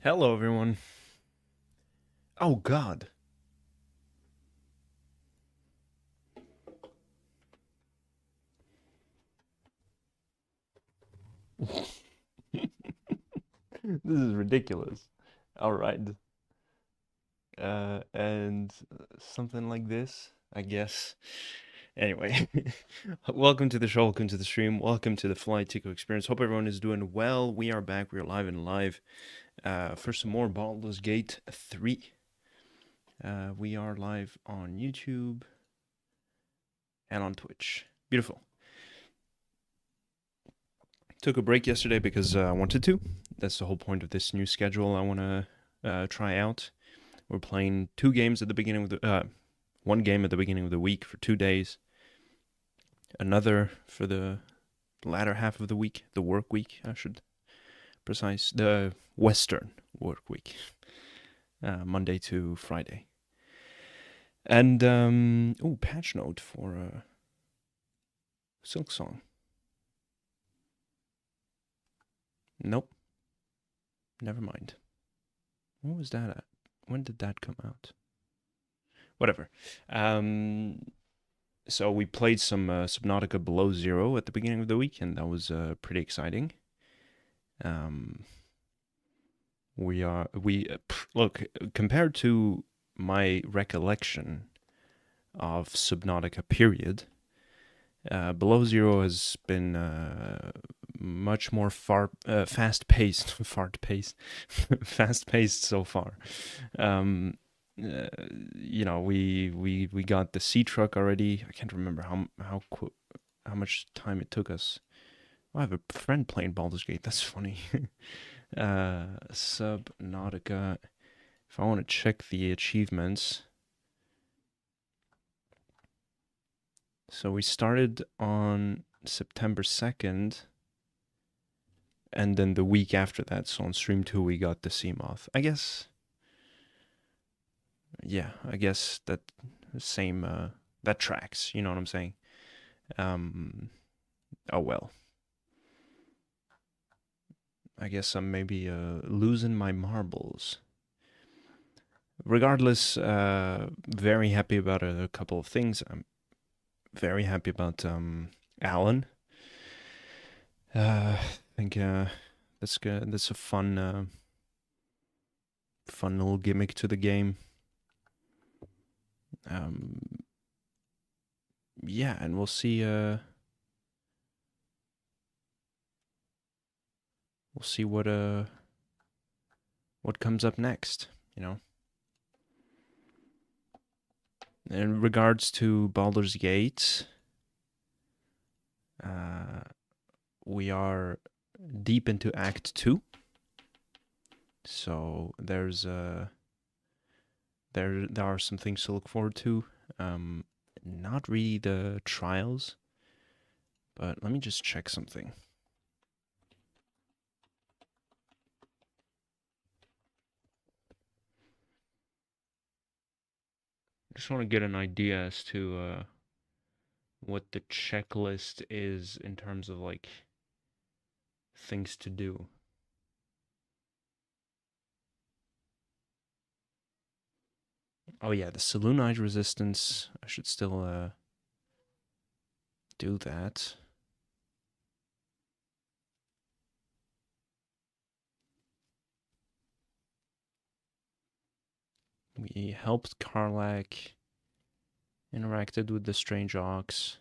Hello, everyone. Oh, God. This is ridiculous. All right. And something like this, I guess. Anyway, welcome to the show, welcome to the stream, welcome to the flyticko experience. Hope everyone is doing well. We are back, we are live and live for some more Baldur's Gate 3. We are live on YouTube and on Twitch. Beautiful. Took a break yesterday because I wanted to. That's the whole point of this new schedule I want to try out. We're playing two games at the beginning of the one game at the beginning of the week for 2 days, another for the latter half of the week, the work week, I should precise, the Western work week, Monday to Friday. And patch note for Silk Song. Nope, never mind. What was that at? When did that come out? Whatever. So we played some Subnautica Below Zero at the beginning of the week, and that was pretty exciting. Look, compared to my recollection of Subnautica period, Below Zero has been much more fast-paced, fast-paced so far. We got the sea truck already. I can't remember how much time it took us. I have a friend playing Baldur's Gate. That's funny. Subnautica. If I want to check the achievements, so we started on September 2nd, and then the week after that, so on stream 2, we got the sea moth. I guess that same that tracks. You know what I'm saying? Oh well. I guess I'm maybe losing my marbles. Regardless, very happy about a couple of things. I'm very happy about Alan. I think that's good. That's a fun little gimmick to the game. Yeah, and we'll see. We'll see what comes up next. You know. In regards to Baldur's Gate, we are deep into Act 2. So there's there are some things to look forward to. Not really the trials, but let me just check something. I just want to get an idea as to what the checklist is in terms of like things to do. Oh yeah, the Selûnite resistance. I should still do that. We helped Karlak, interacted with the strange ox.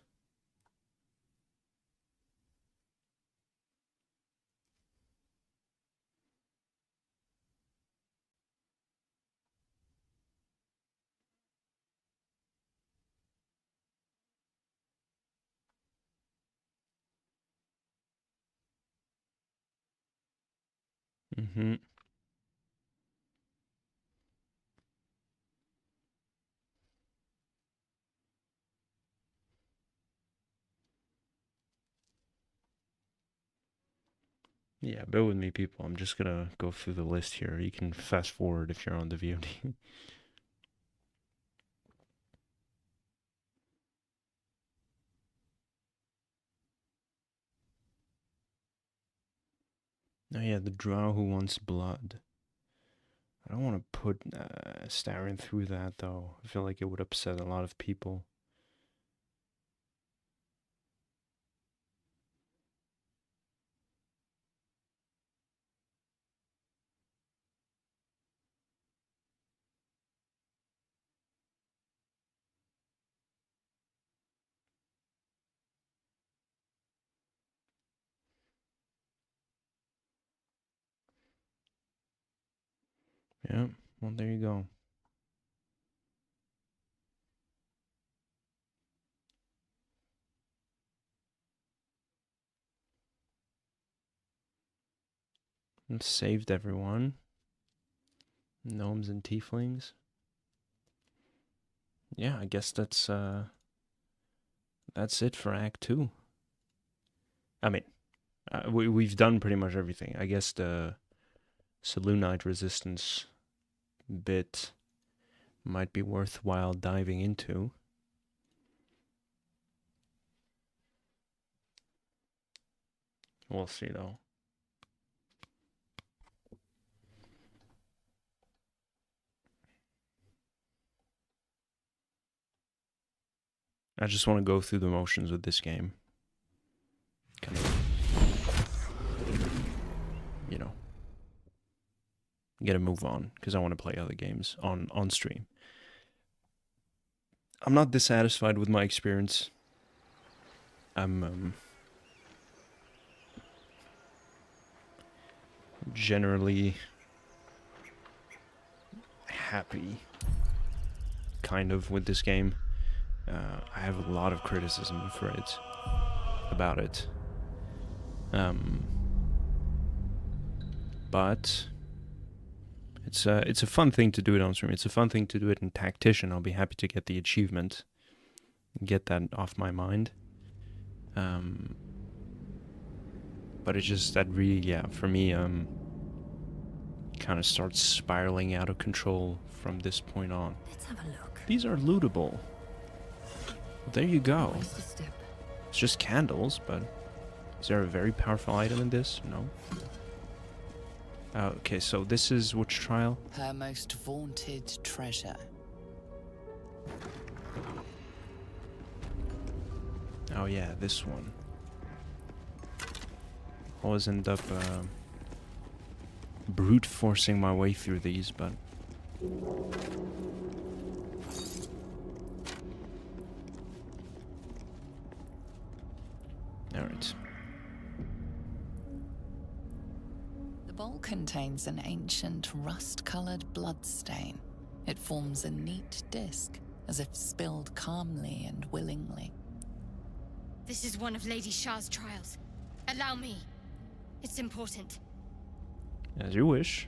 Mm-hmm. Yeah, bear with me, people. I'm just gonna go through the list here. You can fast forward if you're on the VOD. Oh yeah, the drow who wants blood. I don't want to put Starin through that, though. I feel like it would upset a lot of people. Yeah, well, there you go. And saved everyone. Gnomes and tieflings. Yeah, I guess that's it for Act 2. I mean, we've done pretty much everything. I guess the Selûnite resistance bit might be worthwhile diving into. We'll see, though. I just want to go through the motions with this game. Kind of, you know, get a move on, because I want to play other games on stream. I'm not dissatisfied with my experience. I'm generally happy, kind of, with this game. I have a lot of criticism about it. But it's a fun thing to do it on stream. It's a fun thing to do it in Tactician. I'll be happy to get the achievement, get that off my mind. But it's just that really, yeah, for me, kind of starts spiraling out of control from this point on. Let's have a look. These are lootable. There you go. It's just candles, but is there a very powerful item in this? No. Okay, so this is which trial? Her most vaunted treasure. Oh yeah, this one. Always end up brute forcing my way through these, but alright. The bowl contains an ancient rust-colored bloodstain. It forms a neat disc, as if spilled calmly and willingly. This is one of Lady Shah's trials. Allow me. It's important. As you wish.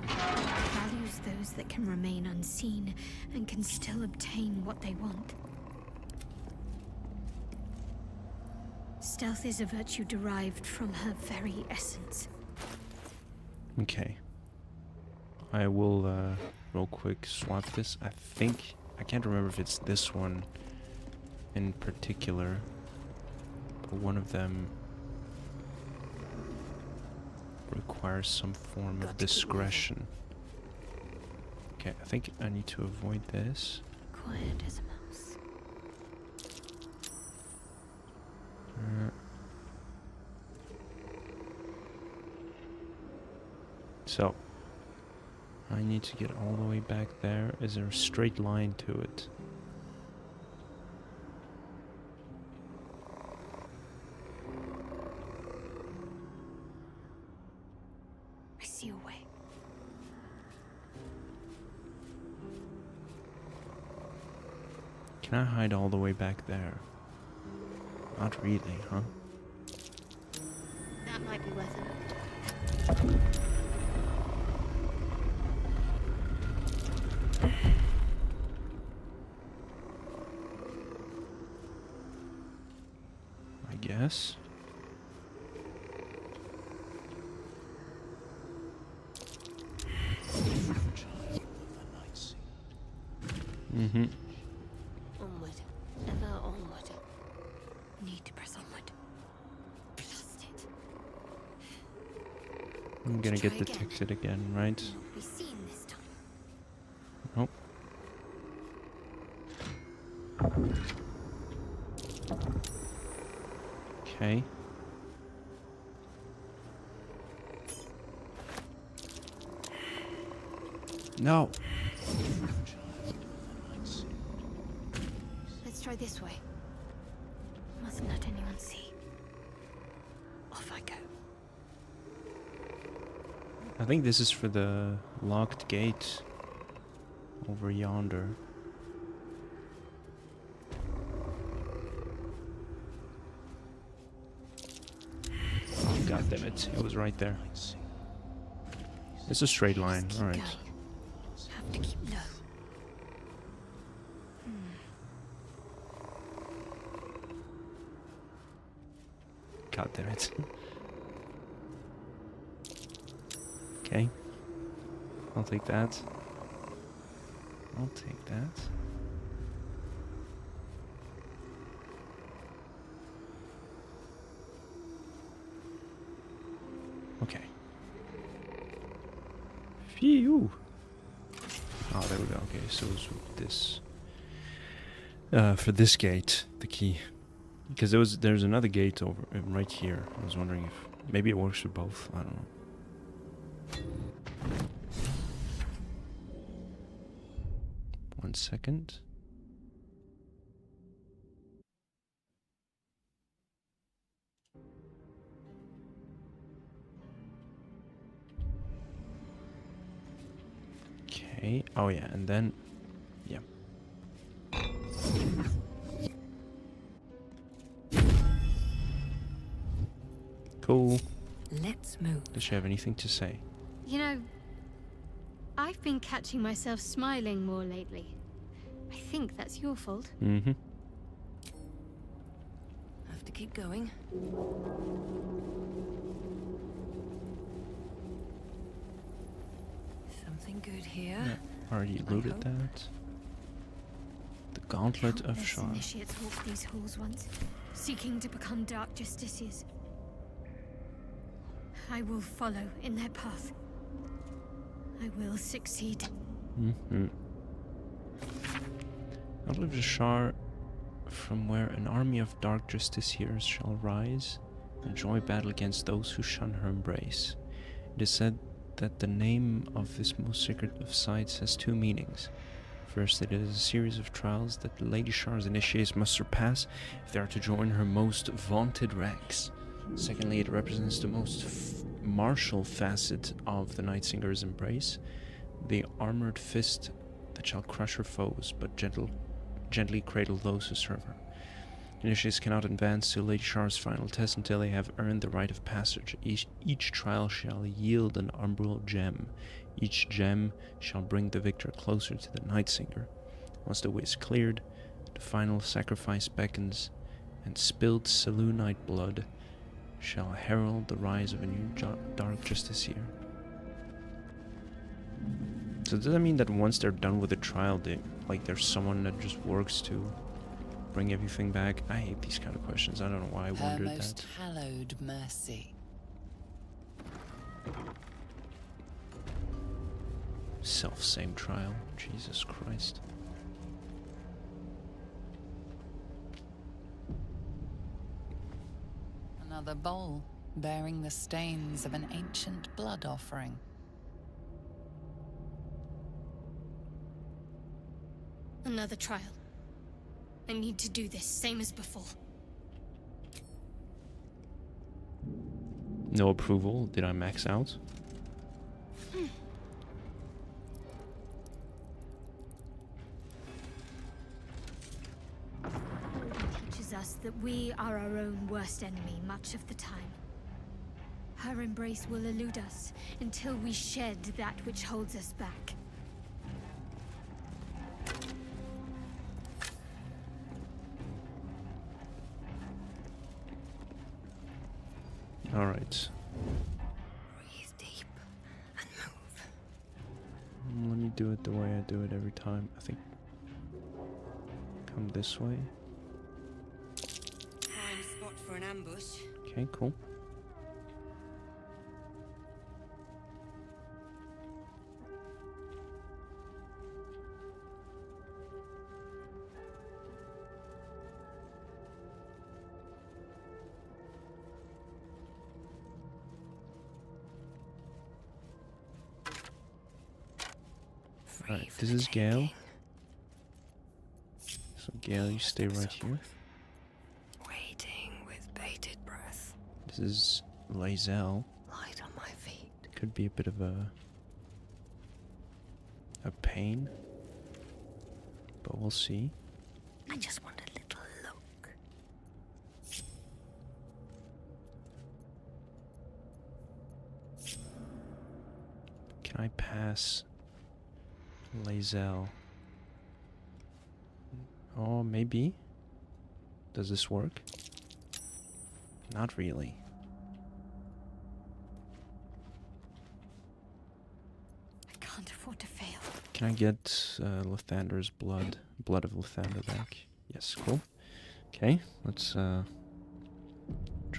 Values those that can remain unseen and can still obtain what they want. Stealth is a virtue derived from her very essence. Okay. I will real quick swap this. I can't remember if it's this one in particular, but one of them requires some form of discretion. Okay, I think I need to avoid this. Quiet as a mouse. So, I need to get all the way back there. Is there a straight line to it? I see a way. Can I hide all the way back there? Not really, huh? That might be worth a look. I guess. Mm-hmm. Onward. Ever onward. Need to press onward. Blast it. I'm gonna Try get again. detected again, right? Not be seen this time. Oh. Okay. No. Let's try this way. Mustn't let anyone see. Off I go. I think this is for the locked gate over yonder. Oh, God damn it. It was right there. It's a straight line. Keep Alright. going. Have to keep low. God damn it. Okay. I'll take that. I'll take that. Okay. Phew. Oh, there we go. Okay, so it's this. For this gate, the key. Because there's another gate over right here. I was wondering if maybe it works for both. I don't know. One second. Okay. Oh yeah, and then yeah. Cool. Let's move. Does she have anything to say? You know, I've been catching myself smiling more lately. I think that's your fault. Mm-hmm. Have to keep going. Something good here. Yeah. Already I looted hope. that. The Gauntlet of Countless Shar. initiates walked these halls once, seeking to become dark justiciars. I will follow in their path. I will succeed. Mm-hmm. Gauntlet of Shar, from where an army of dark justiciars shall rise and join battle against those who shun her embrace. It is said that the name of this most sacred of sites has two meanings. First, it is a series of trials that Lady Shar's initiates must surpass if they are to join her most vaunted ranks. Secondly, it represents the most martial facet of the Night Singer's embrace, the armored fist that shall crush her foes, but gently cradle those who serve her. Initiates cannot advance to Lady Shar's final test until they have earned the rite of passage. Each trial shall yield an umbral gem. Each gem shall bring the victor closer to the Night Singer. Once the way is cleared, the final sacrifice beckons, and spilled Selûnite blood shall herald the rise of a new dark justiciar. So does that mean that once they're done with the trial, there's someone that just works to bring everything back? I hate these kind of questions. I don't know why I Her wondered most that. hallowed mercy. Self-same trial. Jesus Christ. Another bowl bearing the stains of an ancient blood offering. Another trial. I need to do this, same as before. No approval. Did I max out? Teaches us that we are our own worst enemy much of the time. Her embrace will elude us until we shed that which holds us back. All right. Breathe deep and move. Let me do it the way I do it every time. I think come this way. Prime spot for an ambush. Okay, cool. Alright, this is Gale. So Gale, you stay right here. Waiting with bated breath. This is Lae'zel. Light on my feet. Could be a bit of a pain, but we'll see. I just want a little look. Can I pass Lae'zel? Oh, maybe. Does this work? Not really. I can't afford to fail. Can I get Lathander's blood of Lathander back? Yes, cool. Okay, let's try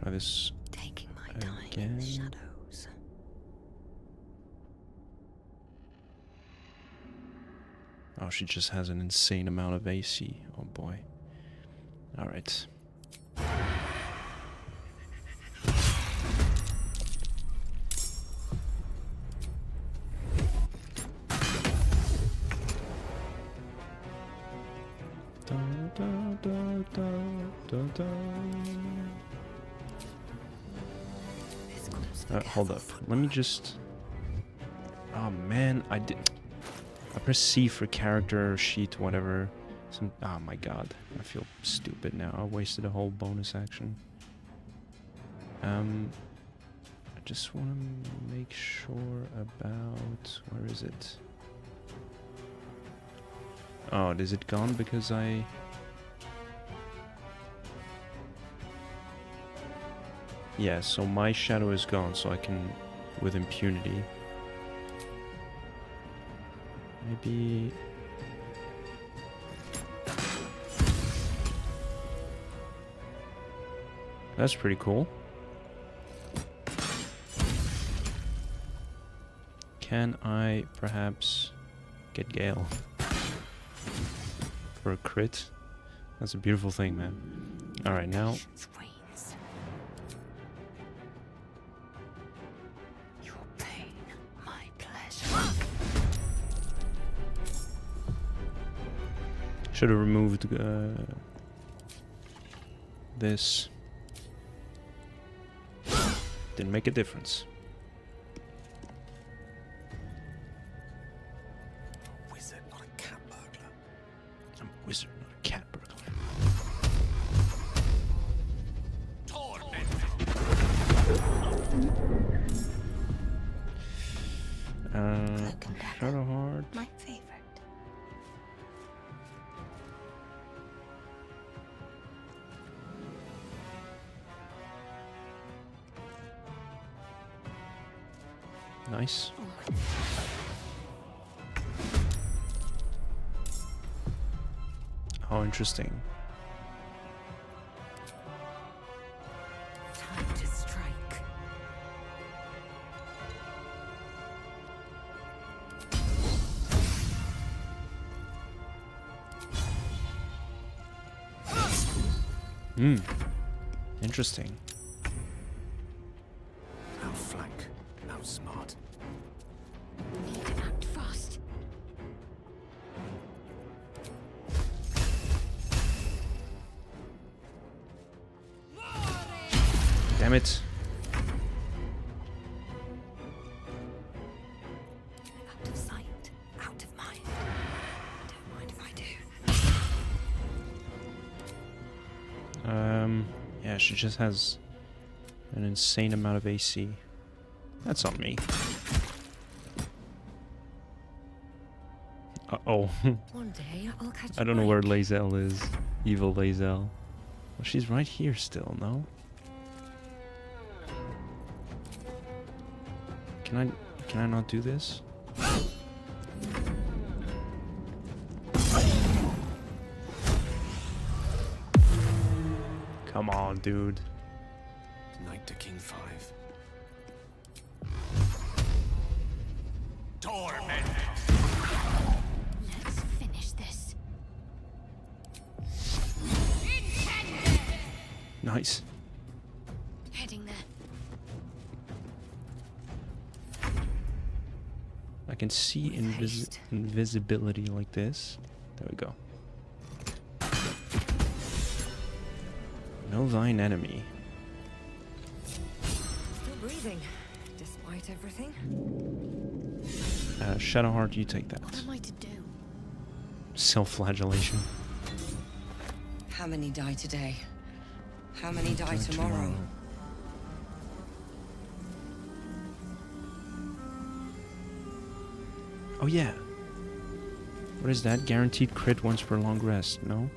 this Taking my time in again. the shadows. Oh, she just has an insane amount of AC. Oh boy. Alright. This calls for Hold up. careful Let me footwork. just... Oh man, I press C for character sheet, whatever. Oh my god, I feel stupid now. I wasted a whole bonus action. I just want to make sure about... Where is it? Oh, is it gone because I... Yeah, so my shadow is gone, so I can, with impunity. Maybe... That's pretty cool. Can I perhaps get Gale for a crit? That's a beautiful thing, man. Alright, now... Patience wanes. Your pain, my pleasure. Should have removed this. Didn't make a difference. Wizard, not a cat burglar. I'm a wizard, not a cat burglar. Shadowheart. My favorite. Nice. Oh, interesting. Time to strike. Hmm. Interesting. Outflank. Outsmart. Need to act fast. Damn it. Out of sight. Out of mind. Don't mind if I do. Yeah, she just has an insane amount of AC. That's on me. Uh-oh. One day I'll catch I don't know where Lae'zel is. Evil Lae'zel. Well, she's right here still, no? Can I not do this? Come on, dude. Knight to king 5. Torment! Let's finish this. Nice. Heading there. I can see With haste. invisibility like this. There we go. Know thine enemy. Still breathing, despite everything. Shadowheart, you take that. What am I to do? Self-flagellation. How many die today? How many die tomorrow? Oh yeah. What is that? Guaranteed crit once per long rest. No?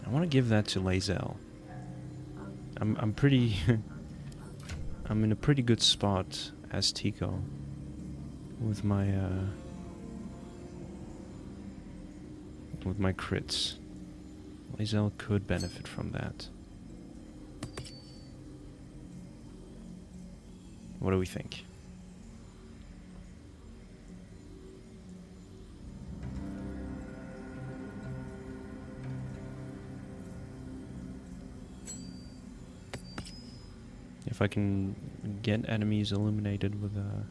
I want to give that to Lae'zel. I'm pretty I'm in a pretty good spot as Tico with my crits. Lae'zel could benefit from that. What do we think? If I can get enemies illuminated with a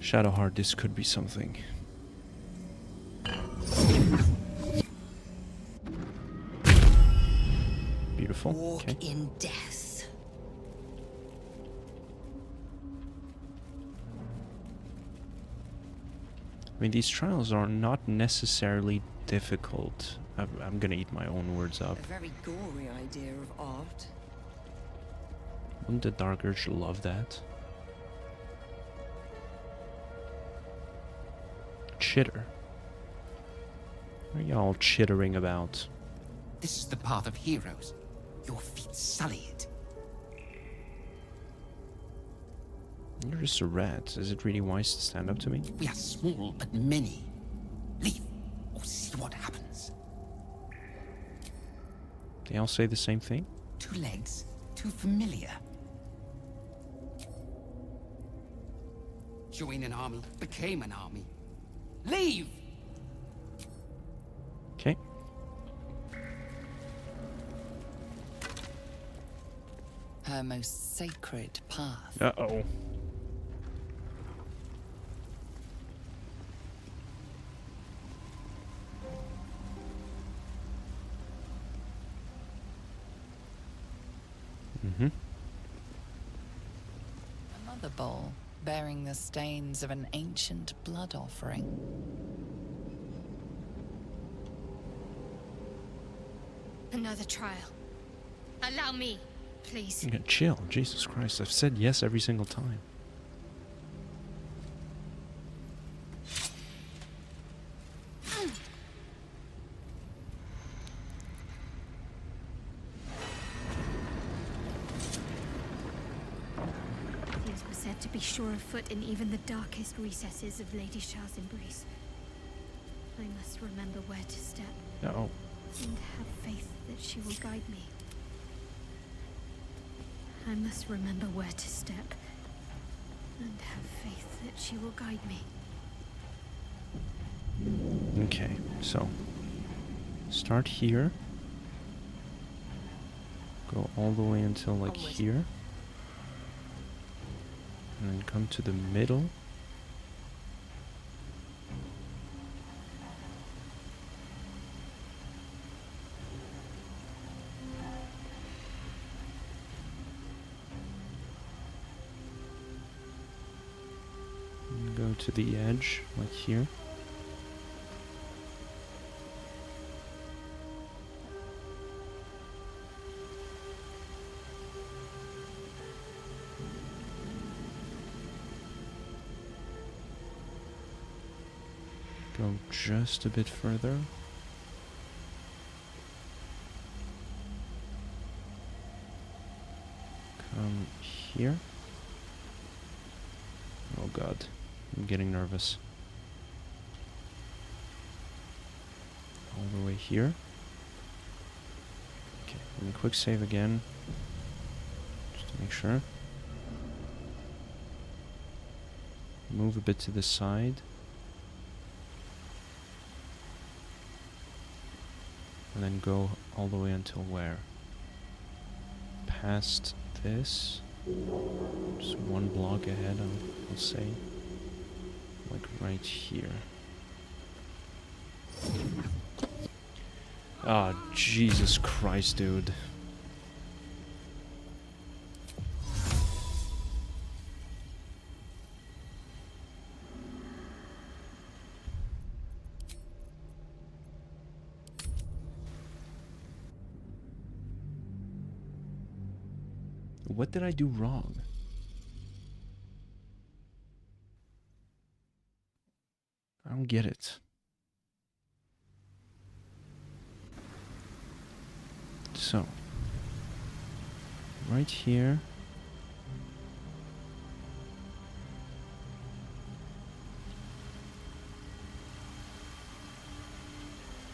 Shadowheart, this could be something. Beautiful. Walk Okay. in death. I mean, these trials are not necessarily difficult. I'm gonna eat my own words up. A very gory idea of art. Wouldn't the Dark Urge love that? Chitter. What are y'all chittering about? This is the path of heroes. Your feet sully it. You're just a rat. Is it really wise to stand up to me? We are small but many. Leave or see what happens. They all say the same thing? 2 legs, too familiar. Join an army, became an army. Leave! Okay. Her most sacred path. Uh-oh. Mm-hmm. Another bowl bearing the stains of an ancient blood offering. Another trial. Allow me, please. You can chill. Jesus Christ. I've said yes every single time. These were said to be sure of foot in even the darkest recesses of Lady Shah's embrace. I must remember where to step Uh-oh. and have faith that she will guide me. I must remember where to step and have faith that she will guide me. Okay, so start here. Go all the way until like Onward. here. And then come to the middle. And go to the edge, like here. Go just a bit further. Come here. Oh god, I'm getting nervous. all the way here. Okay, and quick save again. Just to make sure. Move a bit to the side. And then go all the way until where? Past this. Just one block ahead, I'll say. Like right here. Ah, oh, Jesus Christ, dude. What did I do wrong? I don't get it. So, right here.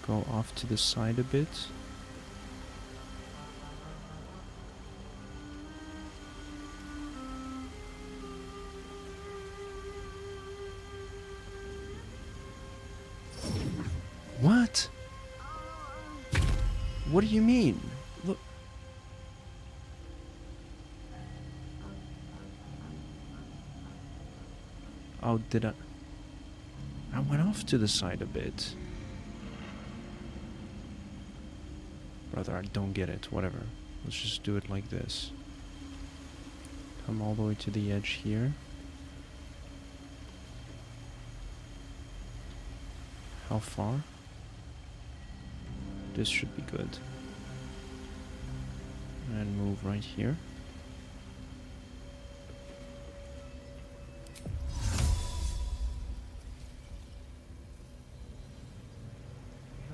Go off to the side a bit. What? What do you mean? Look. Oh, did I? I went off to the side a bit. Brother, I don't get it. Whatever. Let's just do it like this. Come all the way to the edge here. How far? This should be good. And move right here.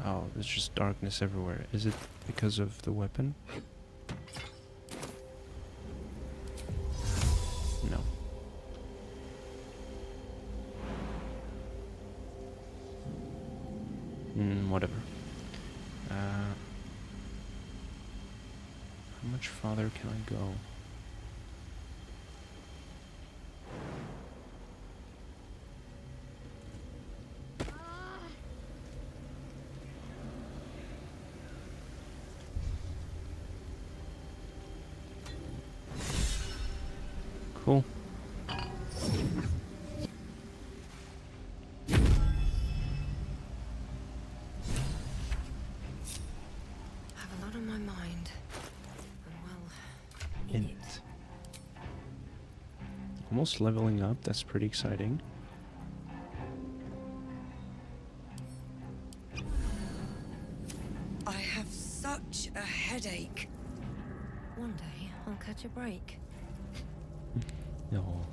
Oh, there's just darkness everywhere. Is it because of the weapon? No. Whatever. How much farther can I go? Cool. Almost leveling up, that's pretty exciting. I have such a headache. One day I'll catch a break. No.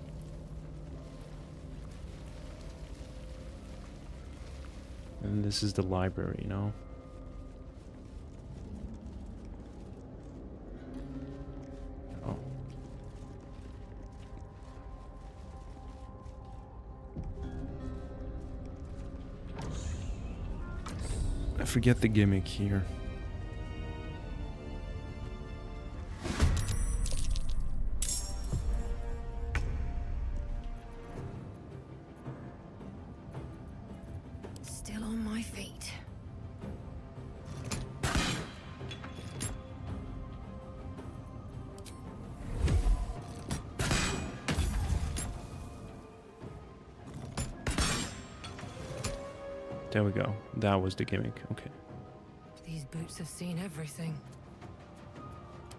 And this is the library, you know? Oh. I forget the gimmick here. Still on my feet. There we go. That was the gimmick. Okay. These boots have seen everything.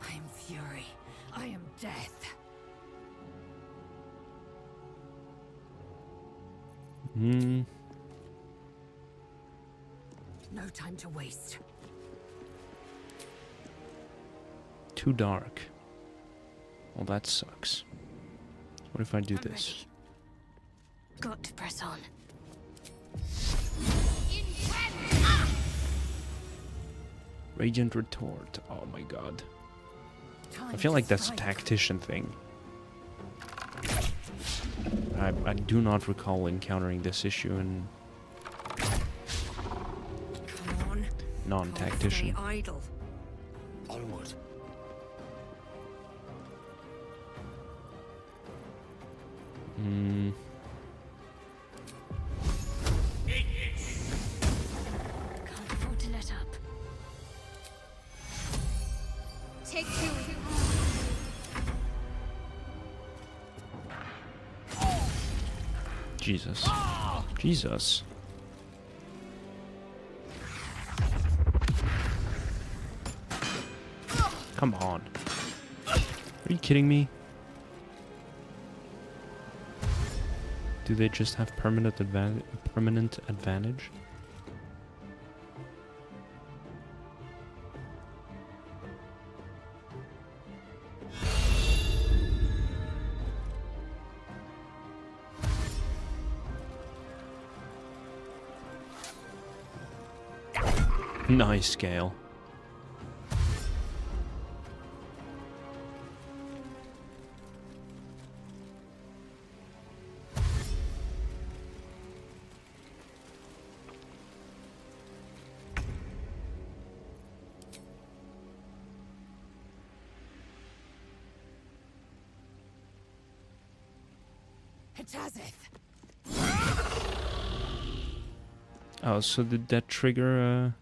I am fury. I am death. No time to waste. Too dark. Well, that sucks. What if I do I'm this? ready. Got to press on. Radiant Retort. Oh my god. Time I feel to like that's a strike. tactician thing. I do not recall encountering this issue in... Come on. non-tactician. Stay idle. Onward. Hmm. Can't afford to let up. Take two. Jesus. Jesus. Come on. Are you kidding me? Do they just have permanent advantage? Nice scale. Oh, so did that trigger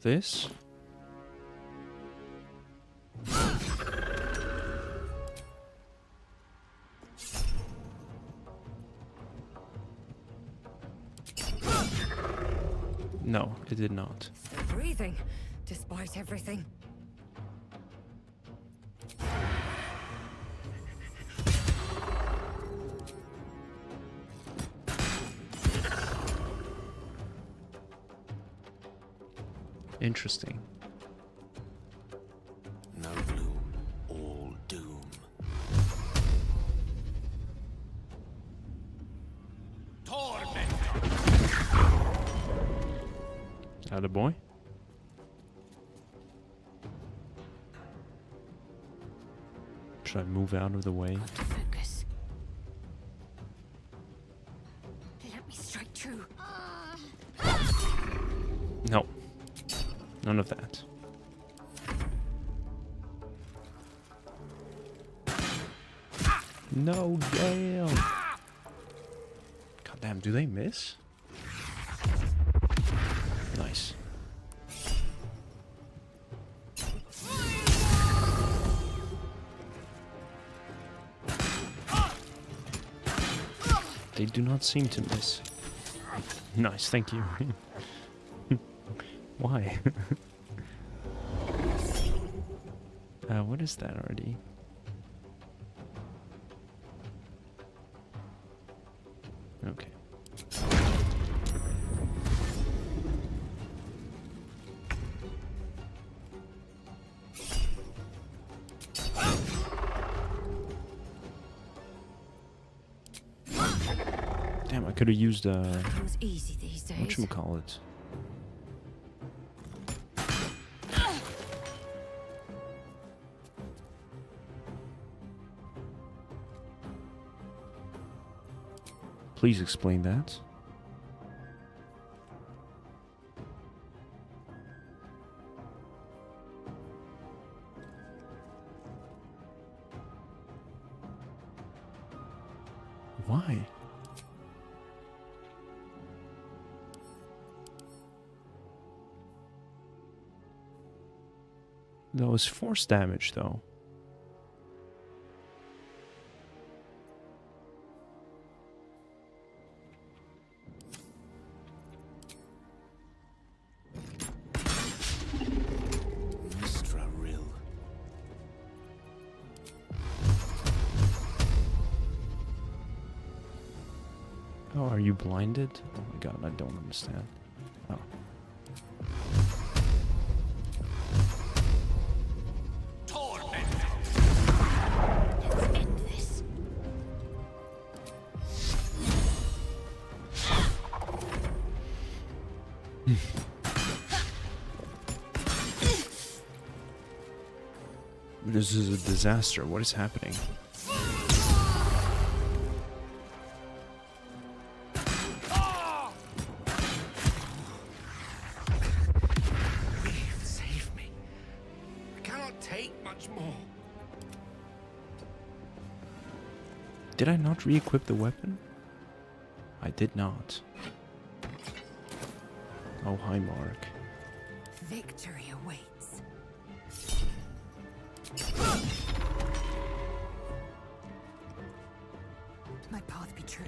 this? No, it did not. Still breathing, despite everything. Interesting. No gloom, all doom. Torment! Attaboy. Should I move out of the way? Got to focus. Let me strike true. No. None of that. No, Gale! God damn, do they miss? Nice. They do not seem to miss. Nice, thank you. Why? What is that already? Okay. Damn, I could have used Comes easy these days. whatchamacallit. Please explain that. Why? That was force damage, though. Mistra Rill. Oh, are you blinded? Oh my god, I don't understand. Oh. Torment! Let's end this. This is a disaster. What is happening? much more. Did I not re-equip the weapon? I did not. Oh, hi, Mark. Victory awaits. My path be true.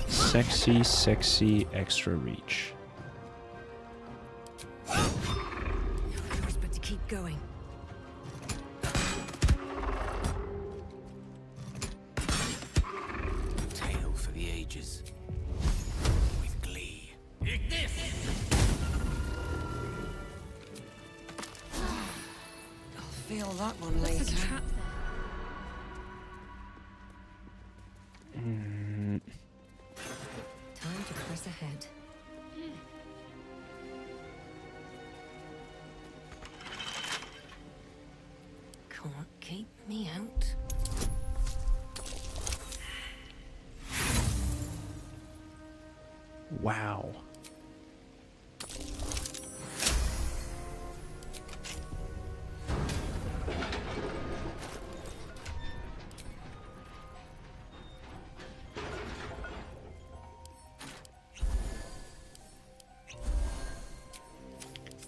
Sexy, sexy, extra reach. Yours but to keep going. Tale for the ages. With glee. I'll feel that one There's a later. trap there. Time to press ahead. Can't keep me out. Wow.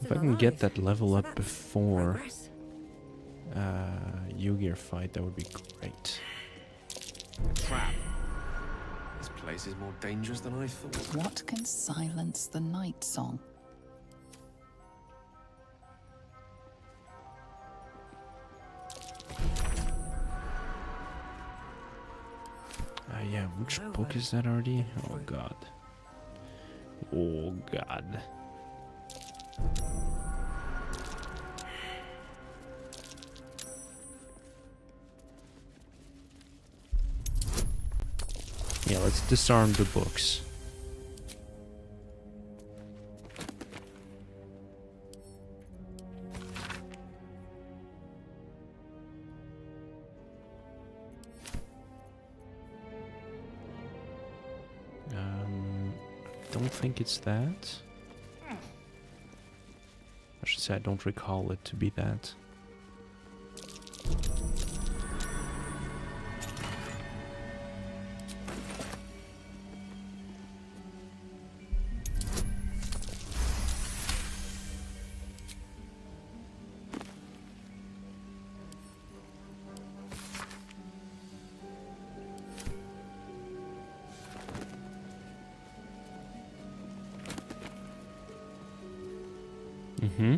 If I can get that level up before Progress. Yu-Gi-Oh fight, that would be great. Trap. This place is more dangerous than I thought. What can silence the night song? Yeah, which book is that already? Oh god. Oh god. Yeah, let's disarm the books. I don't think it's that. I should say I don't recall it to be that. Mm-hmm.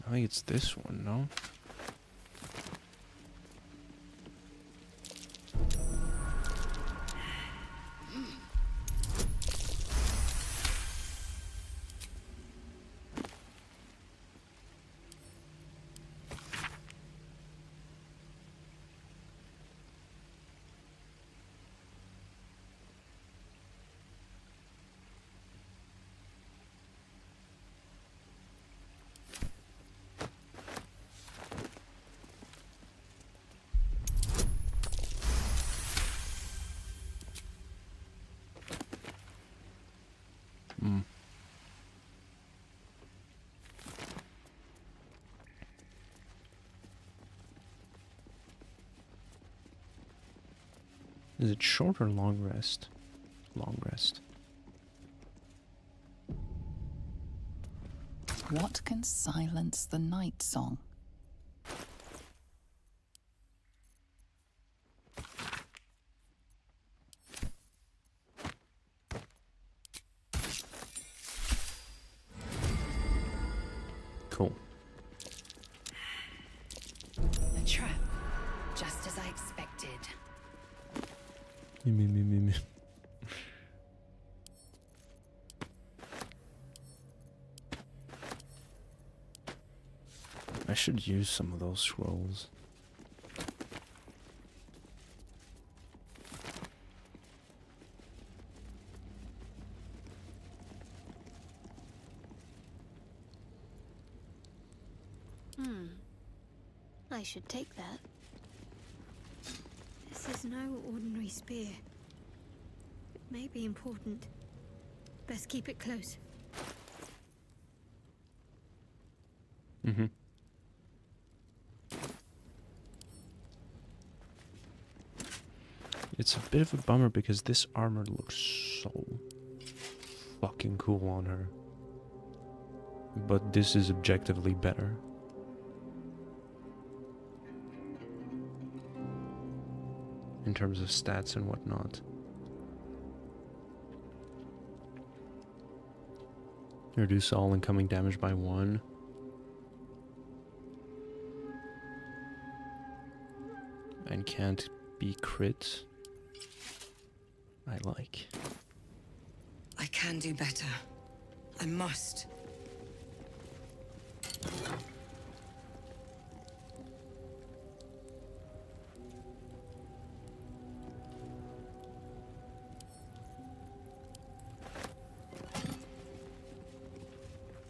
I think it's this one, no? Mm. Is it short or long rest? Long rest. What can silence the night song? Cool. A trap. Just as I expected. Me. I should use some of those scrolls. I should take that. This is no ordinary spear. It may be important. Best keep it close. Mm-hmm. It's a bit of a bummer because this armor looks so fucking cool on her. But this is objectively better. In terms of stats and whatnot. Reduce all incoming damage by 1. And can't be crit. I like. I can do better. I must.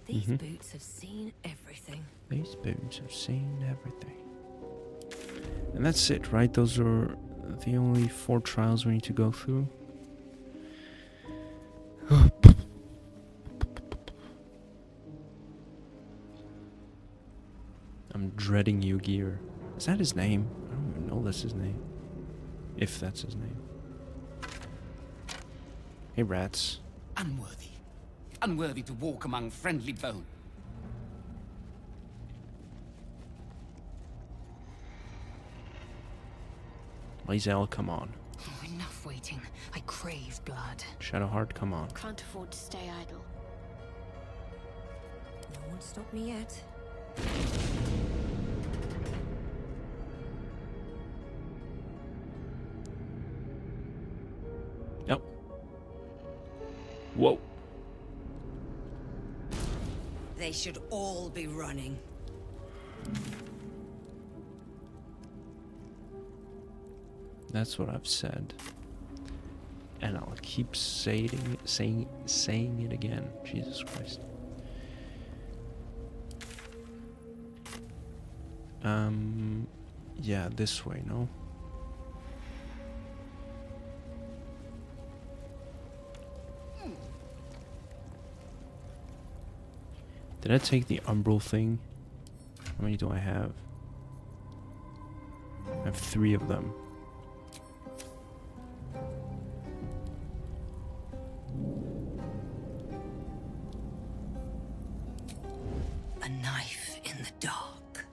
These boots have seen everything. These boots have seen everything. And that's it, right? Those are the only 4 trials we need to go through. I'm dreading you, Gear. Is that his name? I don't even know that's his name. If that's his name. Hey, rats. Unworthy. Unworthy to walk among friendly bone. Lizelle, come on. Oh, enough waiting. I crave blood. Shadowheart, come on. Can't afford to stay idle. No one stopped me yet. Yep. Whoa. They should all be running. That's what I've said. And I'll keep saying it again. Jesus Christ. Yeah, this way, no? Did I take the umbral thing? How many do I have? I have 3 of them. A knife in the dark.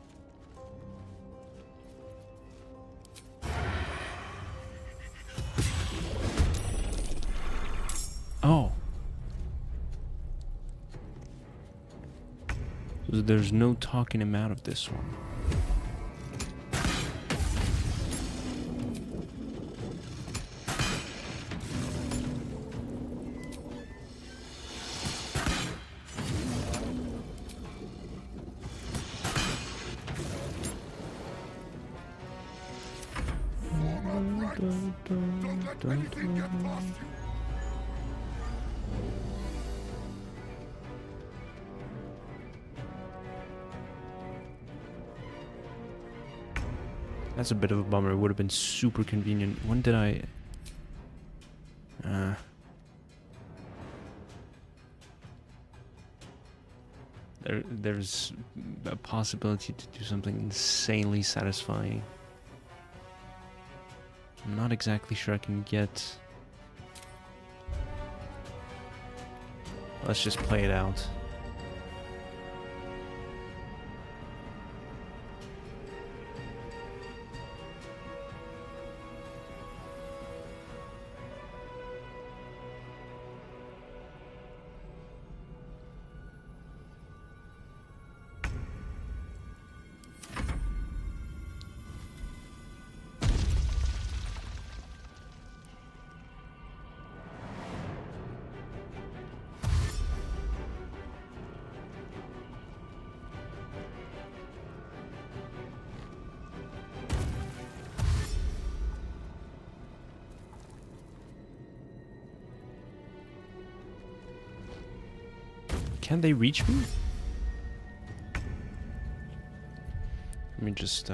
Oh. So there's no talking him out of this one. That's a bit of a bummer. It would have been super convenient. When did I... There's a possibility to do something insanely satisfying. I'm not exactly sure I can get... Let's just play it out. Can they reach me? Let me just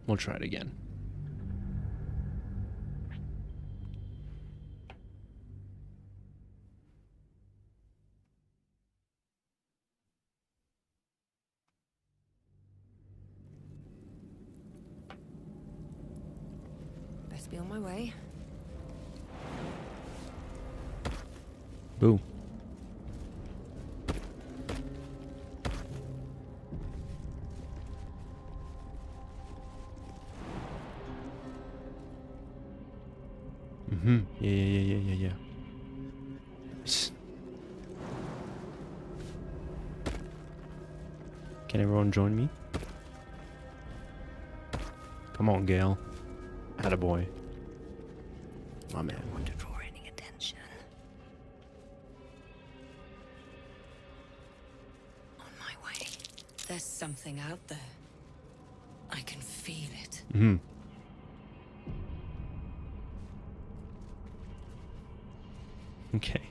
we'll try it again. Best be on my way. Boo. Yeah. Can everyone join me? Come on, Gale. Attaboy. My man. Want to draw any attention? On my way. There's something out there. I can feel it. Mm-hmm. Okay.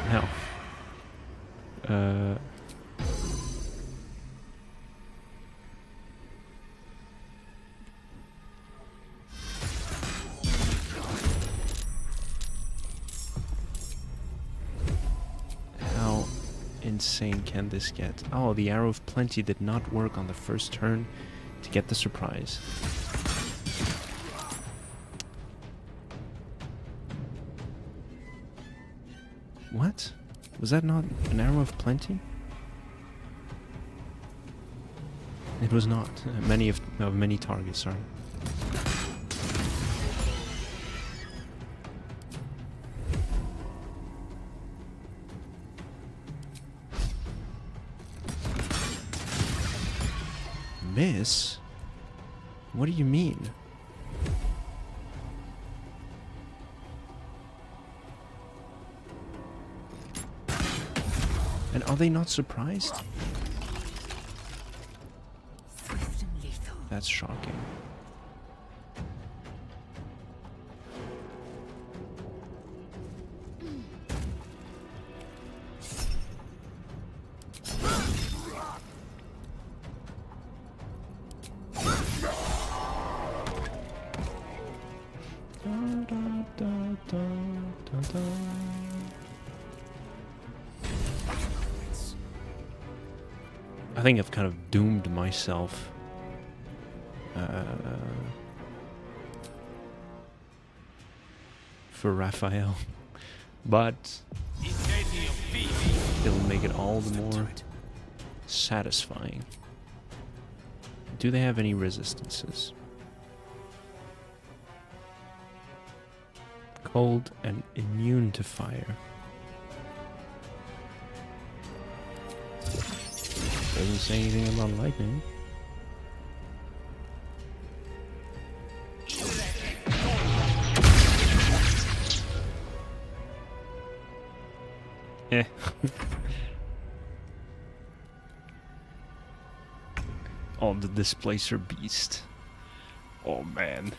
Now. How insane can this get? Oh, the Arrow of Plenty did not work on the first turn to get the surprise. What? Was that not an Arrow of Plenty? It was not. Many targets, sorry. Miss? What do you mean? And are they not surprised? Swift and lethal. That's shocking. I think I've kind of doomed myself. For Raphael. But it'll make it all the more satisfying. Do they have any resistances? Cold and immune to fire. Doesn't say anything about lightning. Eh. Oh, the Displacer Beast. Oh man.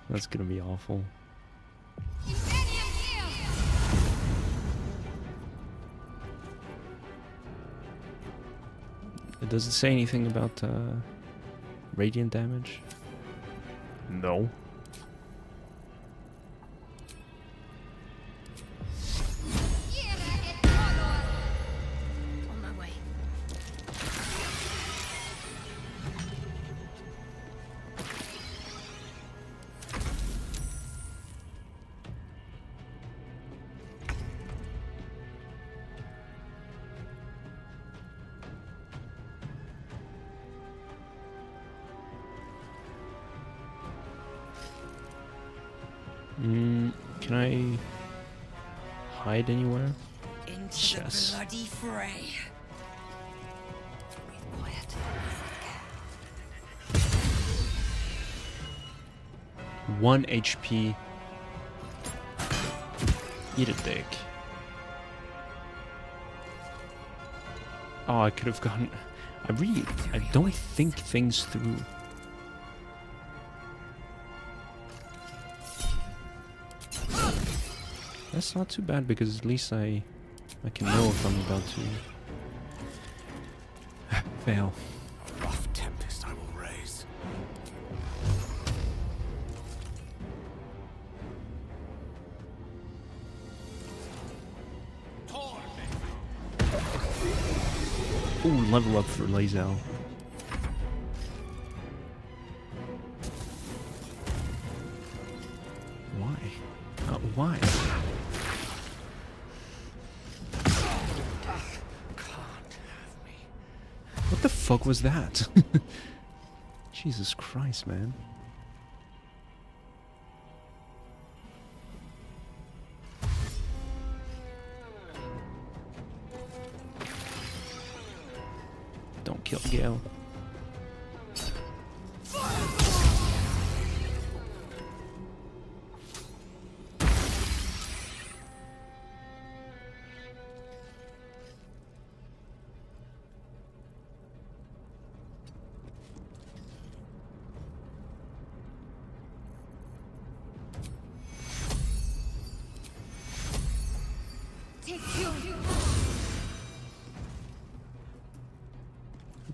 That's gonna be awful. Does it say anything about radiant damage? No. On my way. Can I hide anywhere? Into Yes. the bloody fray. Breathe quiet. 1 HP. Eat a dick. Oh, I could have gotten... I don't think things through. That's not too bad because at least I can know if I'm about to Fail. A rough tempest I will raise. Ooh, level up for Lazel. Why? Why? What the fuck was that? Jesus Christ, man. Don't kill Gale.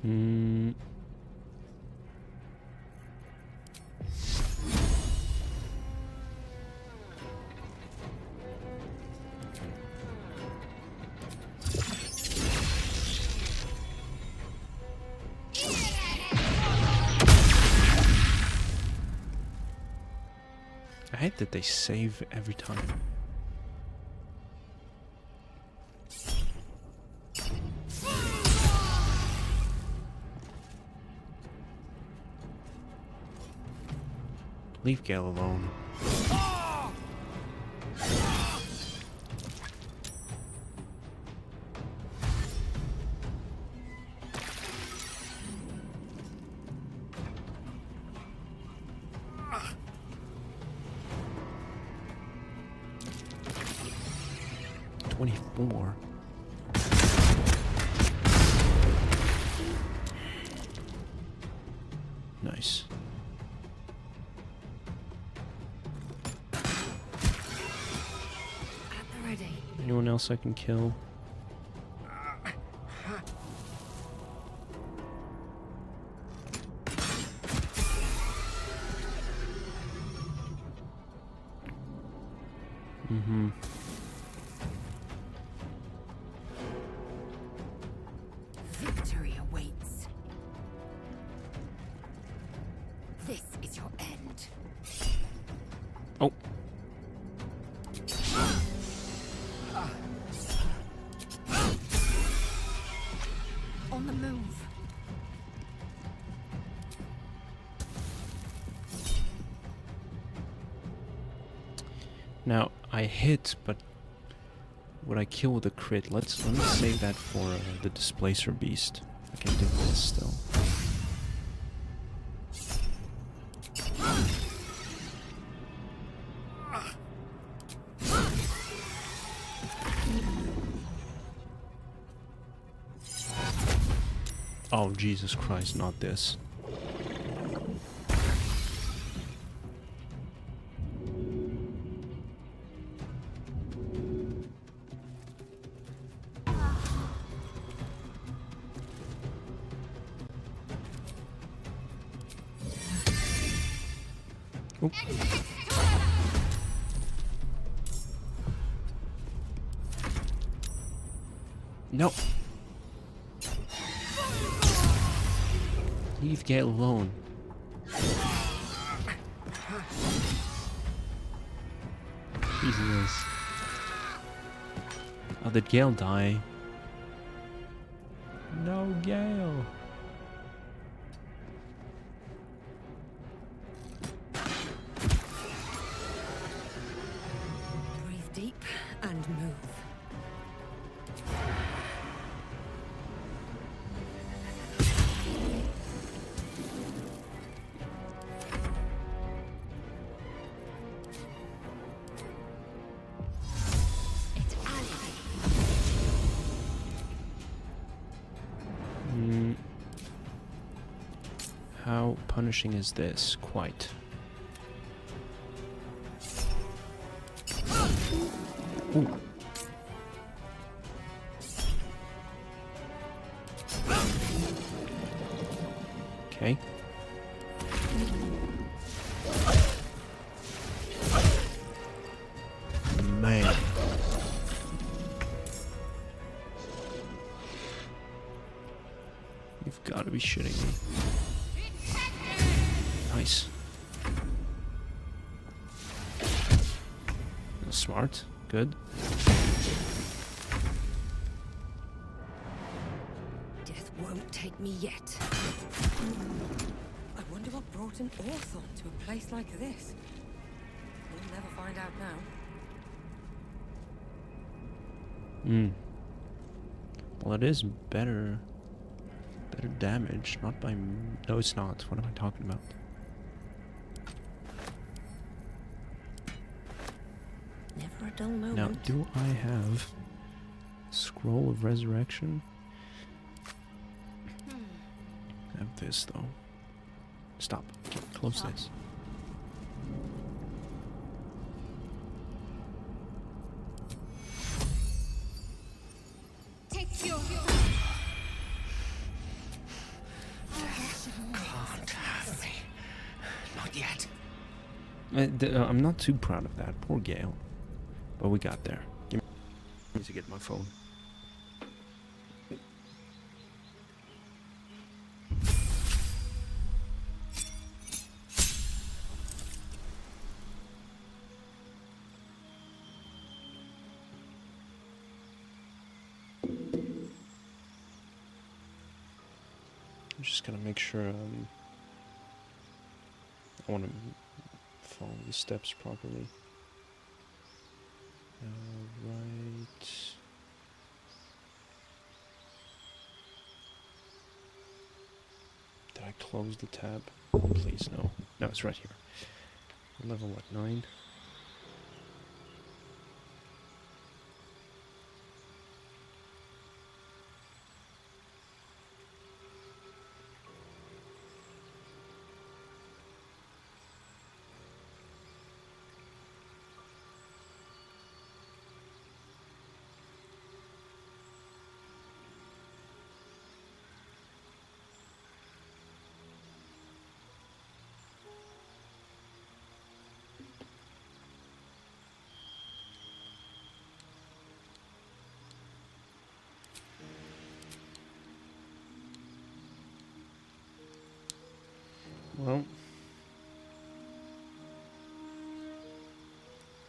Hmm. I hate that they save every time. Leave Gale alone. $24. Nice. Anyone else I can kill? Mm-hmm. Victory awaits. This is your end. Oh. On the move. Now I hit, but would I kill with a crit? Let me save that for the displacer beast. I can do this still. Oh, Jesus Christ, not this. Oop. No. Leave Gale alone. Jesus. Oh, did Gale die? No, Gale. Breathe deep and move. How punishing is this? Quite. Ooh. Okay. Man. You've got to be shitting me. Nice. Smart. Good. Death won't take me yet. I wonder what brought an Orthon to a place like this. We'll never find out now. Well, it is better damage, not by... No, it's not. What am I talking about? Never a dull moment. Now, do I have Scroll of Resurrection? I have this, though. Stop. Close this. Take your... Can't have me. Not yet. I'm not too proud of that. Poor Gale. But we got there. Give me... I need to get my phone. I'm just gonna make sure I want to follow the steps properly. Right. Did I close the tab? Oh, please, no. No, it's right here. Level what, 9? Well,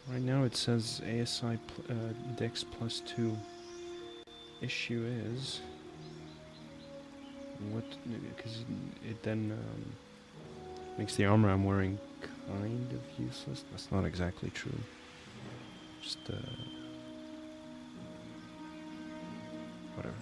right now it says ASI Dex +2. Issue is what? Because it then makes the armor I'm wearing kind of useless. That's not exactly true. Just whatever.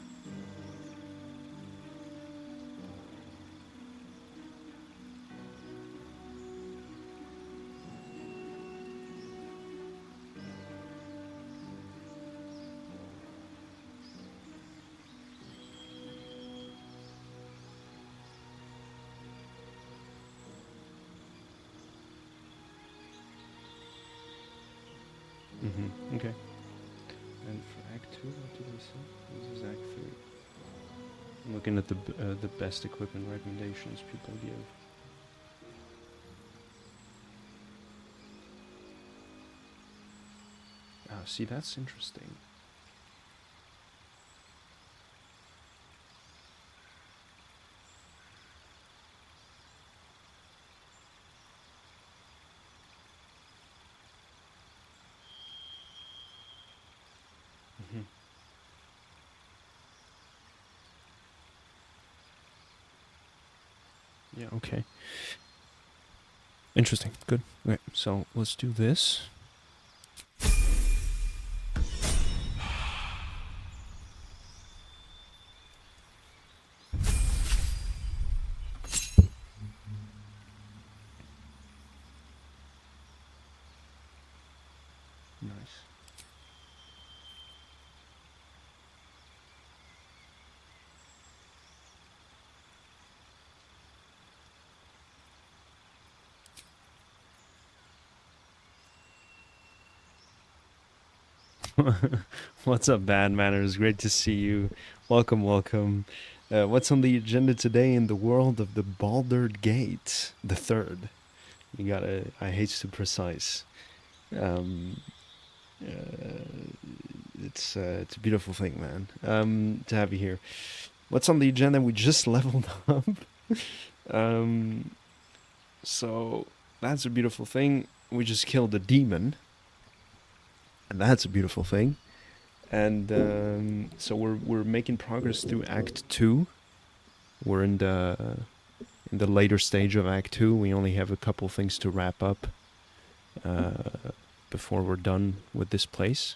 Okay. And for Act 2, what did we say? This is Act 3. I'm looking at the best equipment recommendations people give. Ah, see, that's interesting. Yeah, okay. Interesting. Good. Okay, so let's do this. Nice. What's up, Bad Manners? Great to see you. Welcome, welcome. What's on the agenda today in the world of the Baldur Gate, the third? You gotta, I hate to precise. It's a beautiful thing, man. To have you here. What's on the agenda? We just leveled up. So that's a beautiful thing. We just killed a demon, and that's a beautiful thing. And so we're making progress through Act 2. We're in the later stage of Act 2. We only have a couple things to wrap up before we're done with this place.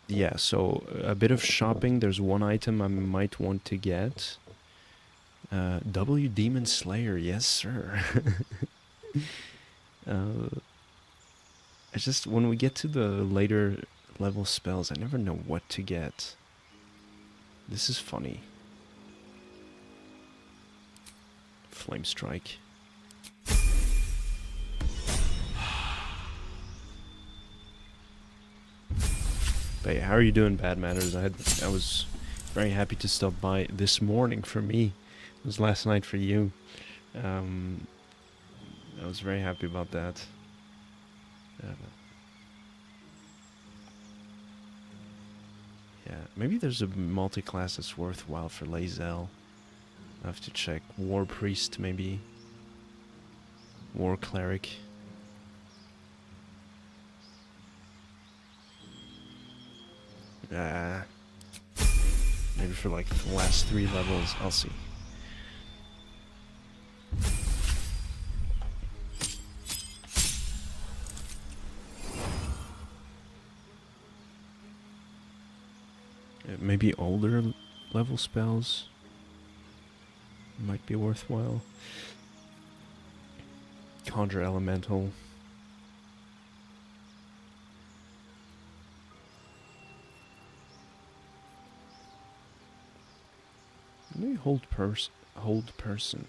Yeah, so a bit of shopping. There's one item I might want to get. W Demon Slayer, yes sir. It's just when we get to the later level spells, I never know what to get. This is funny. Flame Strike. But yeah, how are you doing, Bad Manners? I was very happy to stop by this morning for me. It was last night for you. I was very happy about that. Yeah, maybe there's a multi-class that's worthwhile for Lae'zel. I have to check. War Priest, maybe. War Cleric. Maybe for like the last 3 levels, I'll see. Maybe older level spells might be worthwhile. Conjure Elemental. Maybe hold person.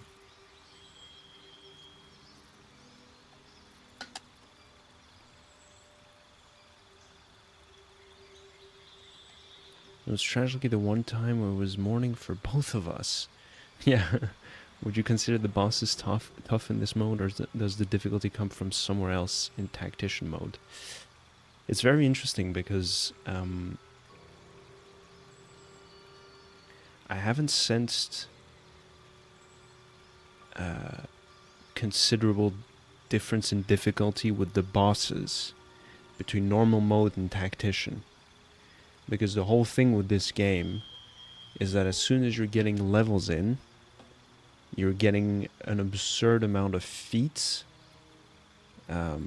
It was tragically the one time where it was morning for both of us. Yeah. Would you consider the bosses tough in this mode, or does the difficulty come from somewhere else in Tactician mode? It's very interesting because I haven't sensed considerable difference in difficulty with the bosses between normal mode and Tactician. Because the whole thing with this game is that as soon as you're getting levels in, you're getting an absurd amount of feats. But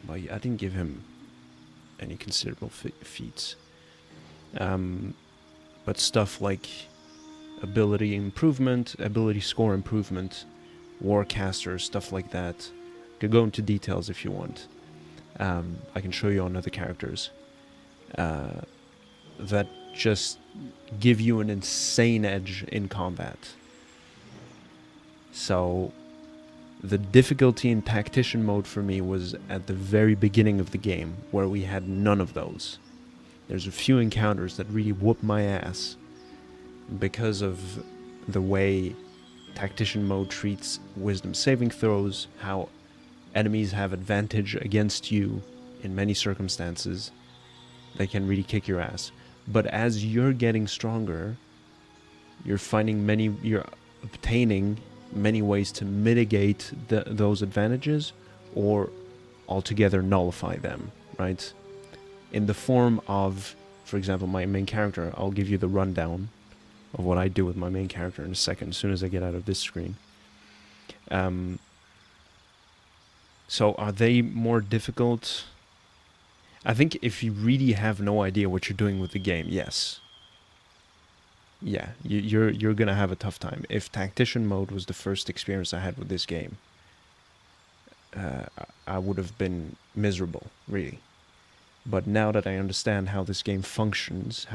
I didn't give him any considerable feats. But stuff like ability improvement, ability score improvement, Warcaster, stuff like that. Could go into details if you want. I can show you on other characters. That just give you an insane edge in combat. So the difficulty in Tactician mode for me was at the very beginning of the game, where we had none of those. There's a few encounters that really whoop my ass because of the way Tactician mode treats wisdom saving throws, how enemies have advantage against you in many circumstances. They can really kick your ass. But as you're getting stronger, you're obtaining many ways to mitigate those advantages or altogether nullify them, right? In the form of, for example, my main character. I'll give you the rundown of what I do with my main character in a second, as soon as I get out of this screen. So are they more difficult? I think if you really have no idea what you're doing with the game, yes. Yeah, you're gonna have a tough time. If Tactician mode was the first experience I had with this game, I would have been miserable, really. But now that I understand how this game functions,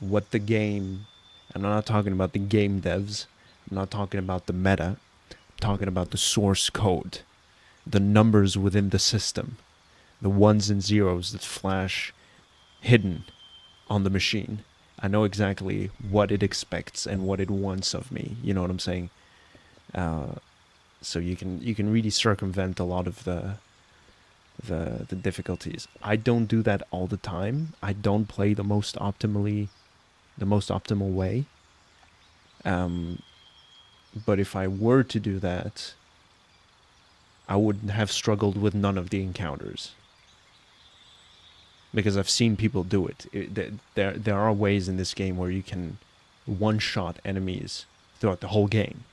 what the game, and I'm not talking about the game devs, I'm not talking about the meta, I'm talking about the source code. the numbers within the system, the ones and zeros that flash hidden on the machine. I know exactly what it expects and what it wants of me. You know what I'm saying? So you can really circumvent a lot of the difficulties. I don't do that all the time. I don't play the most optimal way. But if I were to do that, I would have struggled with none of the encounters. Because I've seen people do it. There are ways in this game where you can one-shot enemies throughout the whole game.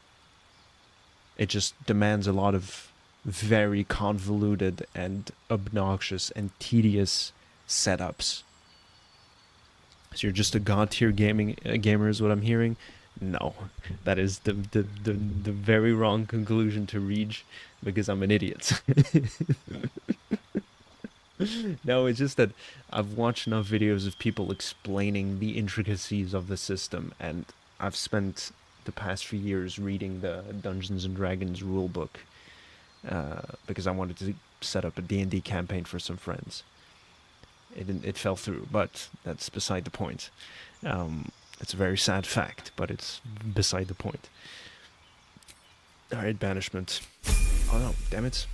It just demands a lot of very convoluted and obnoxious and tedious setups. So you're just a god tier gamer is what I'm hearing? No, that is the very wrong conclusion to reach, because I'm an idiot. No, it's just that I've watched enough videos of people explaining the intricacies of the system, and I've spent the past few years reading the Dungeons and Dragons rulebook, because I wanted to set up a D&D campaign for some friends. It fell through, but that's beside the point. It's a very sad fact, but it's beside the point. Alright, banishment. Oh no, damn it.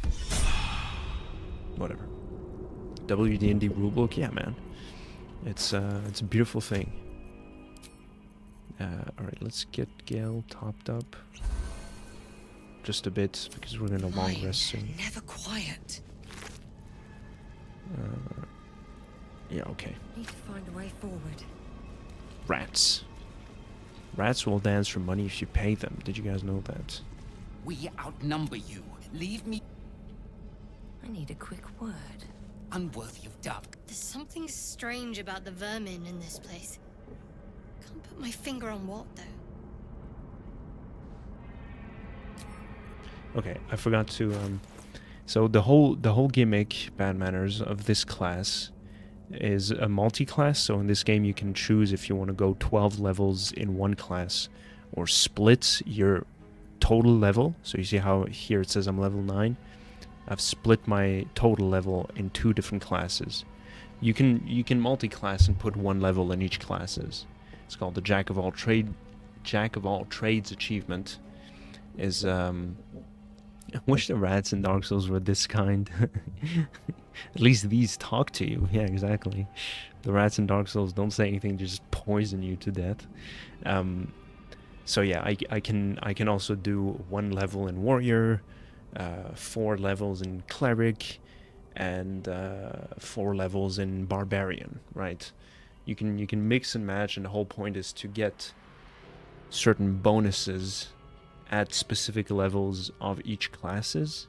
Whatever. WD&D rulebook, yeah, man. It's a beautiful thing. Alright, let's get Gale topped up. Just a bit, because we're gonna long rest soon. Never quiet. Yeah, okay. Need to find a way forward. Rats. Rats will dance for money if you pay them. Did you guys know that? We outnumber you. Leave me I need a quick word. unworthy of Duck. There's something strange about the vermin in this place. Can't put my finger on what, though. Okay, I forgot to so the whole gimmick, bad manners, of this class is a multi-class. So in this game you can choose if you want to go 12 levels in one class or split your total level. So you see how here it says I'm level 9. I've split my total level in 2 different classes. You can multi-class and put 1 level in each classes. It's called the Jack of all Trades achievement. Is I wish the rats in Dark Souls were this kind. At least these talk to you. Yeah, exactly. The rats in Dark Souls don't say anything, they just poison you to death. So yeah, I can also do 1 level in Warrior, 4 levels in Cleric, and 4 levels in Barbarian, right? You can mix and match, and the whole point is to get certain bonuses at specific levels of each classes,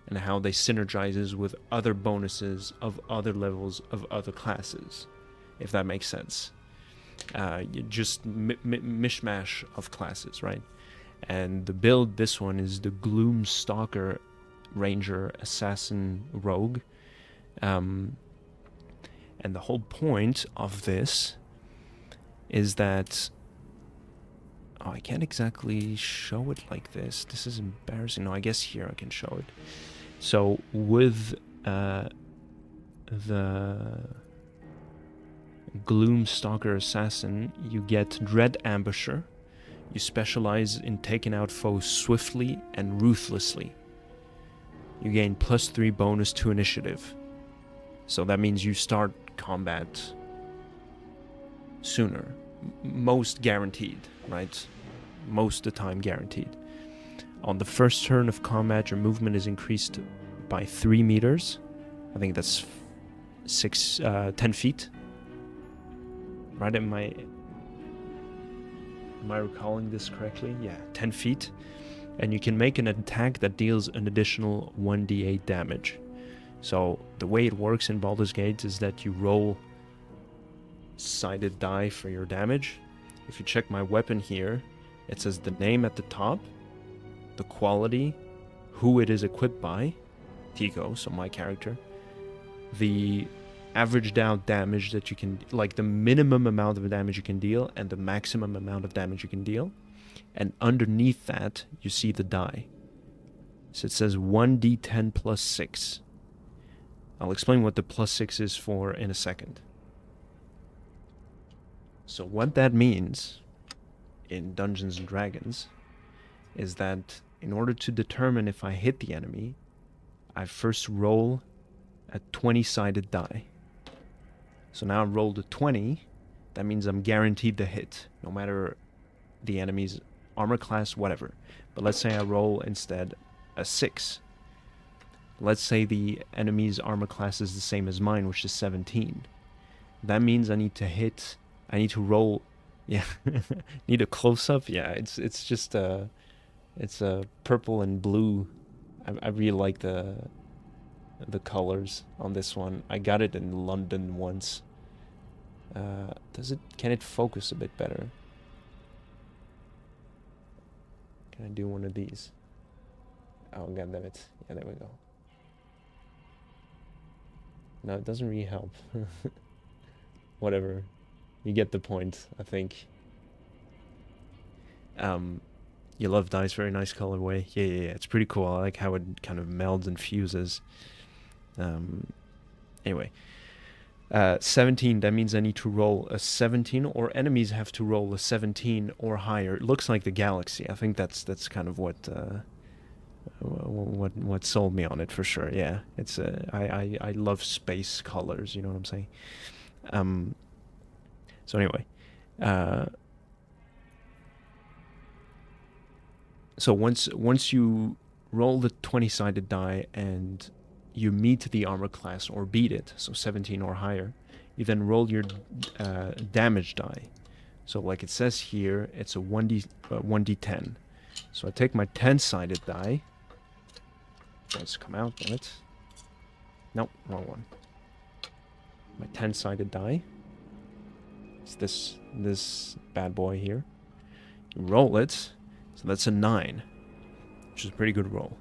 and how they synergizes with other bonuses of other levels of other classes, if that makes sense. Just mishmash of classes, right? And the build, this one is the Gloom Stalker Ranger Assassin Rogue, and the whole point of this is that I can't exactly show it like this. This is embarrassing. No, I guess here I can show it. So with the Gloom Stalker Assassin, you get Dread Ambusher. You specialize in taking out foes swiftly and ruthlessly. You gain +3 bonus to initiative. So that means you start combat sooner. Most guaranteed, right? Most of the time guaranteed. On the first turn of combat, your movement is increased by 3 meters. I think that's 10 feet. Right? Am I recalling this correctly? Yeah, 10 feet. And you can make an attack that deals an additional 1d8 damage. So the way it works in Baldur's Gate is that you roll sided die for your damage. If you check my weapon here, it says the name at the top, the quality, who it is equipped by, Tico, so my character, the averaged out damage that you can, like the minimum amount of damage you can deal and the maximum amount of damage you can deal, and underneath that you see the die. So it says 1d10 plus 6. I'll explain what the plus 6 is for in a second. So what that means in Dungeons and Dragons is that in order to determine if I hit the enemy, I first roll a 20-sided die. So now I rolled a 20. That means I'm guaranteed the hit, no matter the enemy's armor class, whatever. But let's say I roll instead a 6. Let's say the enemy's armor class is the same as mine, which is 17. That means I need to roll, yeah, need a close-up? Yeah, it's just, it's a purple and blue. I really like the colors on this one. I got it in London once. Can it focus a bit better? Can I do one of these? Oh, god damn it. Yeah, there we go. No, it doesn't really help. Whatever. You get the point, I think. You love dice, very nice colorway. Yeah, it's pretty cool. I like how it kind of melds and fuses. Anyway. 17, that means I need to roll a 17, or enemies have to roll a 17 or higher. It looks like the galaxy. I think that's kind of what sold me on it for sure. Yeah, it's I love space colors. You know what I'm saying? So anyway, so once you roll the 20-sided die and you meet the armor class or beat it, so 17 or higher, you then roll your damage die. So like it says here, it's a 1d10. So I take my 10-sided die. Let's come out, damn it. Nope, wrong one. My 10-sided die. It's this bad boy here. You roll it, so that's a 9, which is a pretty good roll.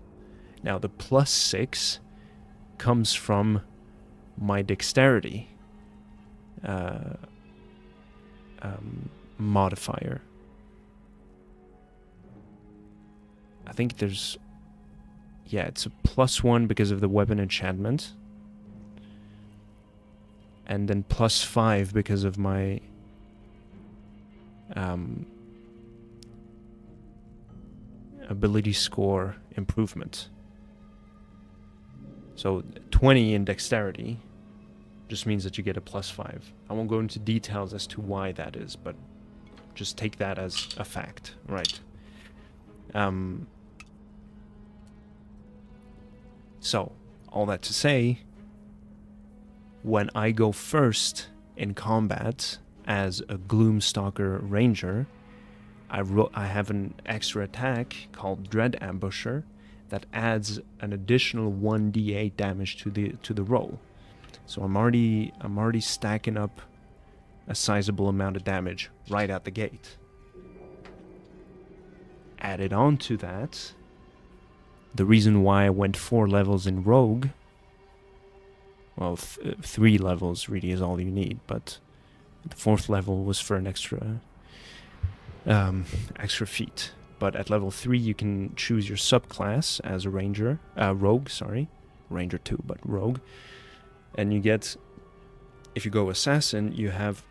Now the plus 6 comes from my dexterity modifier. I think there's, yeah, it's a +1 because of the weapon enchantment, and then +5 because of my ability score improvement. So 20 in dexterity just means that you get a +5. I won't go into details as to why that is, but just take that as a fact, right? So, all that to say, when I go first in combat as a Gloomstalker Ranger, I have an extra attack called Dread Ambusher that adds an additional 1d8 damage to the roll. So I'm already stacking up a sizable amount of damage right out the gate. Added on to that, the reason why I went 4 levels in Rogue, well, 3 levels really is all you need, but the 4th level was for an extra feat. But at level 3, you can choose your subclass as a rogue, Ranger 2, but rogue. And you get, if you go assassin, you have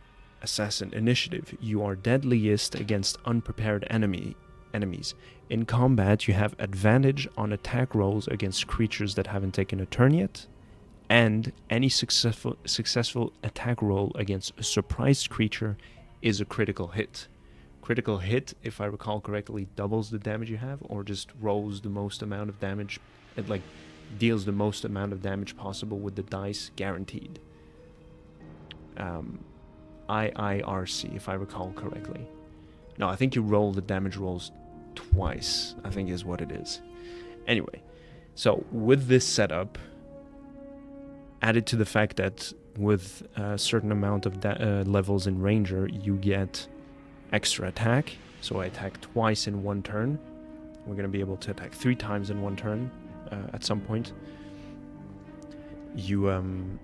assassin initiative. You are deadliest against unprepared enemies. In combat, you have advantage on attack rolls against creatures that haven't taken a turn yet, and any successful attack roll against a surprised creature is a critical hit. Critical hit, if I recall correctly, doubles the damage you have, or just rolls the most amount of damage. It like deals the most amount of damage possible with the dice, guaranteed. IIRC, if I recall correctly. No, I think you roll the damage rolls twice, I think is what it is. Anyway, so with this setup, added to the fact that with a certain amount of levels in Ranger, you get extra attack. So I attack twice in one turn. We're going to be able to attack 3 times in one turn at some point. You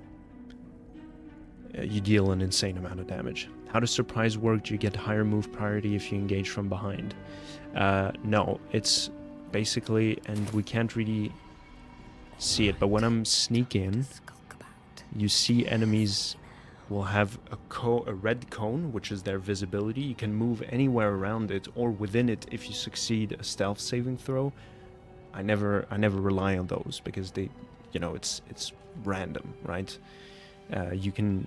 deal an insane amount of damage. How does surprise work? Do you get higher move priority if you engage from behind? No, it's basically, and we can't really see it, but when I'm sneaking, you see enemies will have a red cone, which is their visibility. You can move anywhere around it or within it if you succeed a stealth saving throw. I never rely on those because they, you know, it's random, right? You can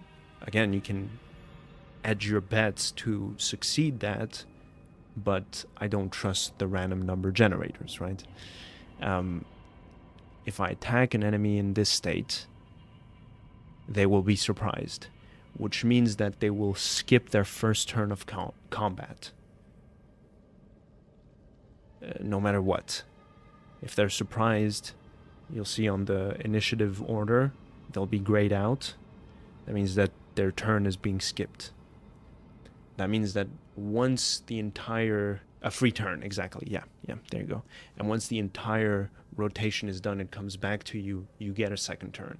edge your bets to succeed that, but I don't trust the random number generators, right? If I attack an enemy in this state, they will be surprised, which means that they will skip their first turn of combat, no matter what. If they're surprised, you'll see on the initiative order, they'll be grayed out. That means that their turn is being skipped. That means that once the entire... A free turn, exactly. Yeah, there you go. And once the entire rotation is done, it comes back to you, you get a second turn.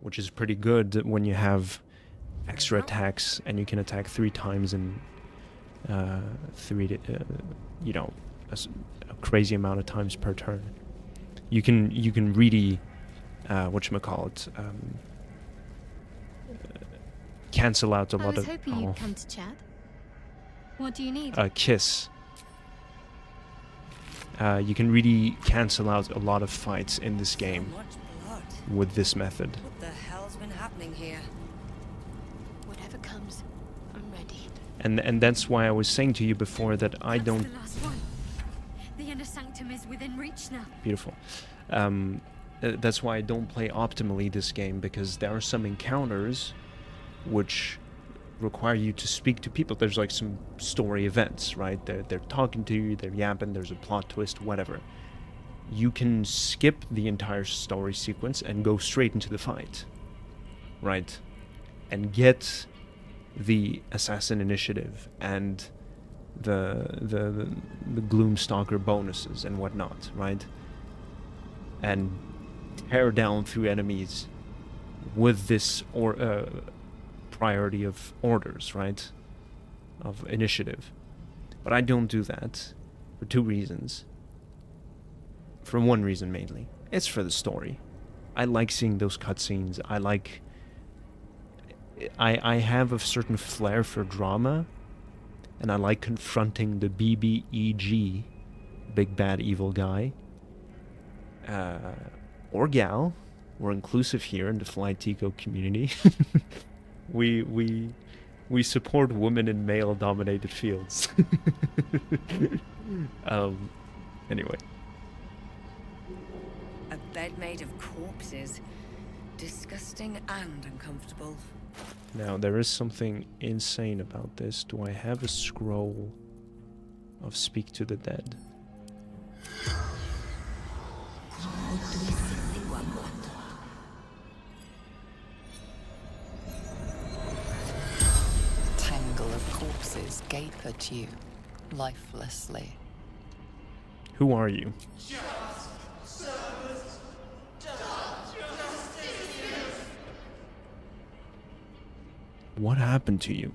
Which is pretty good when you have extra attacks and you can attack 3 times in a crazy amount of times per turn. You can really cancel out a lot of... I was hoping you'd come to chat. What do you need? A kiss. You can really cancel out a lot of fights in this game So much blood. with this method. What the hell's been happening here? Whatever comes, I'm ready. And that's why I was saying to you before that I That's don't... the last one. The inner sanctum is within reach now. Beautiful. That's why I don't play optimally this game, because there are some encounters which require you to speak to people. There's like some story events, right? They're talking to you, they're yapping, there's a plot twist, whatever. You can skip the entire story sequence and go straight into the fight, right? And get the assassin initiative and the Gloomstalker bonuses and whatnot, right? And tear down through enemies with this priority of orders, right? Of initiative. But I don't do that for 2 reasons. For one reason mainly. It's for the story. I like seeing those cutscenes. I have a certain flair for drama, and I like confronting the BBEG, big bad evil guy, or gal. We're inclusive here in the flyticko community. We support women in male-dominated fields. Anyway. A bed made of corpses. Disgusting and uncomfortable. Now, there is something insane about this. Do I have a scroll of Speak to the Dead? Tangle of corpses gape at you, lifelessly. Who are you? What happened to you?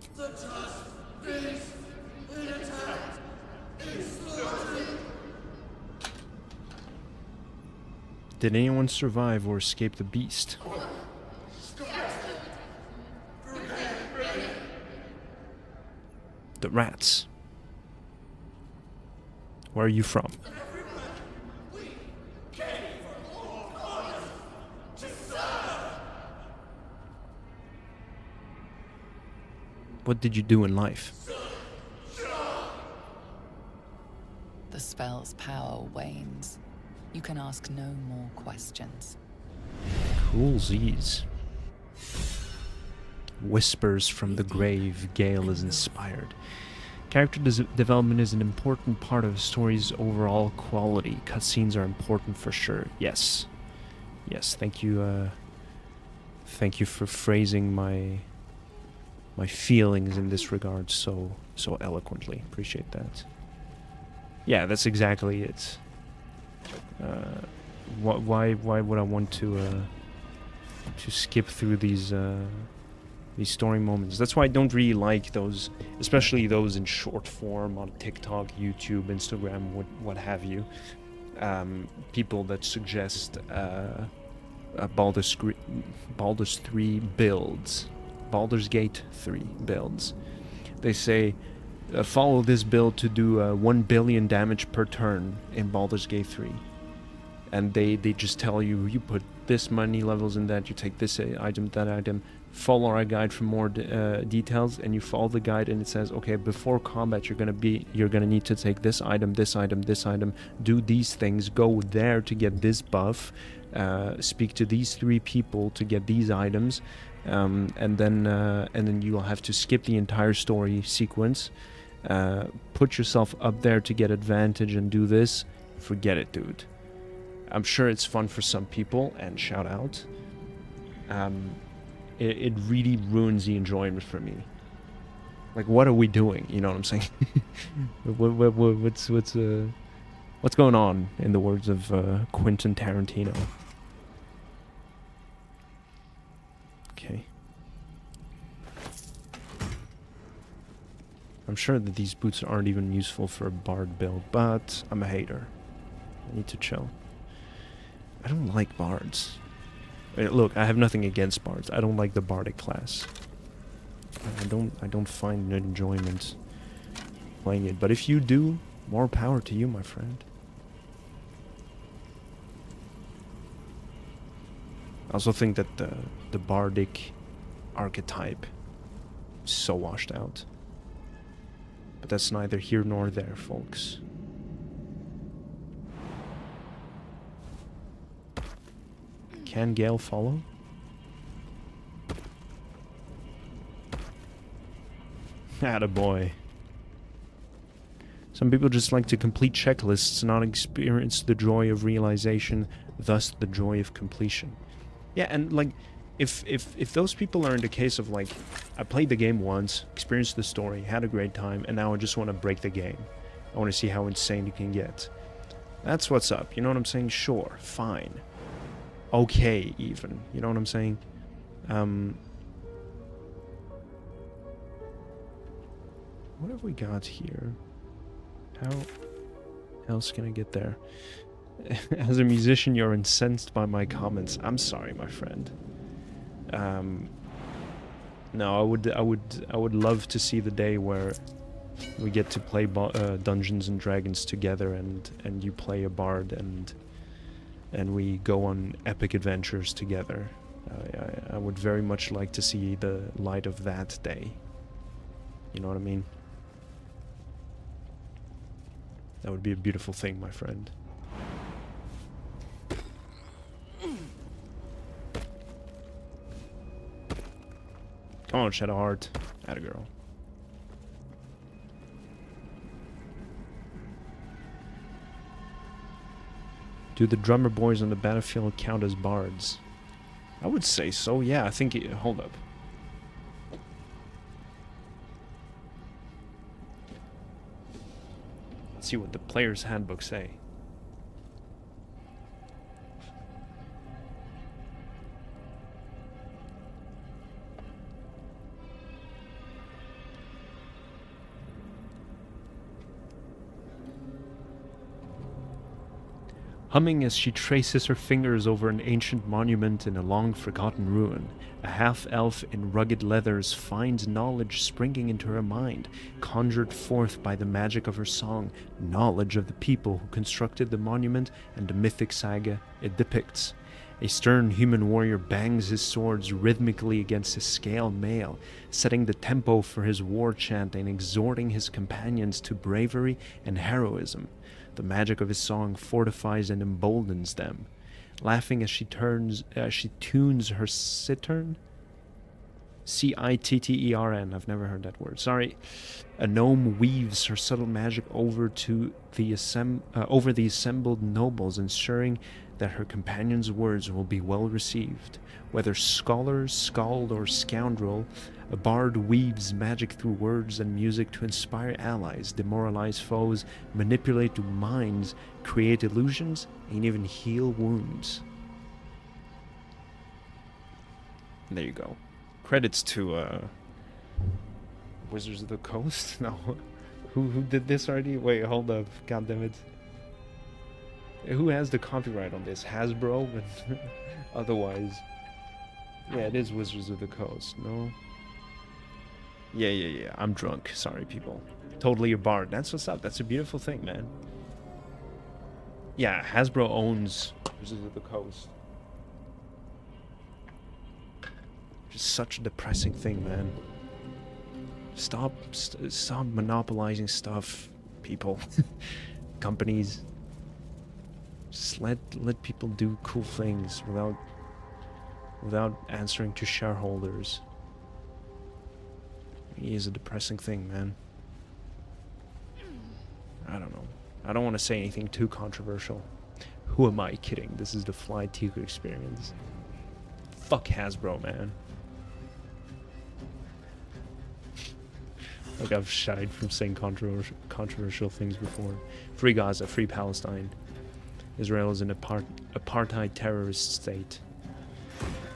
Did anyone survive or escape the beast? The rats. Where are you from? What did you do in life? The spell's power wanes. You can ask no more questions. Cool Z's. Whispers from the grave, Gale is inspired. Character development is an important part of a story's overall quality. Cutscenes are important for sure. Yes. Yes, thank you for phrasing my feelings in this regard so eloquently. Appreciate that. Yeah, that's exactly it. Why would I want to skip through these These story moments. That's why I don't really like those, especially those in short form on TikTok, YouTube, Instagram, what have you. People that suggest Baldur's 3 builds, Baldur's Gate 3 builds. They say, follow this build to do 1 billion damage per turn in Baldur's Gate 3. And they just tell you, you put this many levels in that, you take this item, that item, follow our guide for more details, and you follow the guide and it says, okay, before combat you're gonna need to take this item, this item, this item, do these things, go there to get this buff, speak to these 3 people to get these items, and then you'll have to skip the entire story sequence, put yourself up there to get advantage and do this. Forget it, dude. I'm sure it's fun for some people, and shout out. It really ruins the enjoyment for me. Like, what are we doing? You know what I'm saying? What's going on, in the words of Quentin Tarantino? Okay. I'm sure that these boots aren't even useful for a bard build, but I'm a hater. I need to chill. I don't like bards. Look, I have nothing against bards. I don't like the bardic class. I don't find enjoyment playing it. But if you do, more power to you, my friend. I also think that the bardic archetype is so washed out. But that's neither here nor there, folks. Can Gale follow? Attaboy. Some people just like to complete checklists, not experience the joy of realization, thus the joy of completion. Yeah, and like, if those people are in the case of like, I played the game once, experienced the story, had a great time, and now I just want to break the game. I want to see how insane it can get. That's what's up, you know what I'm saying? Sure, fine. Okay, even. You know what I'm saying? What have we got here? How else can I get there? As a musician, you're incensed by my comments. I'm sorry, my friend. No, I would love to see the day where we get to play Dungeons and Dragons together, and you play a bard, and we go on epic adventures together. I would very much like to see the light of that day. You know what I mean? That would be a beautiful thing, my friend. Come on, Shadowheart. Atta girl. Do the drummer boys on the battlefield count as bards? I would say so, yeah. I think... hold up. Let's see what the player's handbook say. Humming as she traces her fingers over an ancient monument in a long-forgotten ruin, a half-elf in rugged leathers finds knowledge springing into her mind, conjured forth by the magic of her song, knowledge of the people who constructed the monument and the mythic saga it depicts. A stern human warrior bangs his swords rhythmically against his scale mail, setting the tempo for his war chant and exhorting his companions to bravery and heroism. The magic of his song fortifies and emboldens them. Laughing as she tunes her cittern. Cittern. I've never heard that word. Sorry. A gnome weaves her subtle magic over the assembled nobles, ensuring that her companion's words will be well received. Whether scholar, skald, or scoundrel, a bard weaves magic through words and music to inspire allies, demoralize foes, manipulate minds, create illusions, and even heal wounds. There you go. Credits to Wizards of the Coast. No, who did this already? Wait, hold up. God damn it. Who has the copyright on this? Hasbro, but otherwise, yeah, it is Wizards of the Coast. No. Yeah. I'm drunk. Sorry, people. Totally a bard. That's what's up. That's a beautiful thing, man. Yeah, Hasbro owns Wizards of the Coast. Just such a depressing thing, man. Stop monopolizing stuff, people. Companies. Just let people do cool things without answering to shareholders. It is a depressing thing, man. I don't know. I don't want to say anything too controversial. Who am I kidding? This is the flyticko experience. Fuck Hasbro, man. Like, I've shied from saying controversial things before. Free Gaza, free Palestine. Israel is an apartheid terrorist state.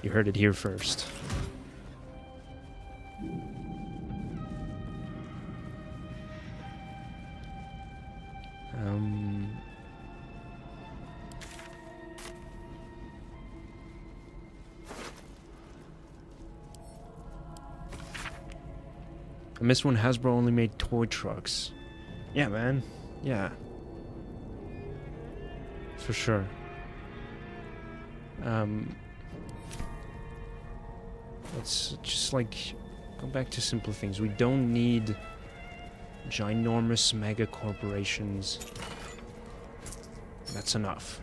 You heard it here first. I missed when Hasbro only made toy trucks. Yeah, man. Yeah. For sure. Let's just, like, go back to simple things. We don't need ginormous mega corporations. That's enough.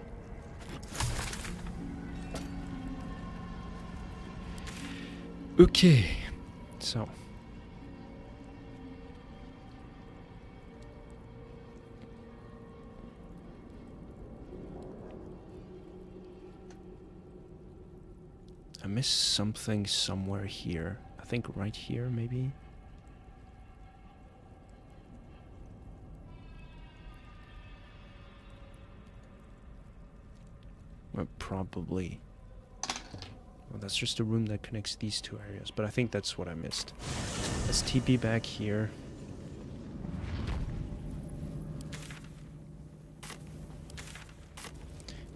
Okay. So. I missed something somewhere here. I think right here, maybe? Well, probably. Well, that's just a room that connects these two areas, but I think that's what I missed. Let's TP back here.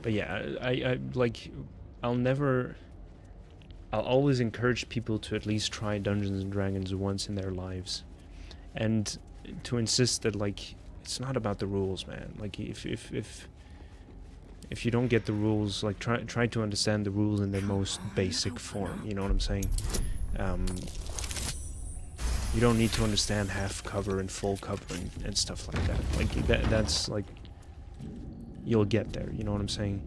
But yeah, I like, I'll always encourage people to at least try Dungeons and Dragons once in their lives, and to insist that, like, it's not about the rules, man. Like, if you don't get the rules, like, try to understand the rules in their most basic form. You know what I'm saying? You don't need to understand half cover and full cover and stuff like that. Like, that's like, you'll get there. You know what I'm saying?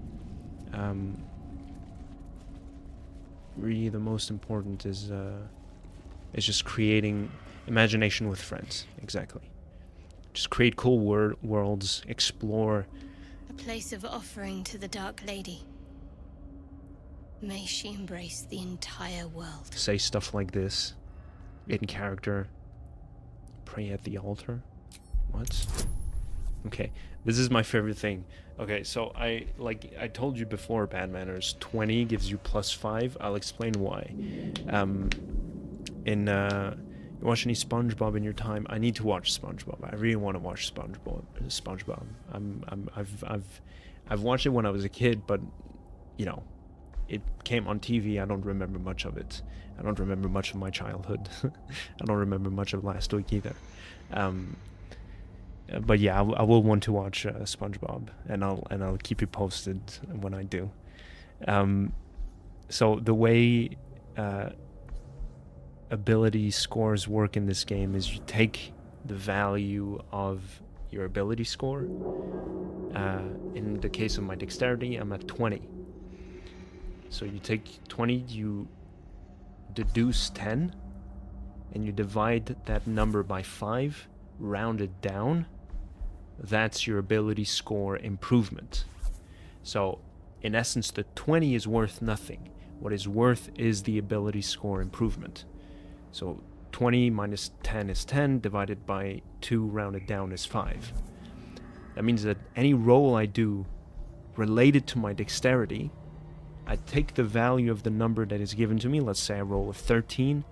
Really, the most important is just creating imagination with friends. Exactly. Just create cool worlds, explore. A place of offering to the Dark Lady. May she embrace the entire world. Say stuff like this in character. Pray at the altar. What? Okay, this is my favorite thing. Okay, so I told you before, bad manners, 20 gives you +5. I'll explain why. You watch any SpongeBob in your time? I need to watch SpongeBob. I really want to watch SpongeBob. I've watched it when I was a kid, but you know, it came on TV. I don't remember much of it. I don't remember much of my childhood. I don't remember much of last week either. But yeah, I will want to watch SpongeBob, and I'll keep you posted when I do. So the way ability scores work in this game is you take the value of your ability score. In the case of my dexterity, I'm at 20. So you take 20, you deduce 10, and you divide that number by 5, round it down. That's your ability score improvement. So in essence, the 20 is worth nothing. What is worth is the ability score improvement. So 20 minus 10 is 10, divided by 2 rounded down is 5. That means that any roll I do related to my dexterity I take the value of the number that is given to me. Let's say I roll a 13,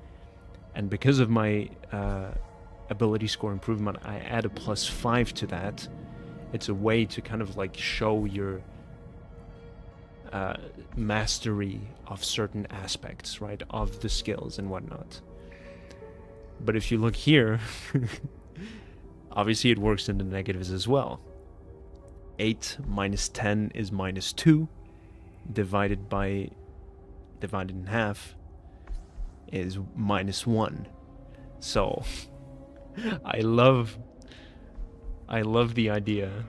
and because of my ability score improvement, I add a +5 to that. It's a way to kind of like show your mastery of certain aspects, right, of the skills and whatnot. But if you look here, obviously it works in the negatives as well. 8 minus 10 is -2, divided in half is -1. So I love the idea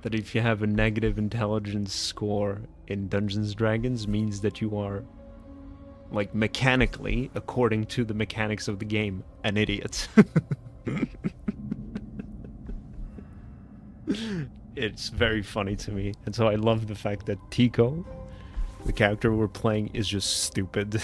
that if you have a negative intelligence score in Dungeons & Dragons, means that you are, like, mechanically, according to the mechanics of the game, an idiot. It's very funny to me, and so I love the fact that Tico, the character we're playing, is just stupid.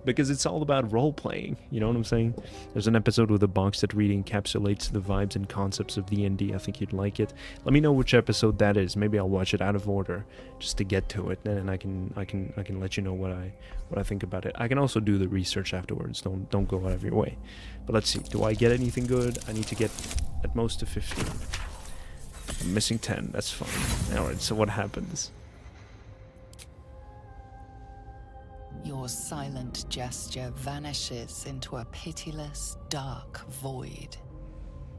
Because it's all about role-playing, you know what I'm saying? There's an episode with a box that really encapsulates the vibes and concepts of D&D. I think you'd like it. Let me know which episode that is. Maybe I'll watch it out of order just to get to it, and I can let you know what I think about it. I can also do the research afterwards. Don't go out of your way. But let's see. Do I get anything good? I need to get at most a 15. I'm missing 10. That's fine. All right. So what happens? Your silent gesture vanishes into a pitiless, dark void.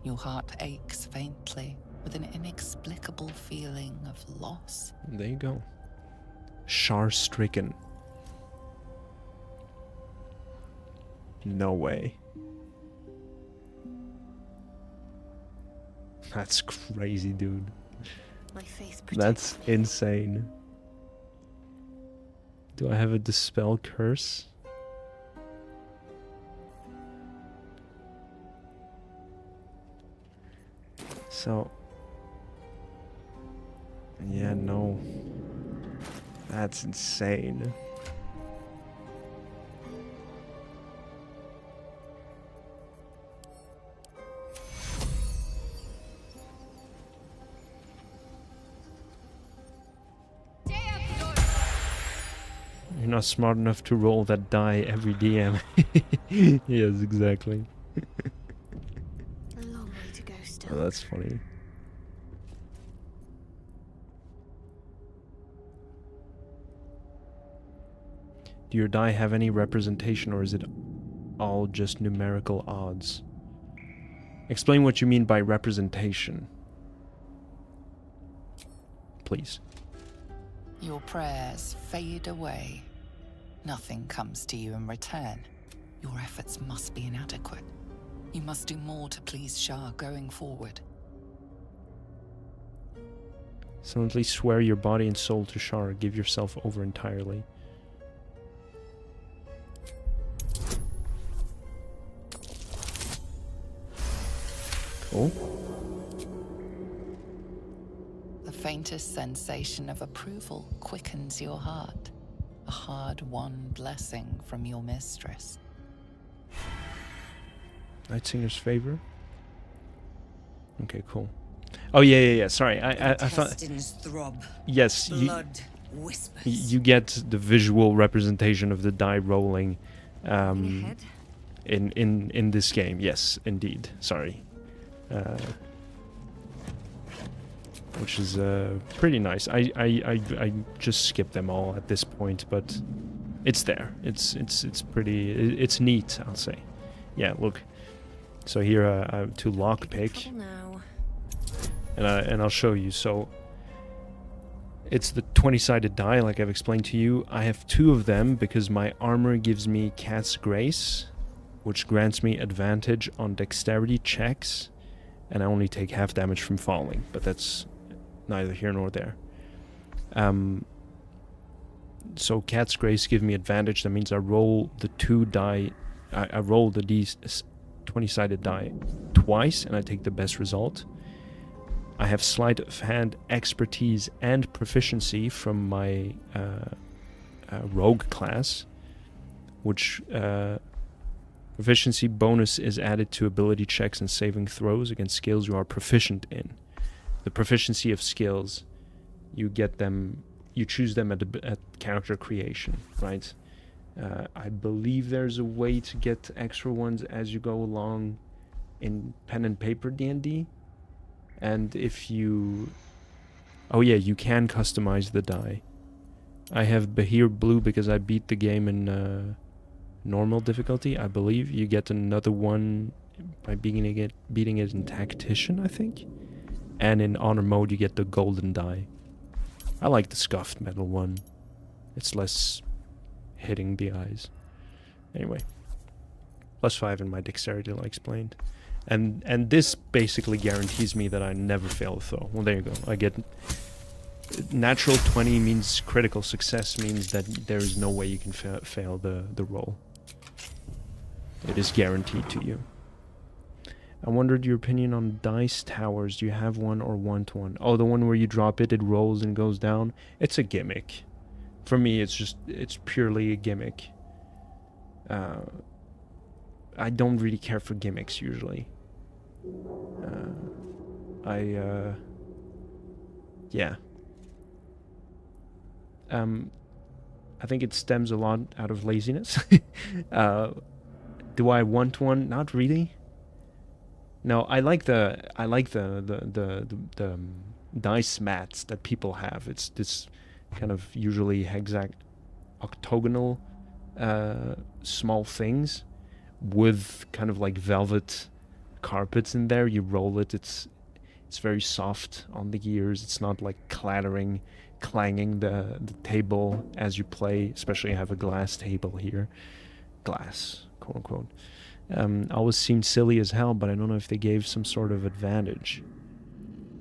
Your heart aches faintly with an inexplicable feeling of loss. There you go. Shar-stricken. No way. That's crazy, dude. My faith That's insane. Do I have a dispel curse? So, yeah, no. That's insane. You're not smart enough to roll that die every DM. Yes, exactly. A long way to go still. Oh, that's funny. Do your die have any representation, or is it all just numerical odds? Explain what you mean by representation, please. Your prayers fade away. Nothing comes to you in return. Your efforts must be inadequate. You must do more to please Shah going forward. Silently swear your body and soul to Shar. Give yourself over entirely. Cool. The faintest sensation of approval quickens your heart. A hard-won blessing from your mistress. Night Singer's favor. Okay, cool. Oh yeah. Sorry, I thought. Intestines throb. Yes, Blood whispers. you get the visual representation of the die rolling, Ahead. in this game. Yes, indeed. Sorry. Which is pretty nice. I just skipped them all at this point, but it's there. It's pretty. It's neat, I'll say. Yeah, look. So here I have two lockpick, Now. and I'll show you. So it's the 20-sided die, like I've explained to you. I have two of them because my armor gives me Cat's Grace, which grants me advantage on dexterity checks, and I only take half damage from falling. But that's neither here nor there. So Cat's Grace gives me advantage. That means I roll the two die. I roll the 20-sided die twice, and I take the best result. I have sleight of hand, expertise, and proficiency from my rogue class, which proficiency bonus is added to ability checks and saving throws against skills you are proficient in. The proficiency of skills, you get them you choose them at character creation, right? I believe there's a way to get extra ones as you go along in pen and paper D&D. And if you... Oh yeah, you can customize the die. I have Bahir Blue because I beat the game in normal difficulty, I believe. You get another one by beating it in Tactician, I think. And in Honor mode you get the golden die. I like the scuffed metal one. It's less hitting the eyes. Anyway. +5 in my dexterity, like explained. And this basically guarantees me that I never fail a throw. Well, there you go. I get... Natural 20 means critical success, means that there is no way you can fail the roll. It is guaranteed to you. I wondered your opinion on dice towers. Do you have one or want one? Oh, the one where you drop it, it rolls and goes down. It's a gimmick. For me, it's purely a gimmick. I don't really care for gimmicks usually. Yeah. I think it stems a lot out of laziness. Do I want one? Not really. No, I like the dice mats that people have. It's this kind of usually octagonal small things with kind of like velvet carpets in there. You roll it. It's very soft on the ears. It's not like clanging the table as you play. Especially I have a glass table here. Glass, quote unquote. Always seemed silly as hell, but I don't know if they gave some sort of advantage.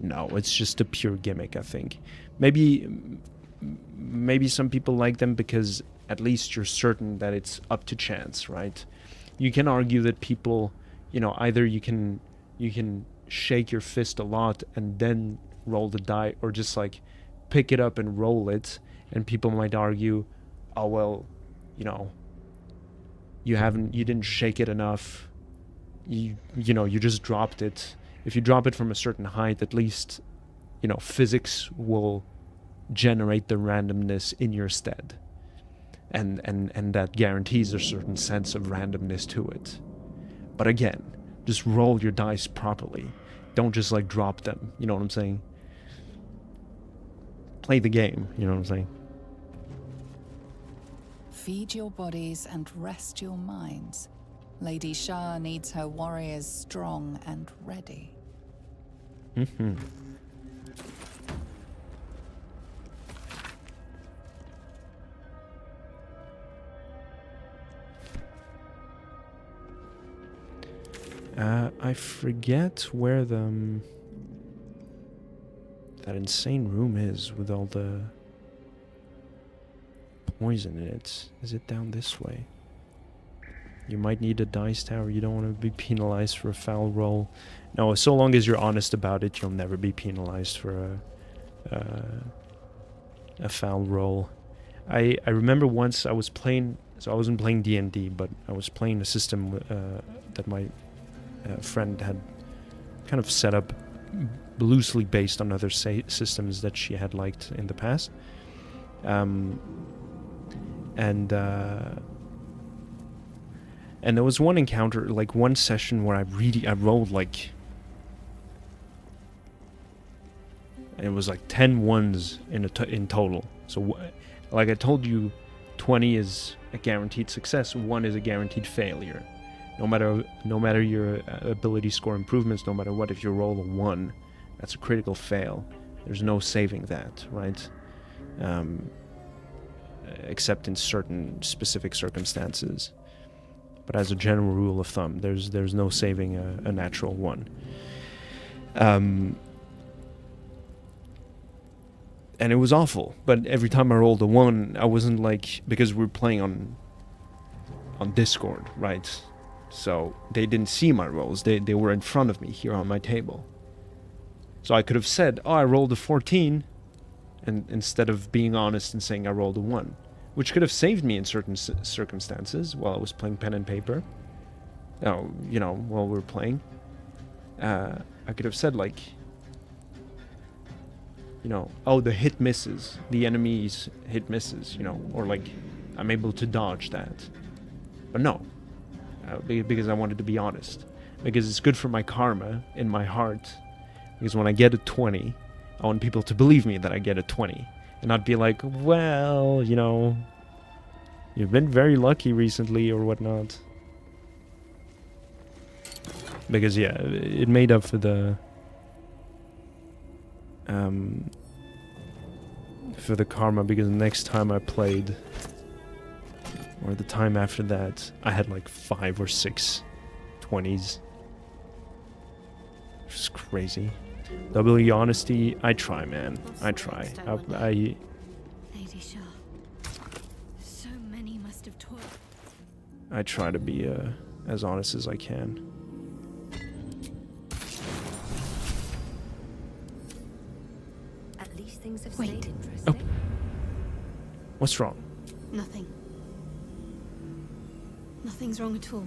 No, it's just a pure gimmick, I think. Maybe some people like them because at least you're certain that it's up to chance, right? You can argue that people, either you can shake your fist a lot and then roll the die, or just like pick it up and roll it, and people might argue, oh well, you didn't shake it enough. You just dropped it. If you drop it from a certain height, at least, physics will generate the randomness in your stead. And that guarantees a certain sense of randomness to it. But again, just roll your dice properly. Don't just like drop them. You know what I'm saying? Play the game. You know what I'm saying? Feed your bodies and rest your minds. Lady Shah needs her warriors strong and ready. Mm-hmm. I forget where that insane room is with all the poison in it. Is it down this way? You might need a dice tower. You don't want to be penalized for a foul roll. No, so long as you're honest about it, you'll never be penalized for a foul roll. I remember once I was playing, so I wasn't playing D&D, but I was playing a system that my friend had kind of set up loosely based on other systems that she had liked in the past. And there was one encounter, like one session where I rolled like, and it was like 10 ones in total. So like I told you, 20 is a guaranteed success, 1 is a guaranteed failure. No matter your ability score improvements, no matter what, if you roll a 1, that's a critical fail. There's no saving that, right? Except in certain specific circumstances. But as a general rule of thumb, there's no saving a natural 1. And it was awful. But every time I rolled a 1, I wasn't like, because we're playing on Discord, right? So they didn't see my rolls. They were in front of me here on my table. So I could have said, oh, I rolled a 14, and instead of being honest and saying I rolled a 1, which could have saved me in certain circumstances while I was playing pen and paper. While we were playing. I could have said like, you know, oh, the hit misses, the enemy's hit misses, you know, or like I'm able to dodge that. But no, because I wanted to be honest, because it's good for my karma in my heart, because when I get a 20, I want people to believe me that I get a 20, and not be like, well, you know, you've been very lucky recently or whatnot. Because yeah, it made up for the karma, because the next time I played, or the time after that, I had like 5 or 6 20s. It's crazy. W honesty, I try, man. I try. Lady Shah. So many must have toiled. I try to be as honest as I can. At least things have Wait. stayed interesting. What's wrong? Nothing. Nothing's wrong at all.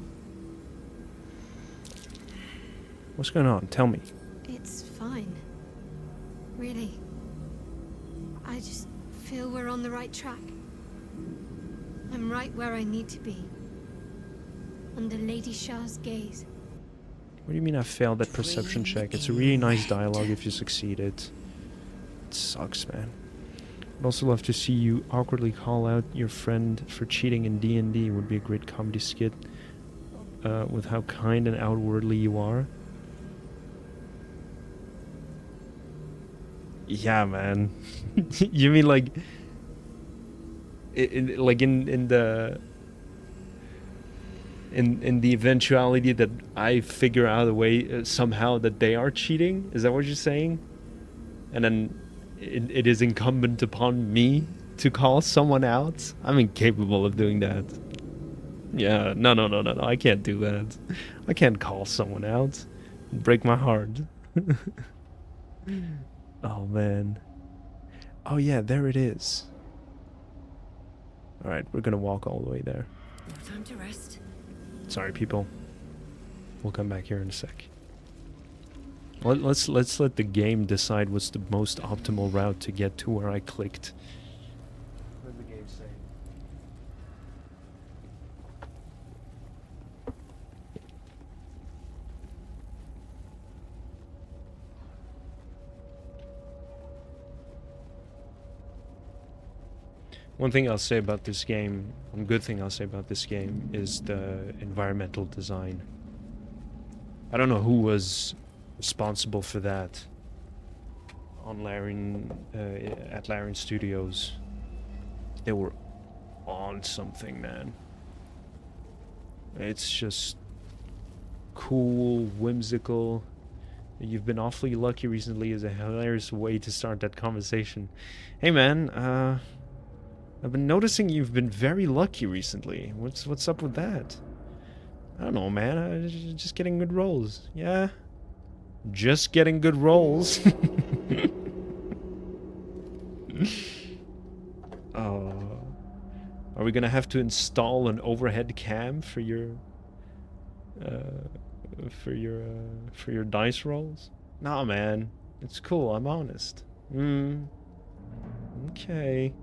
What's going on? Tell me. It's fine. Really. I just feel we're on the right track. I'm right where I need to be. Under Lady Shah's gaze. What do you mean I failed that perception check? It's a really nice dialogue if you succeed it. It sucks, man. I'd also love to see you awkwardly call out your friend for cheating in D&D. Would be a great comedy skit with how kind and outwardly you are. Yeah, man. You mean like in the eventuality that I figure out a way somehow that they are cheating? Is that what you're saying? And then it is incumbent upon me to call someone out? I'm incapable of doing that. Yeah, no, I can't do that. I can't call someone out. It'd break my heart. Oh, man. Oh, yeah, there it is. Alright, we're gonna walk all the way there. No time to rest. Sorry, people. We'll come back here in a sec. Let's let the game decide what's the most optimal route to get to where I clicked. What did the game say? One thing I'll say about this game, one good thing I'll say about this game, is the environmental design. I don't know who was responsible for that on Larian, at Larian Studios. They were on something, man. It's just cool, whimsical. You've been awfully lucky recently is a hilarious way to start that conversation. Hey, man, I've been noticing you've been very lucky recently. What's up with that? I don't know, man. Just getting good rolls. Yeah. Just getting good rolls. Are we gonna have to install an overhead cam for your dice rolls? Nah, man. It's cool. I'm honest. Okay.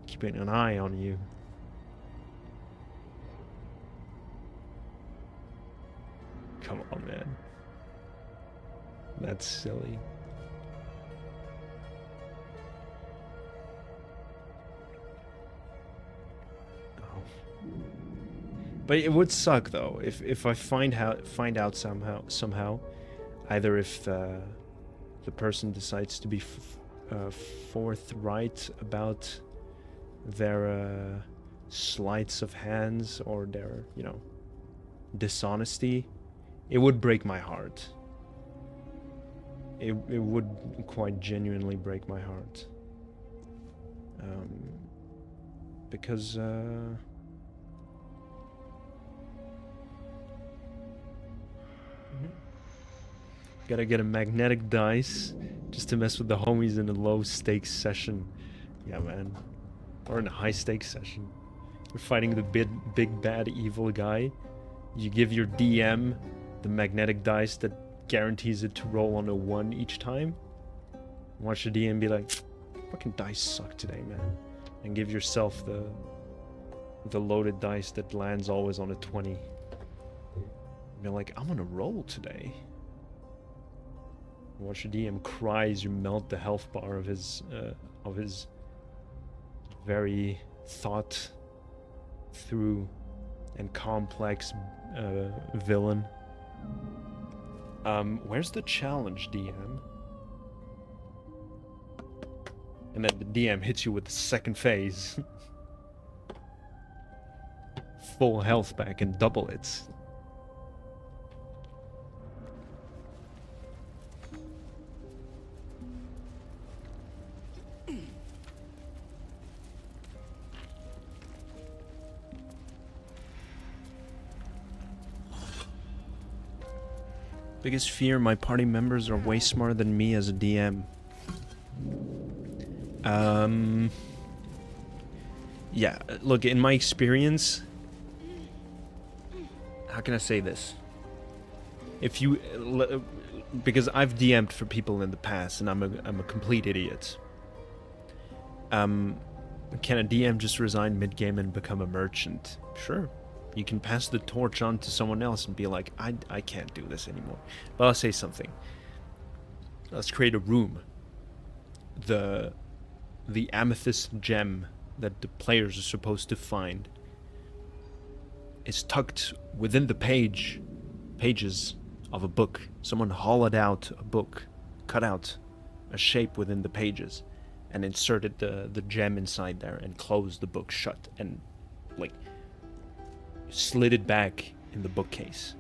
Keeping an eye on you. Come on, man. That's silly. Oh. But it would suck though if I find out somehow either if the person decides to be forthright about their sleights of hands or their, you know, dishonesty, it would break my heart. It would quite genuinely break my heart. Because gotta get a magnetic dice just to mess with the homies in a low stakes session. Yeah, man. Or in a high stakes session. You're fighting the big bad evil guy. You give your DM the magnetic dice that guarantees it to roll on a 1 each time. Watch the DM be like, fucking dice suck today, man. And give yourself the loaded dice that lands always on a 20. Be like, I'm on a roll today. Watch the DM cry as you melt the health bar of his very thought through and complex villain. Where's the challenge, DM? And then the DM hits you with the second phase. Full health back and double it. Biggest fear, my party members are way smarter than me as a DM. Yeah, look, in my experience, how can I say this? If you, because I've DM'd for people in the past and I'm a complete idiot. Can a DM just resign mid-game and become a merchant? Sure. You can pass the torch on to someone else and be like, I can't do this anymore. But I'll say something. Let's create a room. The amethyst gem that the players are supposed to find is tucked within the pages of a book. Someone hollowed out a book, cut out a shape within the pages, and inserted the gem inside there and closed the book shut and like slid it back in the bookcase.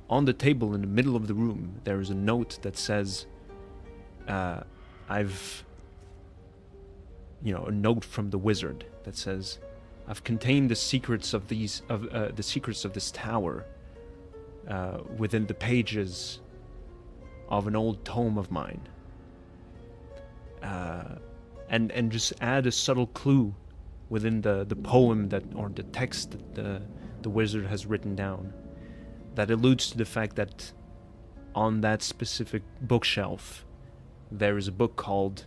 On the table in the middle of the room, there is a note that says, a note from the wizard that says, I've contained the secrets of this tower within the pages of an old tome of mine. And just add a subtle clue within the poem or the text that the wizard has written down that alludes to the fact that on that specific bookshelf there is a book called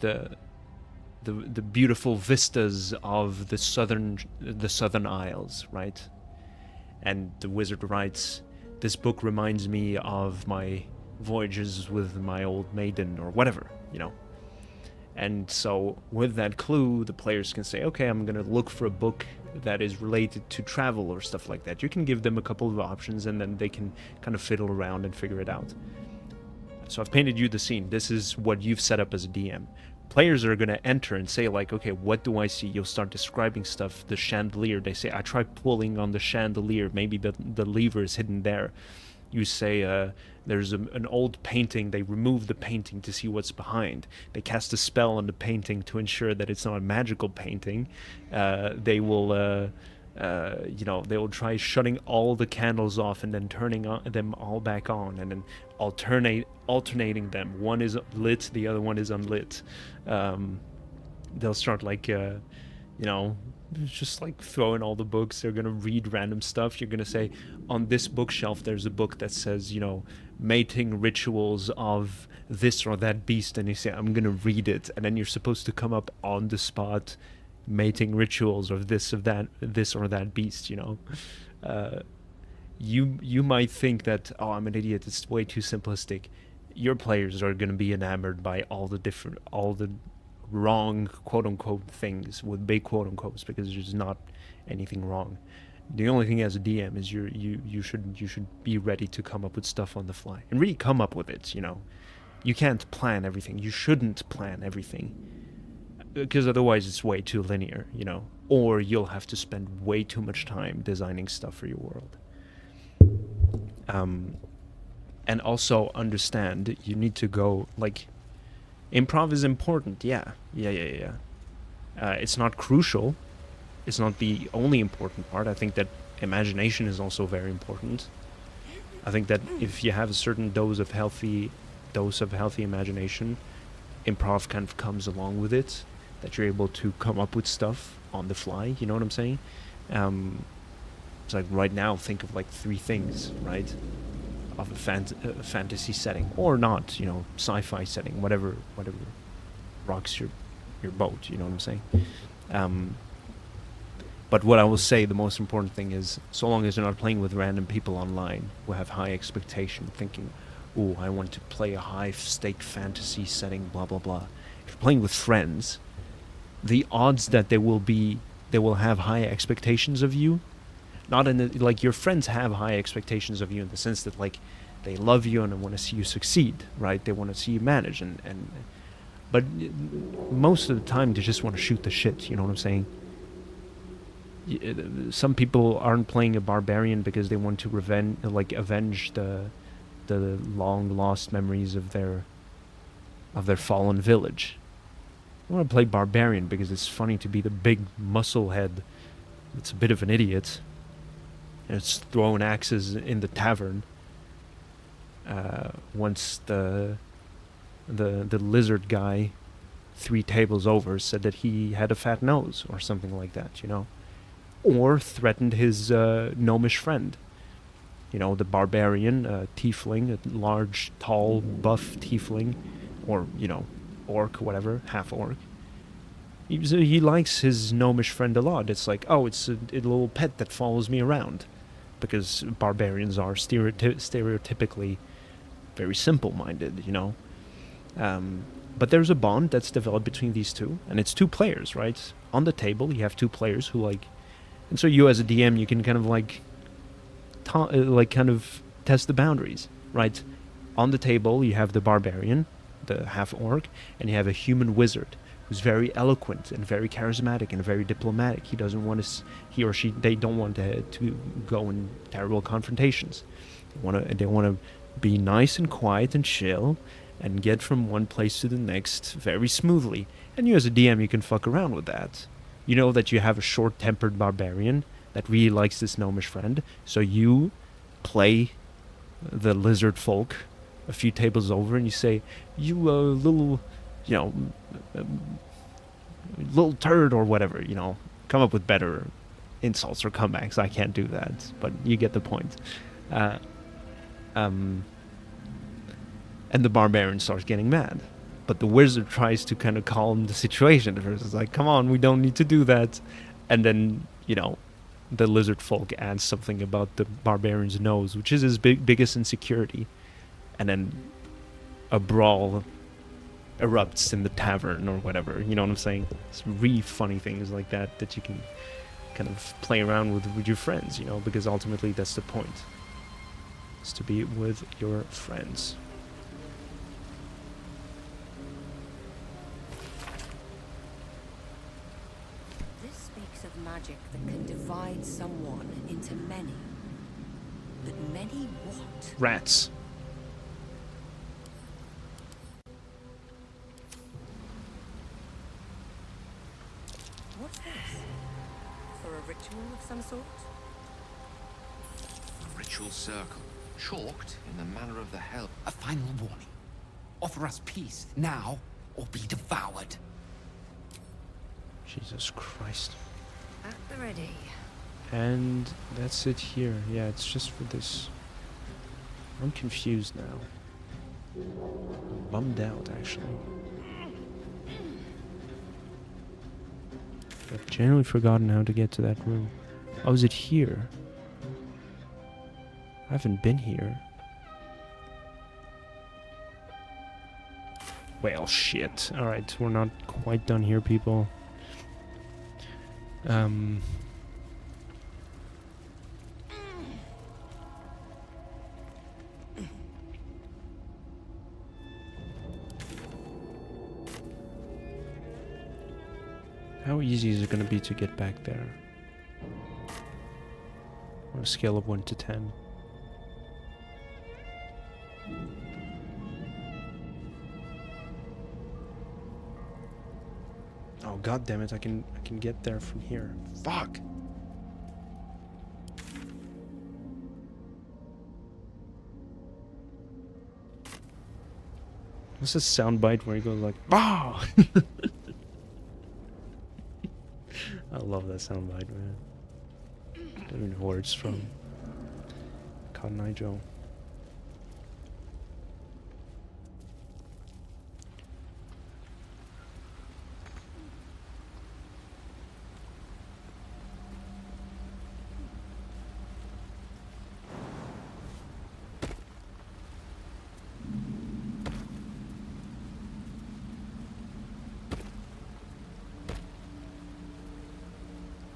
the beautiful vistas of the southern isles, right? And the wizard writes, this book reminds me of my voyages with my old maiden, or whatever, you know. And so with that clue, the players can say, okay, I'm going to look for a book that is related to travel or stuff like that. You can give them a couple of options and then they can kind of fiddle around and figure it out. So I've painted you the scene. This is what you've set up as a DM. Players are going to enter and say like, okay, what do I see? You'll start describing stuff. The chandelier, they say, I tried pulling on the chandelier. Maybe the lever is hidden there. You say there's an old painting. They remove the painting to see what's behind. They cast a spell on the painting to ensure that it's not a magical painting. They will try shutting all the candles off and then turning them all back on, and then alternating them. One is lit, the other one is unlit. They'll start just like throwing all the books. They're gonna read random stuff. You're gonna say, on this bookshelf there's a book that says, mating rituals of this or that beast, and you say, I'm gonna read it, and then you're supposed to come up on the spot, mating rituals of this or that beast. You might think that, oh, I'm an idiot, it's way too simplistic. Your players are gonna be enamored by all the wrong quote-unquote things with big quote-unquotes, because there's not anything wrong. The only thing as a DM is you should be ready to come up with stuff on the fly and really come up with it. You can't plan everything. You shouldn't plan everything, because otherwise it's way too linear, or you'll have to spend way too much time designing stuff for your world. And also understand, you need to go, improv is important, yeah. It's not crucial. It's not the only important part. I think that imagination is also very important. I think that if you have a certain dose of healthy imagination, improv kind of comes along with it, that you're able to come up with stuff on the fly, you know what I'm saying? It's like right now, think of like 3 things, right? Of a fantasy setting, or not, you know, sci-fi setting, whatever rocks your boat. You know what I'm saying? But what I will say, the most important thing is, so long as you're not playing with random people online who have high expectation, thinking, "Oh, I want to play a high-stake fantasy setting," blah blah blah. If you're playing with friends, the odds that they will have high expectations of you, not in the, like, your friends have high expectations of you in the sense that, like, they love you and they want to see you succeed, right? They want to see you manage, but most of the time they just want to shoot the shit. You know what I'm saying? Some people aren't playing a barbarian because they want to avenge the long lost memories of their fallen village. I want to play barbarian because it's funny to be the big muscle head that's a bit of an idiot, and it's throwing axes in the tavern. Once the lizard guy 3 tables over said that he had a fat nose or something like that, you know, or threatened his gnomish friend. You know, the barbarian, tiefling, a large, tall, buff tiefling, or, you know, orc, whatever, half orc. He likes his gnomish friend a lot. It's like, oh, it's a little pet that follows me around, because barbarians are stereotypically very simple-minded, you know. But there's a bond that's developed between these two, and it's 2 players, right? On the table, you have 2 players who like, and so you as a DM, you can kind of like, kind of test the boundaries, right? On the table, you have the barbarian, the half-orc, and you have a human wizard who's very eloquent and very charismatic and very diplomatic. He doesn't want to, he or she, they don't want to go in terrible confrontations. They want to be nice and quiet and chill and get from one place to the next very smoothly. And you as a DM, you can fuck around with that. You know that you have a short-tempered barbarian that really likes this gnomish friend, so you play the lizard folk a few tables over and you say, "You little, you know, little turd," or whatever, you know. Come up with better insults or comebacks. I can't do that, but you get the point. And the barbarian starts getting mad, but the wizard tries to kind of calm the situation. It's like, "Come on, we don't need to do that." And then, you know, the lizard folk adds something about the barbarian's nose, which is his biggest insecurity, and then a brawl erupts in the tavern or whatever. You know what I'm saying? It's really funny things like that you can kind of play around with your friends, you know, because ultimately that's the point. It's to be with your friends. This speaks of magic that can divide someone into many. But many what? Rats. What's this? For a ritual of some sort? A ritual circle, chalked in the manner of the hell. A final warning. Offer us peace now, or be devoured. Jesus Christ. At the ready. And that's it here. Yeah, it's just for this. I'm confused now. Bummed out, actually. I've genuinely forgotten how to get to that room. Oh, is it here? I haven't been here. Well, shit. Alright, we're not quite done here, people. How easy is it going to be to get back there? On a scale of 1 to 10. Oh, god damn it, I can get there from here. Fuck! What's this soundbite where he goes like, "Bah!" I love that soundbite, man. Don't even know where it's from. Kanaijo.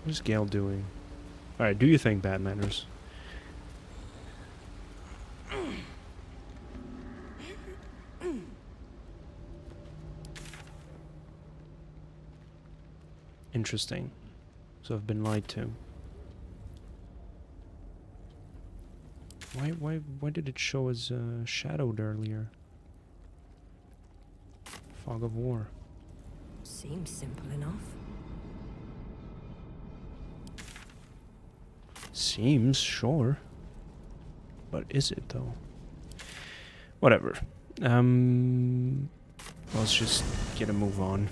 What's Gale doing? Alright, do your thing, bad manners. Interesting. So I've been lied to. Why did it show as shadowed earlier? Fog of War. Seems simple enough. Seems, sure. But is it though? Whatever. Let's just get a move on.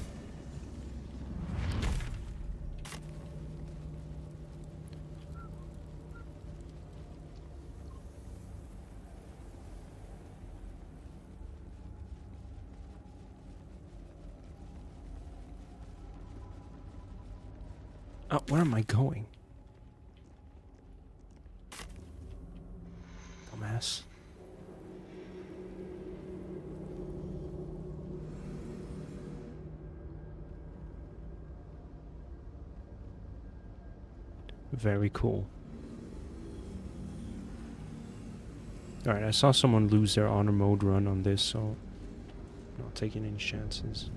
Oh, where am I going? Dumbass. Very cool. Alright, I saw someone lose their honor mode run on this, so not taking any chances.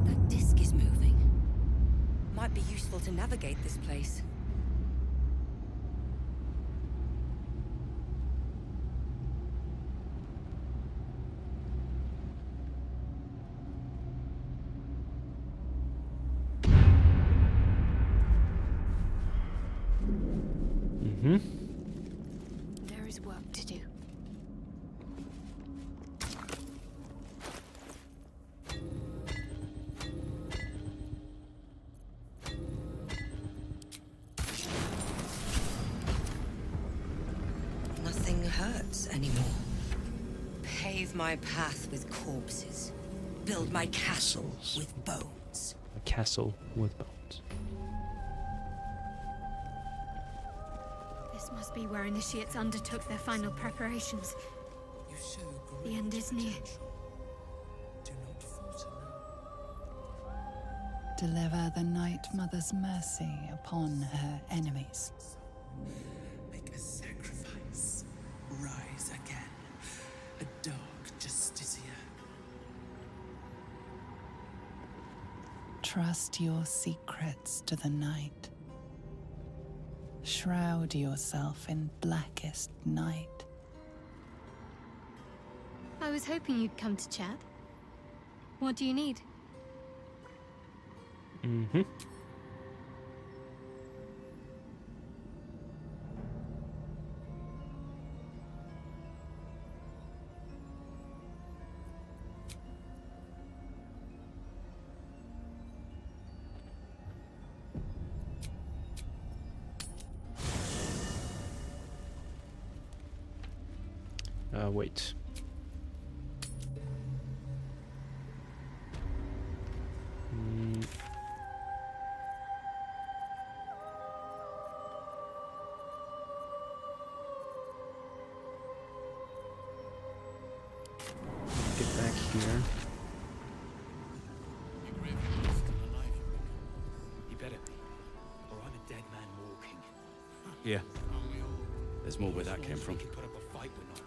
That disc is moving. Might be useful to navigate this place. There is work to do. Nothing hurts anymore. Pave my path with corpses. Build my castle with bones. A castle with bones. This must be where initiates undertook their final preparations. You show The great end is near. potential. Do not falter now. Deliver the Night Mother's mercy upon her enemies. Make a sacrifice. Rise again. A dark justiciar. Trust your secrets to the night. Shroud yourself in blackest night. I was hoping you'd come to chat. What do you need? Mm-hmm. Wait. Get back here. You better be, or I'm a dead man walking. Yeah. There's more where that came from. We can put up a fight or not.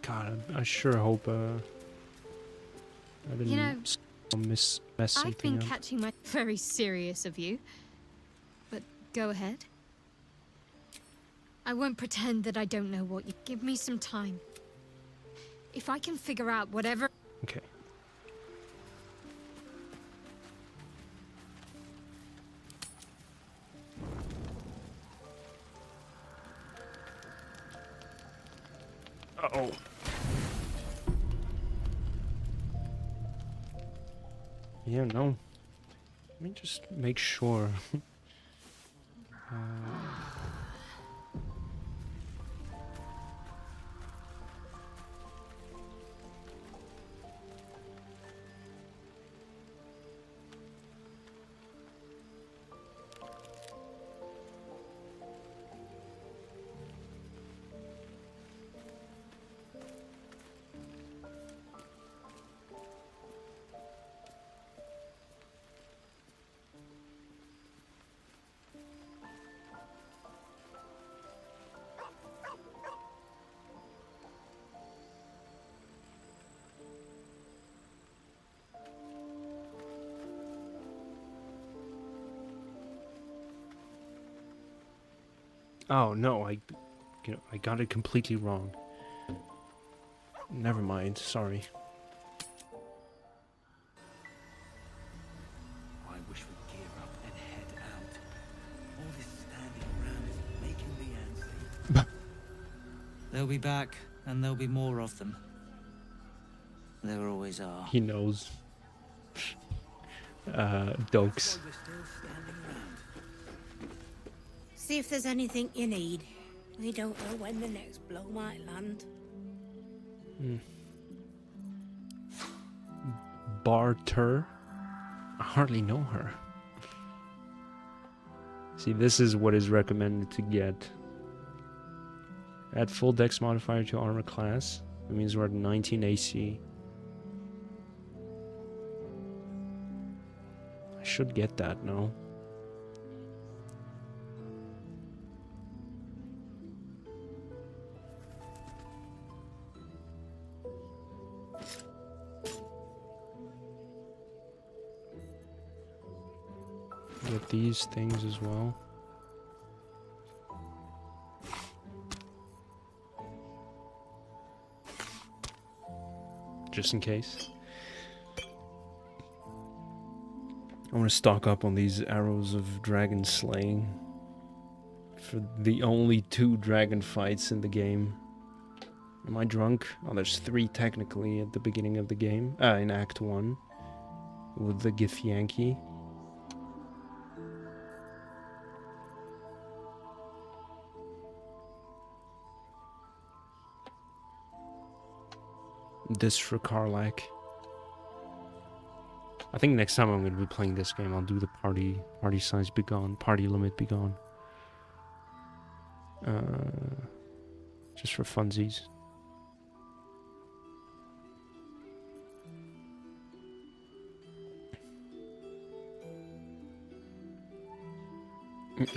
God, I sure hope I didn't You know, mess I've something been up. catching my very serious of you. But go ahead. I won't pretend that I don't know what you give me some time. If I can figure out whatever. Okay. Uh-oh. Yeah, no. Let me just make sure. Oh no, I got it completely wrong. Never mind, sorry. I wish we'd gear up and head out. All this standing around is making the ants eat. They'll be back, and there'll be more of them. There always are. He knows. Dokes. We're still standing around. See if there's anything you need. We don't know when the next blow might land. Barter? I hardly know her. See, this is what is recommended to get. Add full dex modifier to armor class. That means we're at 19 AC. I should get that, no? Get these things as well. Just in case. I want to stock up on these arrows of dragon slaying for the only 2 dragon fights in the game. Am I drunk? Oh, there's 3 technically at the beginning of the game. In Act 1 with the Githyanki. This for Karlak. I think next time I'm going to be playing this game, I'll do the party size be gone, party limit be gone. Just for funsies.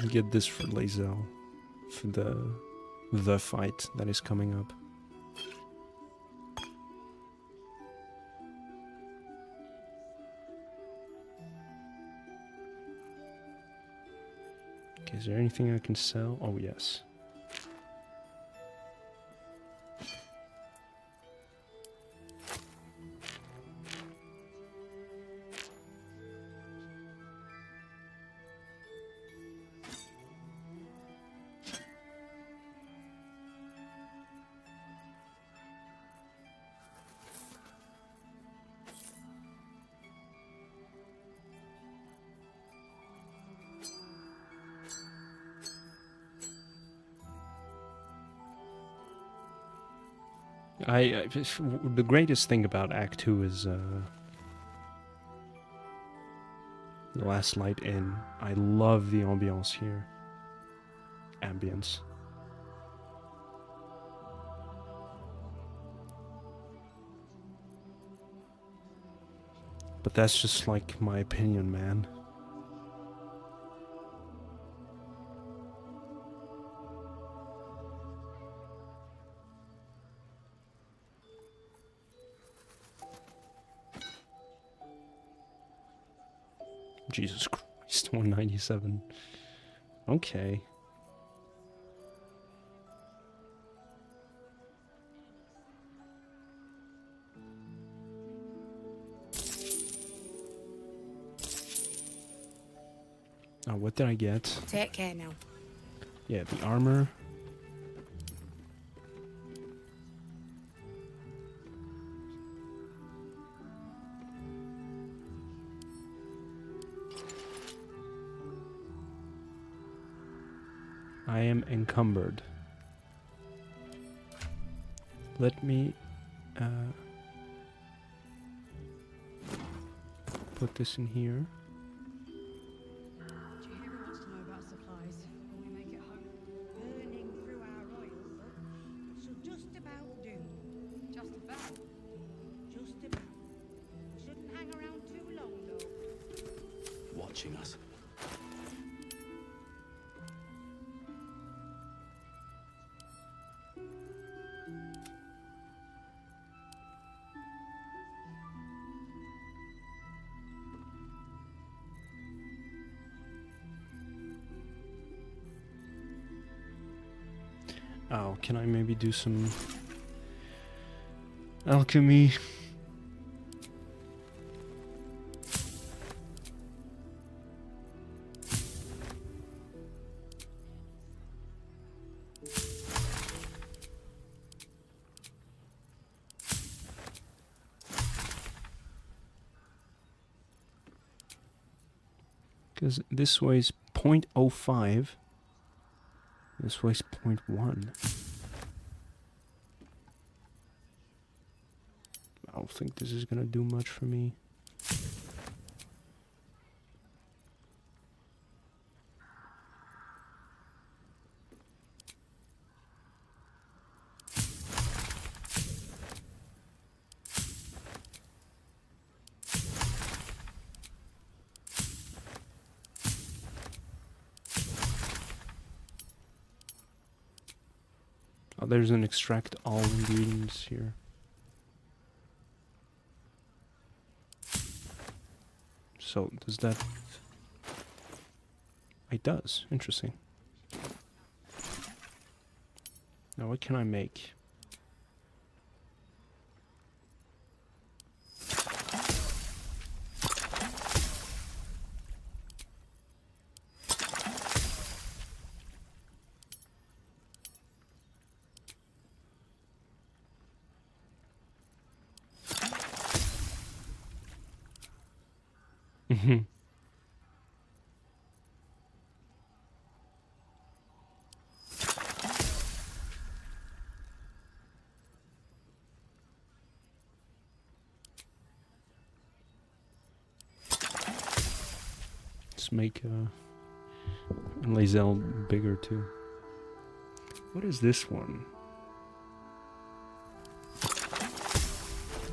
Get this for Lae'zel, for the fight that is coming up. Okay, is there anything I can sell? Oh yes. The greatest thing about Act 2 is the Last Light Inn. I love the ambiance here. Ambience. But that's just like my opinion, man. Jesus Christ, 197. Okay. Oh, what did I get? Take care now. Yeah, the armor. I am encumbered. Let me put this in here. Chihiro wants to know about supplies when we make it home. Burning through our oil, but should just about do. Just about. Just about. Shouldn't hang around too long, though. Watching us. Oh, can I maybe do some alchemy? Because this weighs 0.05. This weighs 0.1. I don't think this is gonna do much for me. Oh, there's an extract all ingredients here. So does that... It does. Interesting. Now what can I make? Mm-hmm. Let's make Lae'zel bigger too. What is this one?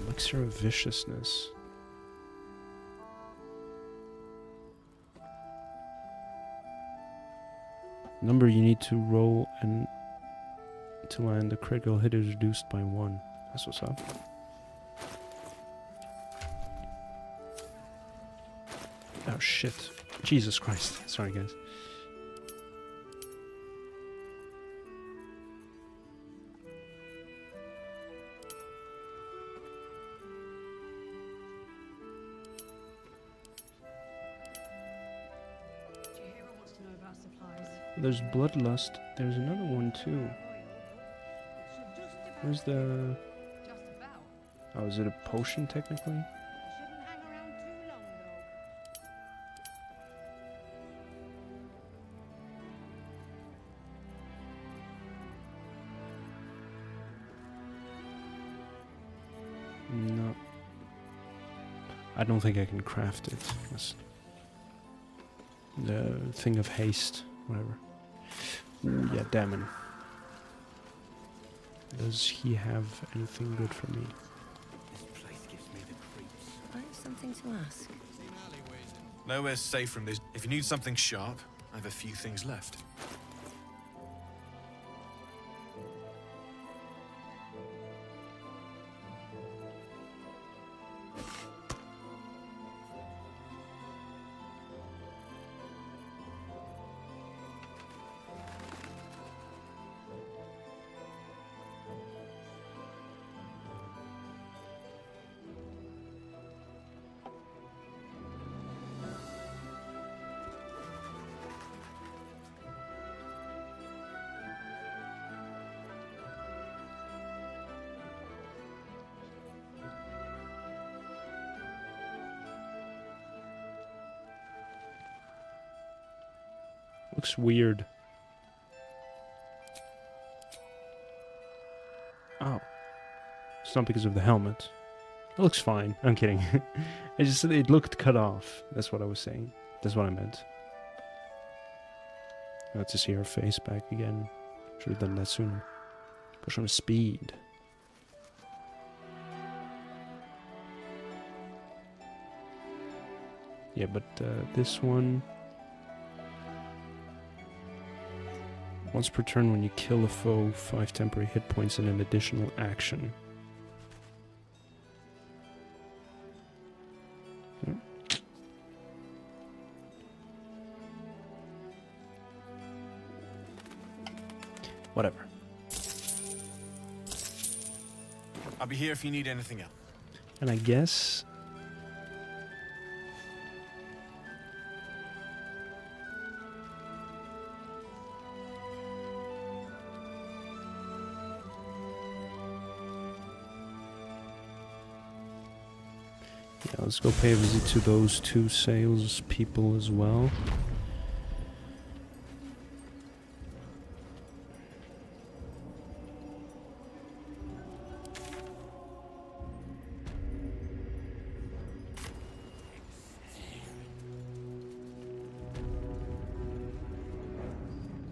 Elixir of Viciousness. Number you need to roll and to land a critical hit is reduced by 1. That's what's up. Oh shit. Jesus Christ. Sorry guys. Chihiro wants to know about supplies. There's Bloodlust. There's another one too. Should just about Where's the... Just about. Oh, is it a potion technically? Shouldn't hang around too long, though. No. I don't think I can craft it. That's the thing of haste, whatever. Ooh, yeah, damn it. Does he have anything good for me? This place gives me the creeps. I have something to ask. Nowhere's safe from this. If you need something sharp, I have a few things left. Looks weird. It's not because of the helmet. It looks fine. I'm kidding. It looked cut off. That's what I was saying. That's what I meant. Got to see her face back again. Should have done that sooner. Push on speed. Yeah, but this one... Once per turn when you kill a foe, 5 temporary hit points and an additional action. Yeah. Whatever. I'll be here if you need anything else. And I guess... yeah, let's go pay a visit to those 2 sales people as well.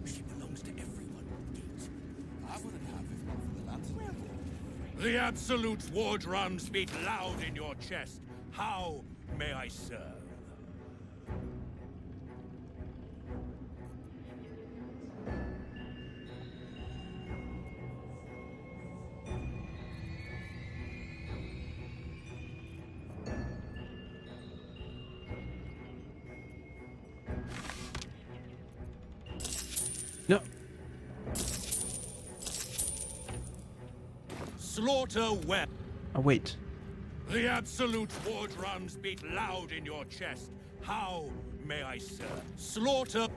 She belongs to everyone. I wouldn't have if not for the lads. The Absolute's war drums beat loud in your chest. How may I serve? No. Slaughter well. Oh, wait. The Absolute war drums beat loud in your chest. How may I serve? Slaughter.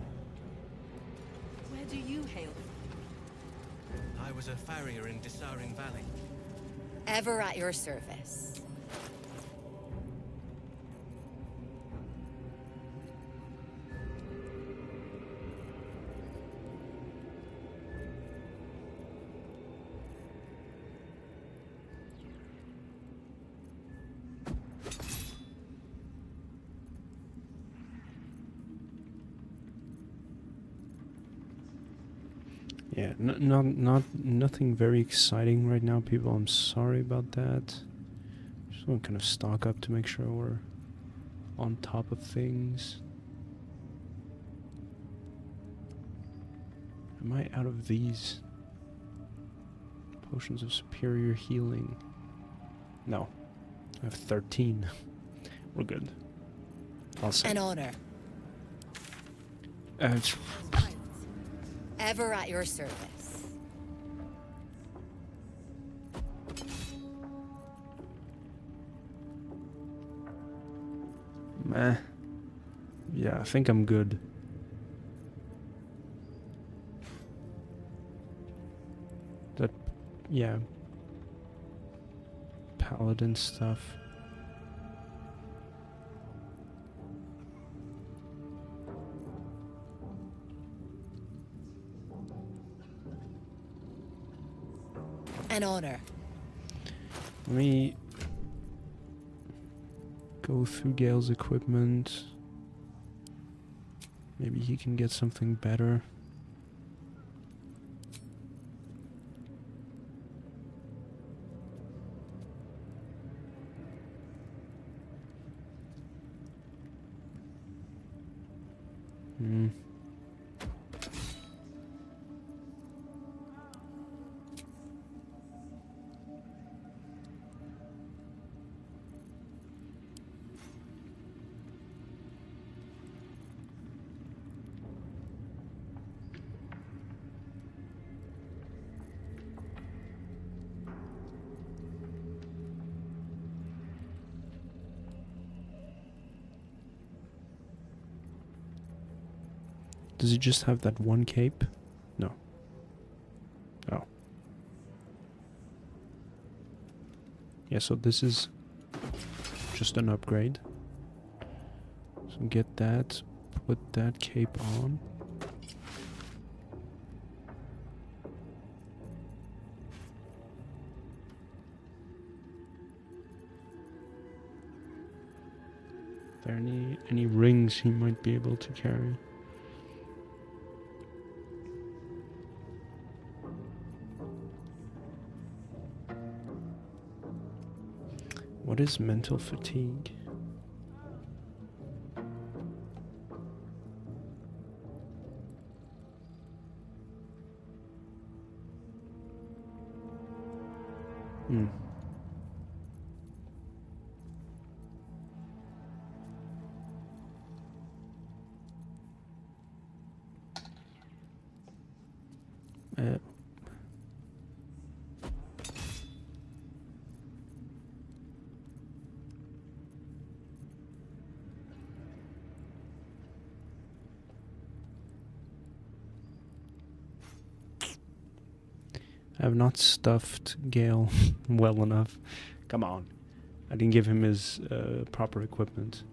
Where do you hail from? I was a farrier in Dissaring Valley. Ever at your service. Yeah, nothing very exciting right now, people. I'm sorry about that. Just want to kind of stock up to make sure we're on top of things. Am I out of these potions of superior healing? No, I have 13. We're good. I'll say. An honor. It's Ever at your service. meh. Yeah, I think I'm good. That, yeah. Paladin stuff. An honor. Let me go through Gale's equipment. Maybe he can get something better. Does he just have that one cape? No. Oh. Yeah, so this is just an upgrade. So get that, put that cape on. there any rings he might be able to carry? What is mental fatigue? Hmm. I have not stuffed Gale well enough. Come on. I didn't give him his proper equipment.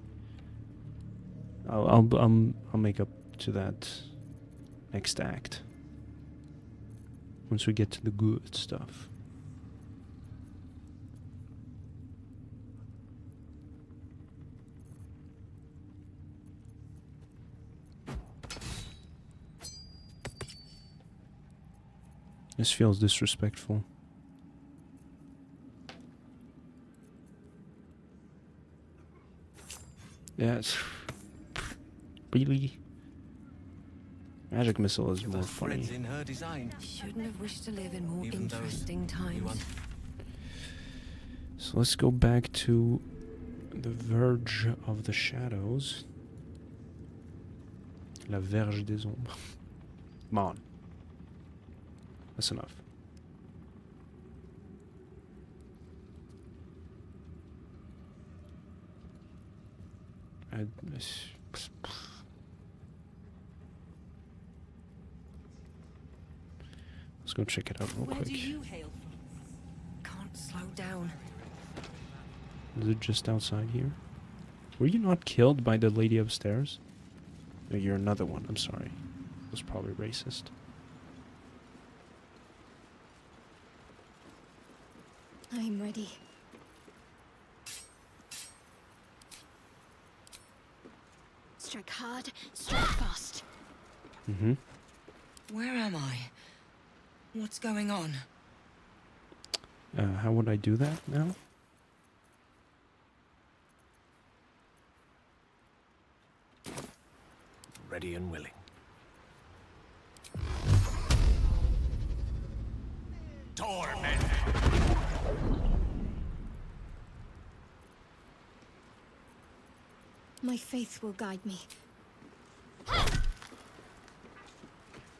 I'll make up to that next act. Once we get to the good stuff. This feels disrespectful. Yes. Really? Magic missile is more funny. In her design. Shouldn't have wished to live in more Even those interesting times. So let's go back to the verge of the shadows. La verge des ombres. Come on. That's enough. Let's go check it out real Where quick. do you hail from? Can't slow down. Is it just outside here? Were you not killed by the lady upstairs? No, you're another one. I'm sorry. It was probably racist. I'm ready. Strike hard, strike fast. Mm-hmm. Where am I? What's going on? How would I do that now? Ready and willing. Torment! My faith will guide me.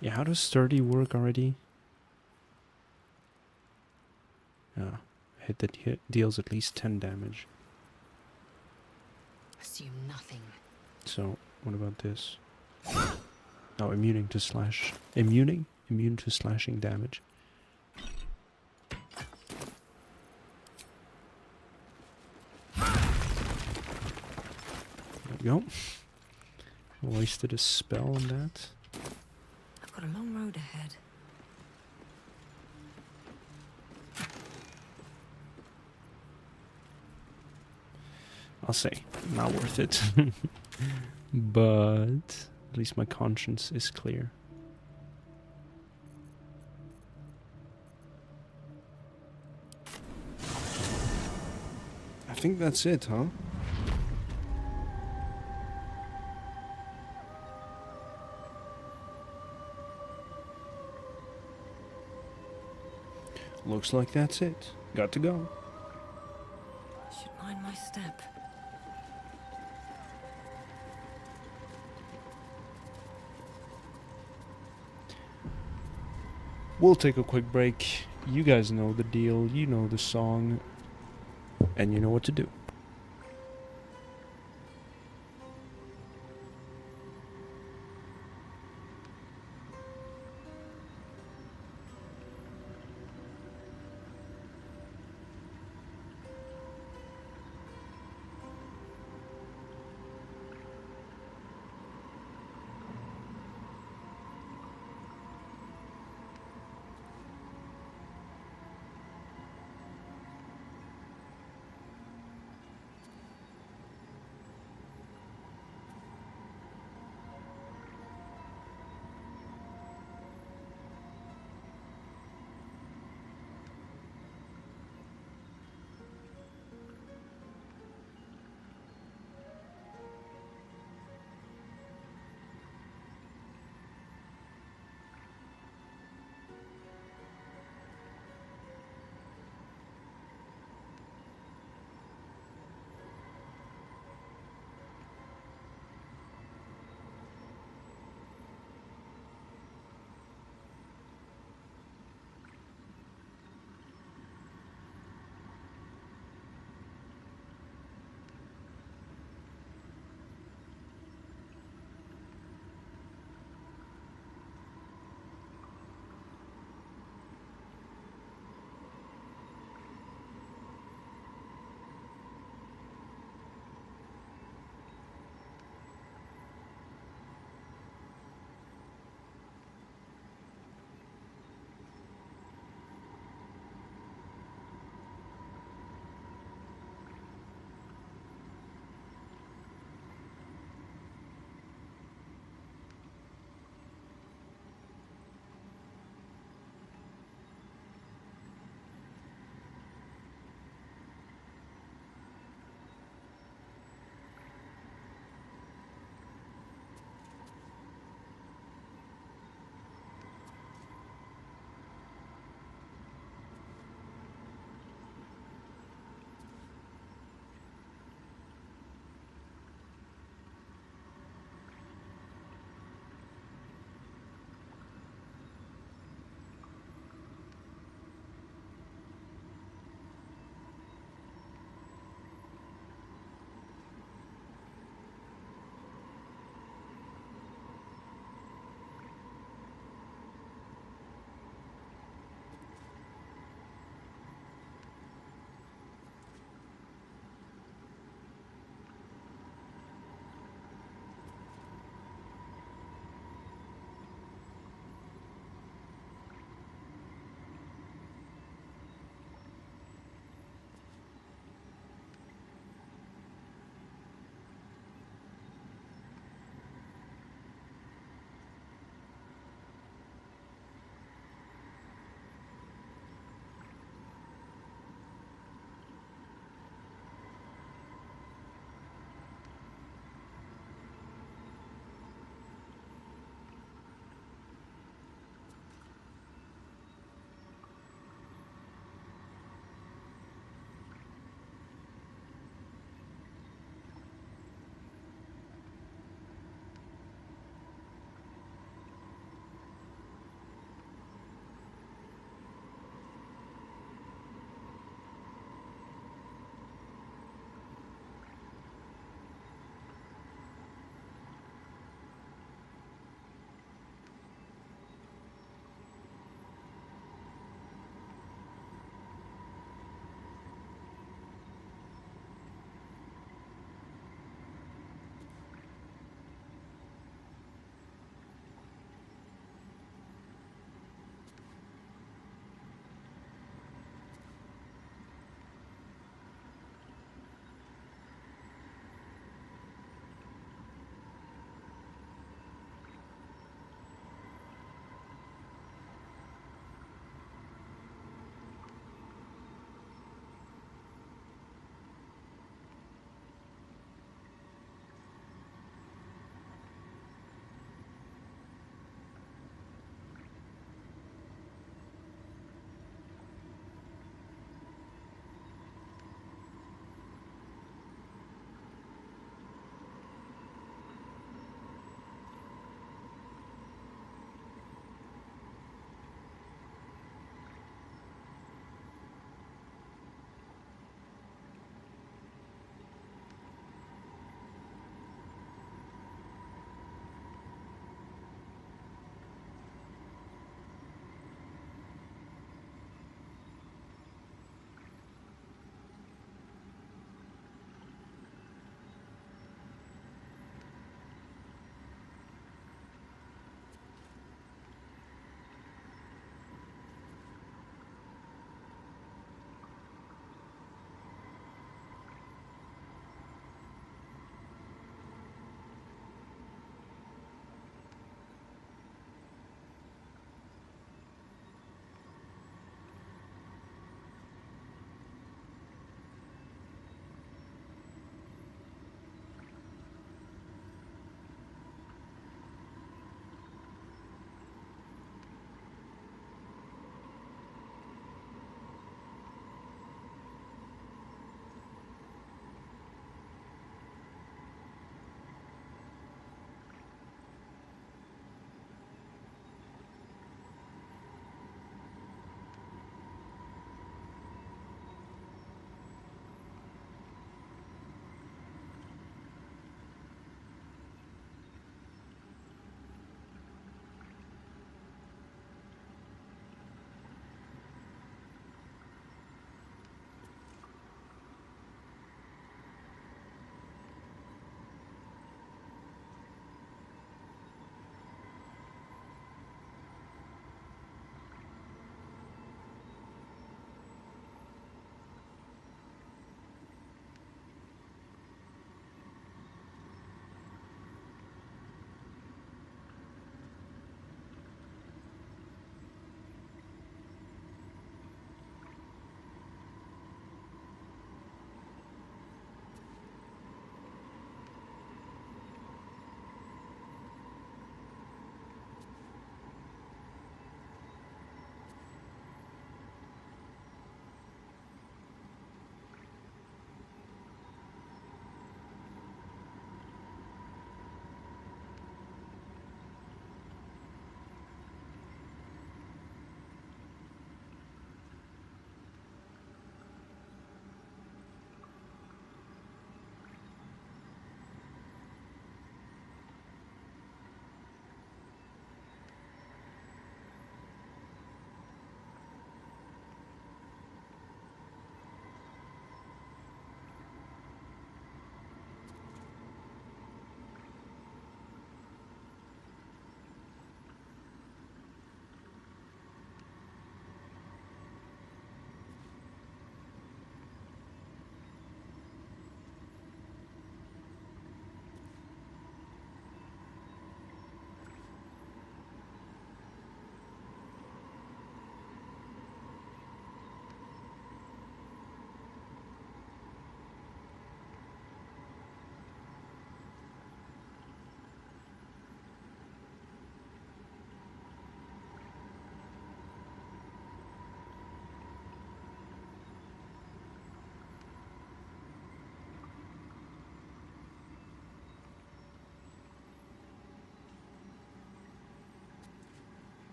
Yeah, how does sturdy work already? Hit that deals at least 10 damage. Assume nothing. So, what about this? Oh, immune to slash. Immune to slashing damage. There we go. Wasted a spell on that. I've got a long road ahead. I'll say, not worth it. But at least my conscience is clear. I think that's it, huh? Looks like that's it. Got to go. Should mind my step. We'll take a quick break. You guys know the deal. You know the song. And you know what to do.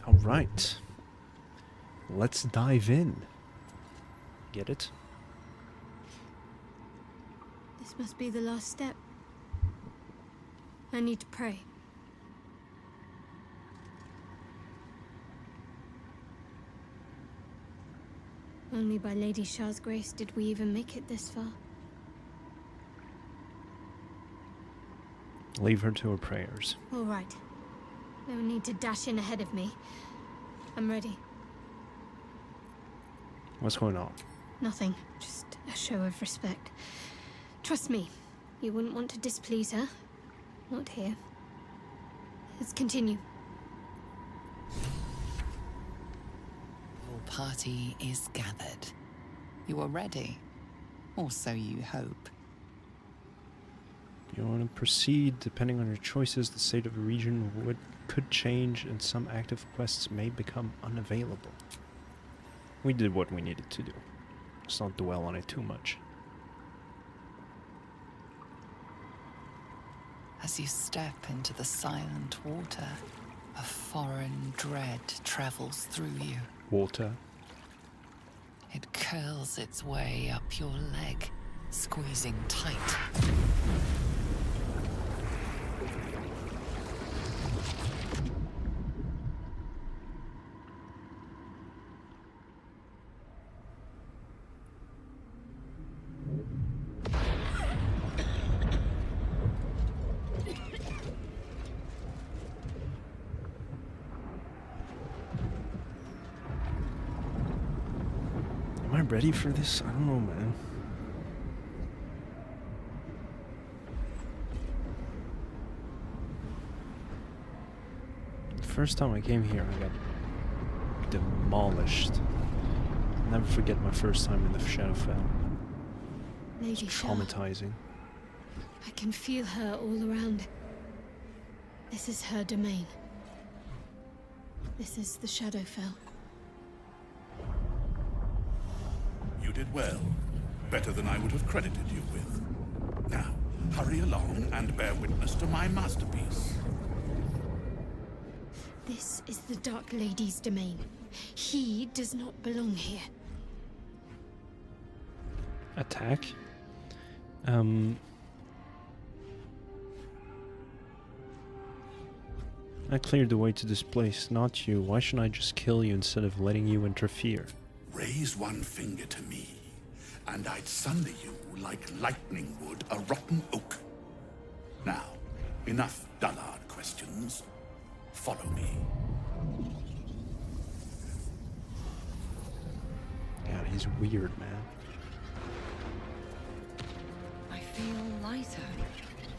Alright. Let's dive in. Get it? This must be the last step. I need to pray. Only by Lady Shah's grace did we even make it this far. Leave her to her prayers. All right. No need to dash in ahead of me. I'm ready. What's going on? Nothing. Just a show of respect. Trust me, you wouldn't want to displease her. Not here. Let's continue. Your party is gathered. You are ready. Or so you hope. You want to proceed. Depending on your choices, the state of the region could change and some active quests may become unavailable. We did what we needed to do. Let's not dwell on it too much. As you step into the silent water, a foreign dread travels through you. Water. It curls its way up your leg, squeezing tight. Am I ready for this? I don't know, man. The first time I came here, I got demolished. Never forget my first time in the Shadowfell. Lady Shah, Traumatizing. I can feel her all around. This is her domain. This is the Shadowfell. You did well. Better than I would have credited you with. Now, hurry along and bear witness to my masterpiece. This is the Dark Lady's domain. He does not belong here. Attack? I cleared the way to this place, not you. Why shouldn't I just kill you instead of letting you interfere? Raise one finger to me, and I'd sunder you like lightning would a rotten oak. Now, enough dullard questions. Follow me. God, he's weird, man. I feel lighter,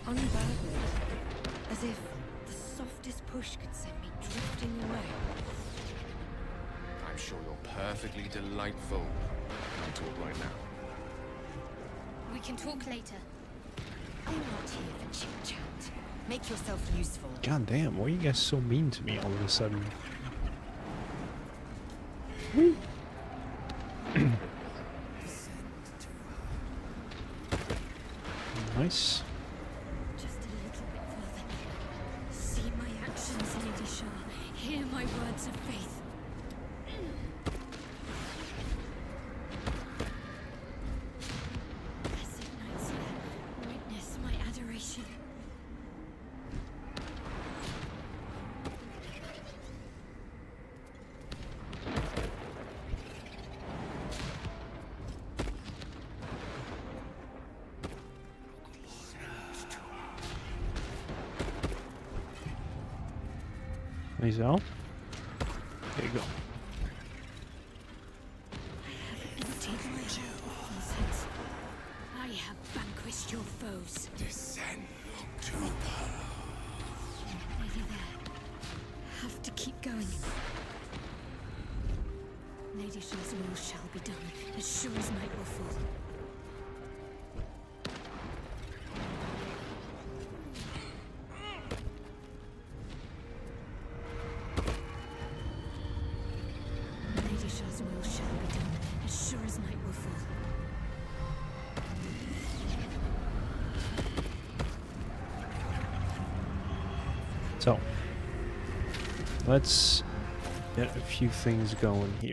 unburdened, as if the softest push could send me drifting away. I'm sure you're perfectly delightful. Can't talk right now. We can talk later. I'm not here for chit-chat. Make yourself useful. God damn, why are you guys so mean to me all of a sudden? Nice. Just a little bit further. See my actions, Lady Shah. Hear my words of faith. Blessed Knights, witness my adoration. He's out. There you go. I have vanquished your foes. Descend to Lady there. Have to keep going. Lady Shah's will shall be done, as sure as night will fall. Lady Shah's will shall be done, as sure as night will fall. So, let's Get a few things going here.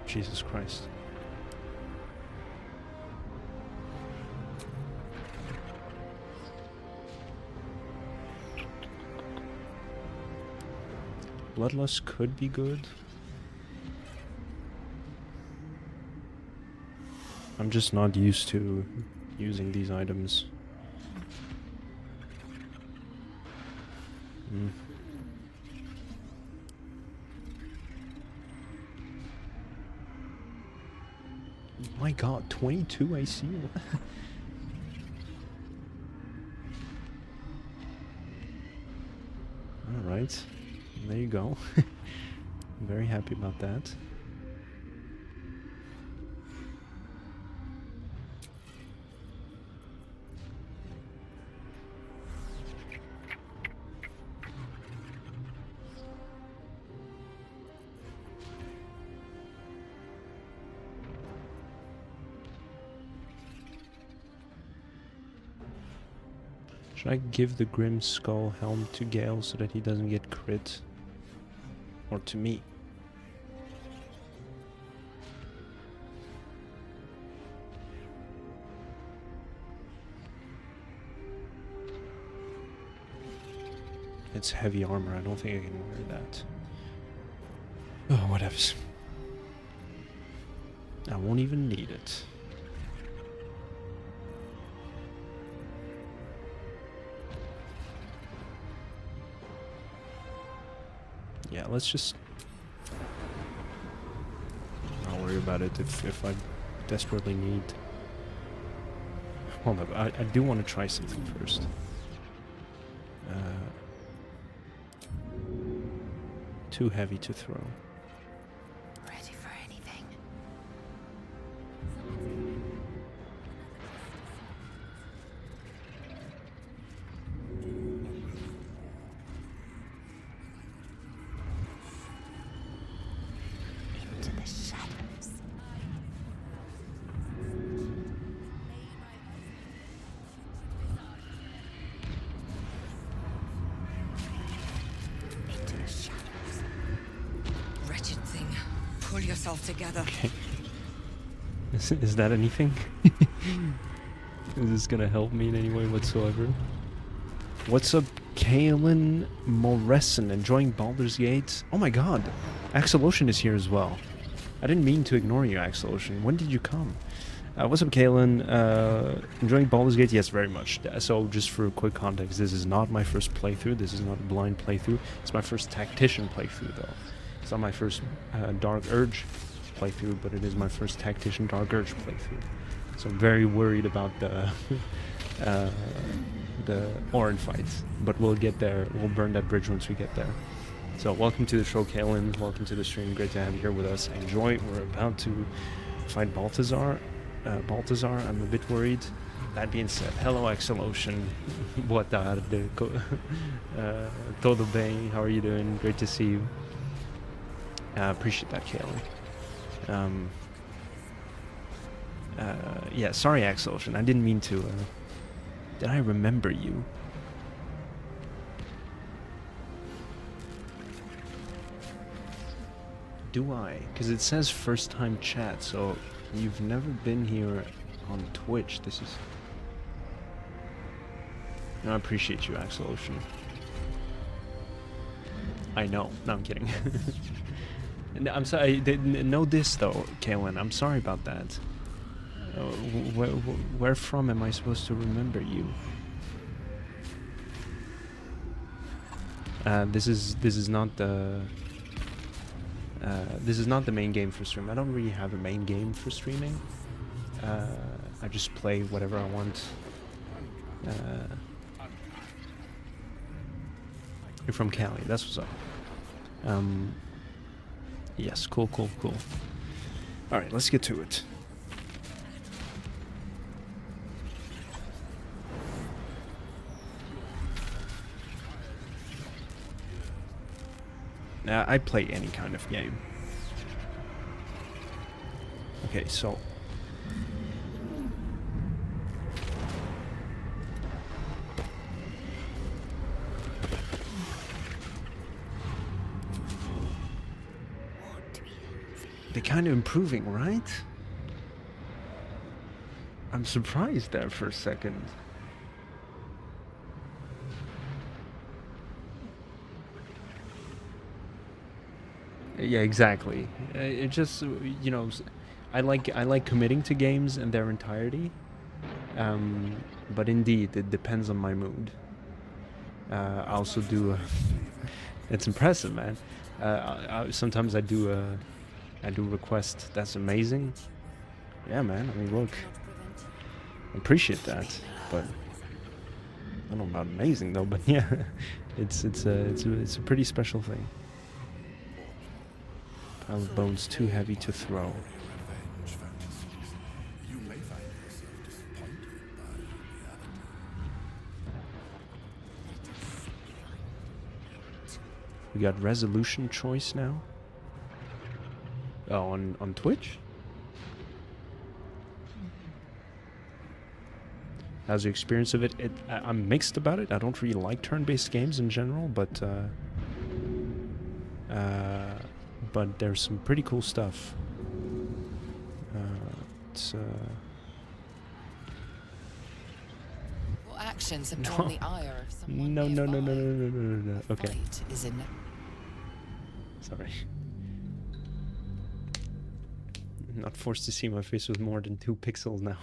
Jesus Christ. Bloodlust could be good. I'm just not used to using these items. My god, 22 AC? Alright, there you go. I'm very happy about that. Should I give the Grim Skull helm to Gale so that he doesn't get crit? Or to me? It's heavy armor, I don't think I can wear that. Oh, whatevs. I won't even need it. Yeah, let's just... I'll worry about it if I desperately need... Hold up, I do want to try something first. Too heavy to throw. Ready for anything. Into the shadows. Into the shadows. Wretched thing. Pull yourself together. Okay. Is that anything? Is this gonna help me in any way whatsoever? What's up, Kaelin Moressen? Enjoying Baldur's Gate? Oh my god! Axel Ocean is here as well. I didn't mean to ignore you, Axel Ocean. When did you come? What's up, Kaelin? Enjoying Baldur's Gate? Yes, very much. So, just for quick context, this is not my first playthrough. This is not a blind playthrough. It's my first Tactician playthrough, though. It's not my first Dark Urge playthrough, but it is my first Tactician Dark Urge playthrough. So I'm very worried about the Orin fights, but we'll get there. We'll burn that bridge once we get there. So welcome to the show, Kaelin. Welcome to the stream. Great to have you here with us. Enjoy. We're about to fight Balthazar. I'm a bit worried. That being said, hello, Axel Ocean. Boa tarde. Todo bem? How are you doing? Great to see you. Appreciate that, Kaelin. Yeah, sorry, Axel Ocean. I didn't mean to. Did I remember you? Do I? Because it says first time chat, so you've never been here on Twitch. This is... No, I appreciate you, Axel Ocean. I know. No, I'm kidding. I'm sorry. Know this though, Kaelin. I'm sorry about that. Where from am I supposed to remember you? This is not the main game for stream. I don't really have a main game for streaming. I just play whatever I want. You're from Cali. That's what's up. Yes, cool. Alright, let's get to it. I play any kind of game. Okay, so... they're kind of improving, right? I'm surprised there for a second. Yeah, exactly. It just, you know, I like committing to games in their entirety. But indeed, it depends on my mood. I also do. It's impressive, man. Sometimes I do request. That's amazing. Yeah, man. I mean, look, I appreciate that, but I don't know about amazing though. But yeah, it's a pretty special thing. Pile of bones too heavy to throw. We got resolution choice now. Oh, on Twitch? How's your experience of it? I'm mixed about it. I don't really like turn-based games in general, but there's some pretty cool stuff. Your actions have drawn the ire of someone No. nearby. Okay. Fight is in. Sorry. I'm not forced to see my face with more than 2 pixels now.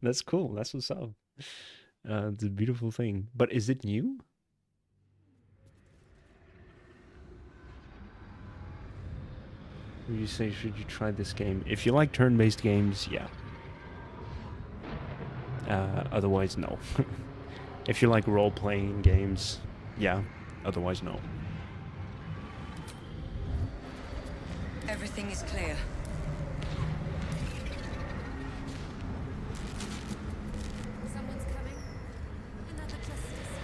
That's cool. That's what's up. It's a beautiful thing. But is it new? Would you say, should you try this game? If you like turn-based games, yeah. Otherwise, no. If you like role-playing games, yeah. Otherwise, no. Everything is clear. Someone's coming. Another justice.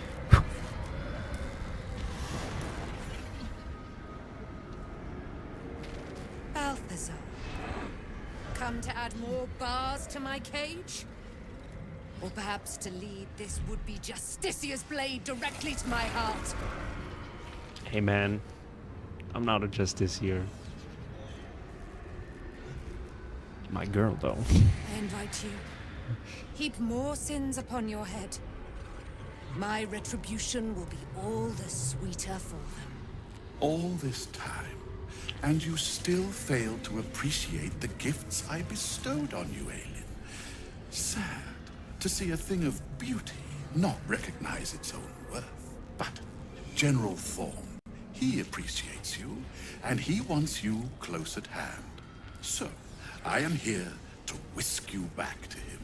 Balthazar. Come to add more bars to my cage? Or perhaps to lead this would-be Justicia's blade directly to my heart? Hey man, I'm not a justiciar. My girl, though. I invite you. Heap more sins upon your head. My retribution will be all the sweeter for them. All this time, and you still fail to appreciate the gifts I bestowed on you, Aelin. Sad to see a thing of beauty not recognize its own worth. But General Thorm, he appreciates you, and he wants you close at hand. So, I am here to whisk you back to him.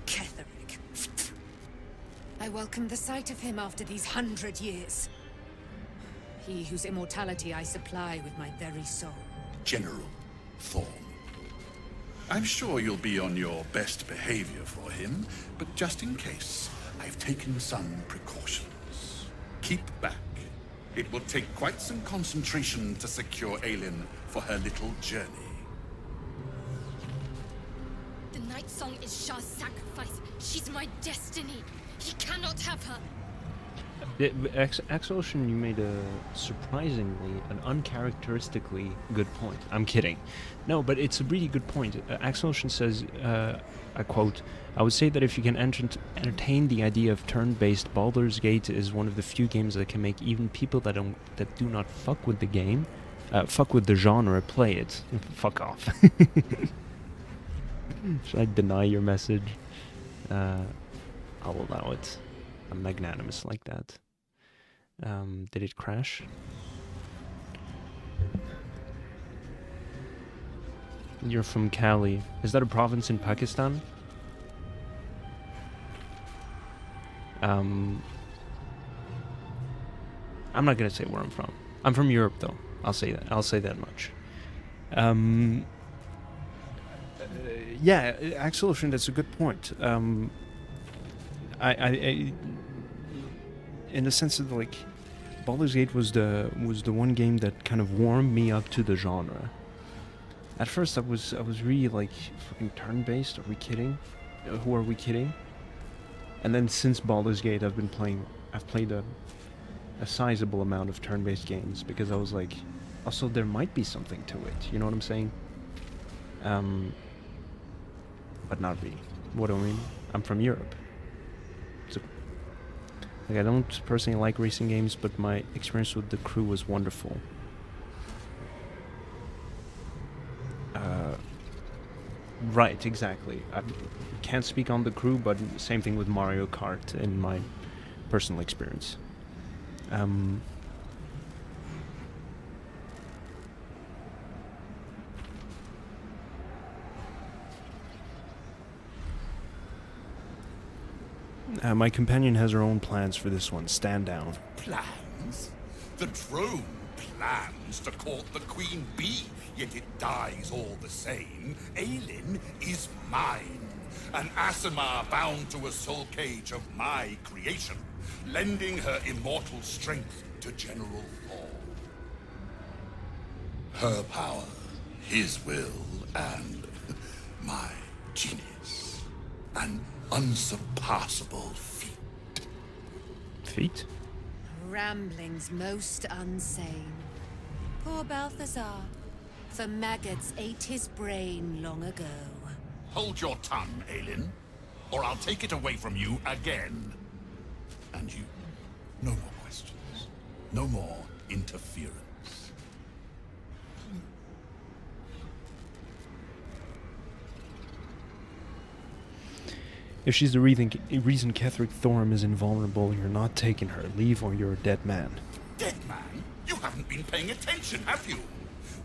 Ketherick. I welcome the sight of him after these 100 years. He whose immortality I supply with my very soul. General Thorm. I'm sure you'll be on your best behavior for him, but just in case, I've taken some precautions. Keep back. It will take quite some concentration to secure Aelin for her little journey. The night song is Shah's sacrifice. She's my destiny. He cannot have her. Axel-Ocean, you made a surprisingly, an uncharacteristically good point. I'm kidding. No, but it's a really good point. Axel-Ocean says, I quote, "I would say that if you can entertain the idea of turn-based, Baldur's Gate is one of the few games that can make even people that do not fuck with the game, fuck with the genre, play it." Fuck off. Should I deny your message? I'll allow it. I'm magnanimous like that. Did it crash? You're from Cali. Is that a province in Pakistan? I'm not gonna say where I'm from. I'm from Europe, though. I'll say that. I'll say that much. Yeah, Axel-Ocean, that's a good point. I in the sense that, like, Baldur's Gate was the one game that kind of warmed me up to the genre. At first, I was really like, fucking turn-based. Are we kidding? Who are we kidding? And then since Baldur's Gate, I've played a sizable amount of turn-based games because I was like, Also, there might be something to it, you know what I'm saying? But not really. What do I mean? I'm from Europe. So, like, I don't personally like racing games, but my experience with the crew was wonderful. Right, exactly. I can't speak on the crew, but same thing with Mario Kart in my personal experience. My companion has her own plans for this one. Stand down. Plans? The drone plans to court the queen bee, yet it dies all the same. Aelin is mine, an Asimar bound to a soul cage of my creation, lending her immortal strength to General Thor. Her power, his will, and my genius. An unsurpassable feat. Feet? Ramblings most unsane. Poor Balthazar. For maggots ate his brain long ago. Hold your tongue, Aelin, or I'll take it away from you again. And you, no more questions. No more interference. If she's the reason Ketheric Thorm is invulnerable, you're not taking her. Leave or you're a dead man. Dead man? You haven't been paying attention, have you?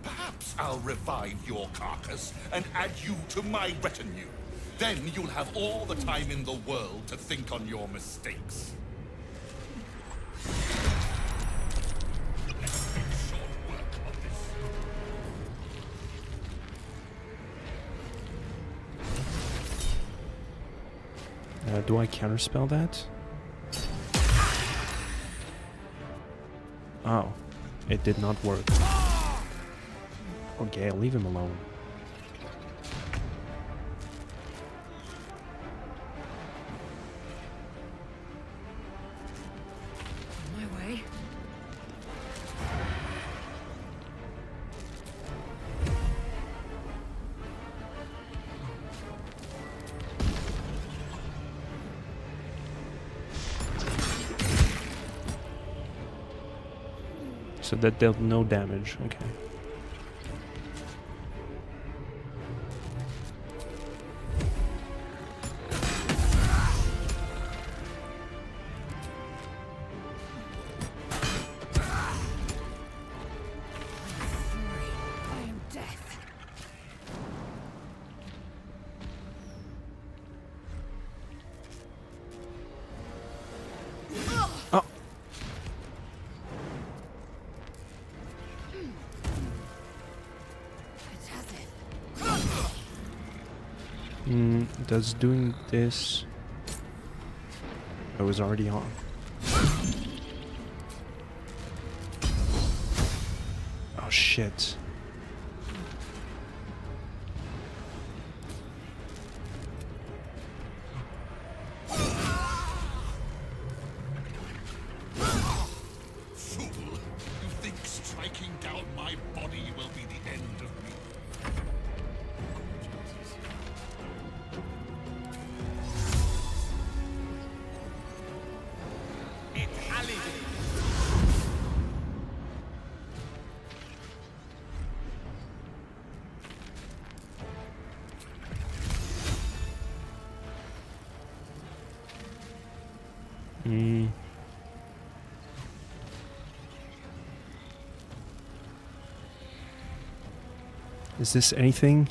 Perhaps I'll revive your carcass and add you to my retinue. Then you'll have all the time in the world to think on your mistakes. Let's make short work of this. Do I counterspell that? Oh, it did not work. Okay, I'll leave him alone. My way. So that dealt no damage, okay. Does doing this... I was already on. Oh shit. Fool! You think striking down my body will be the end of me? Is this anything?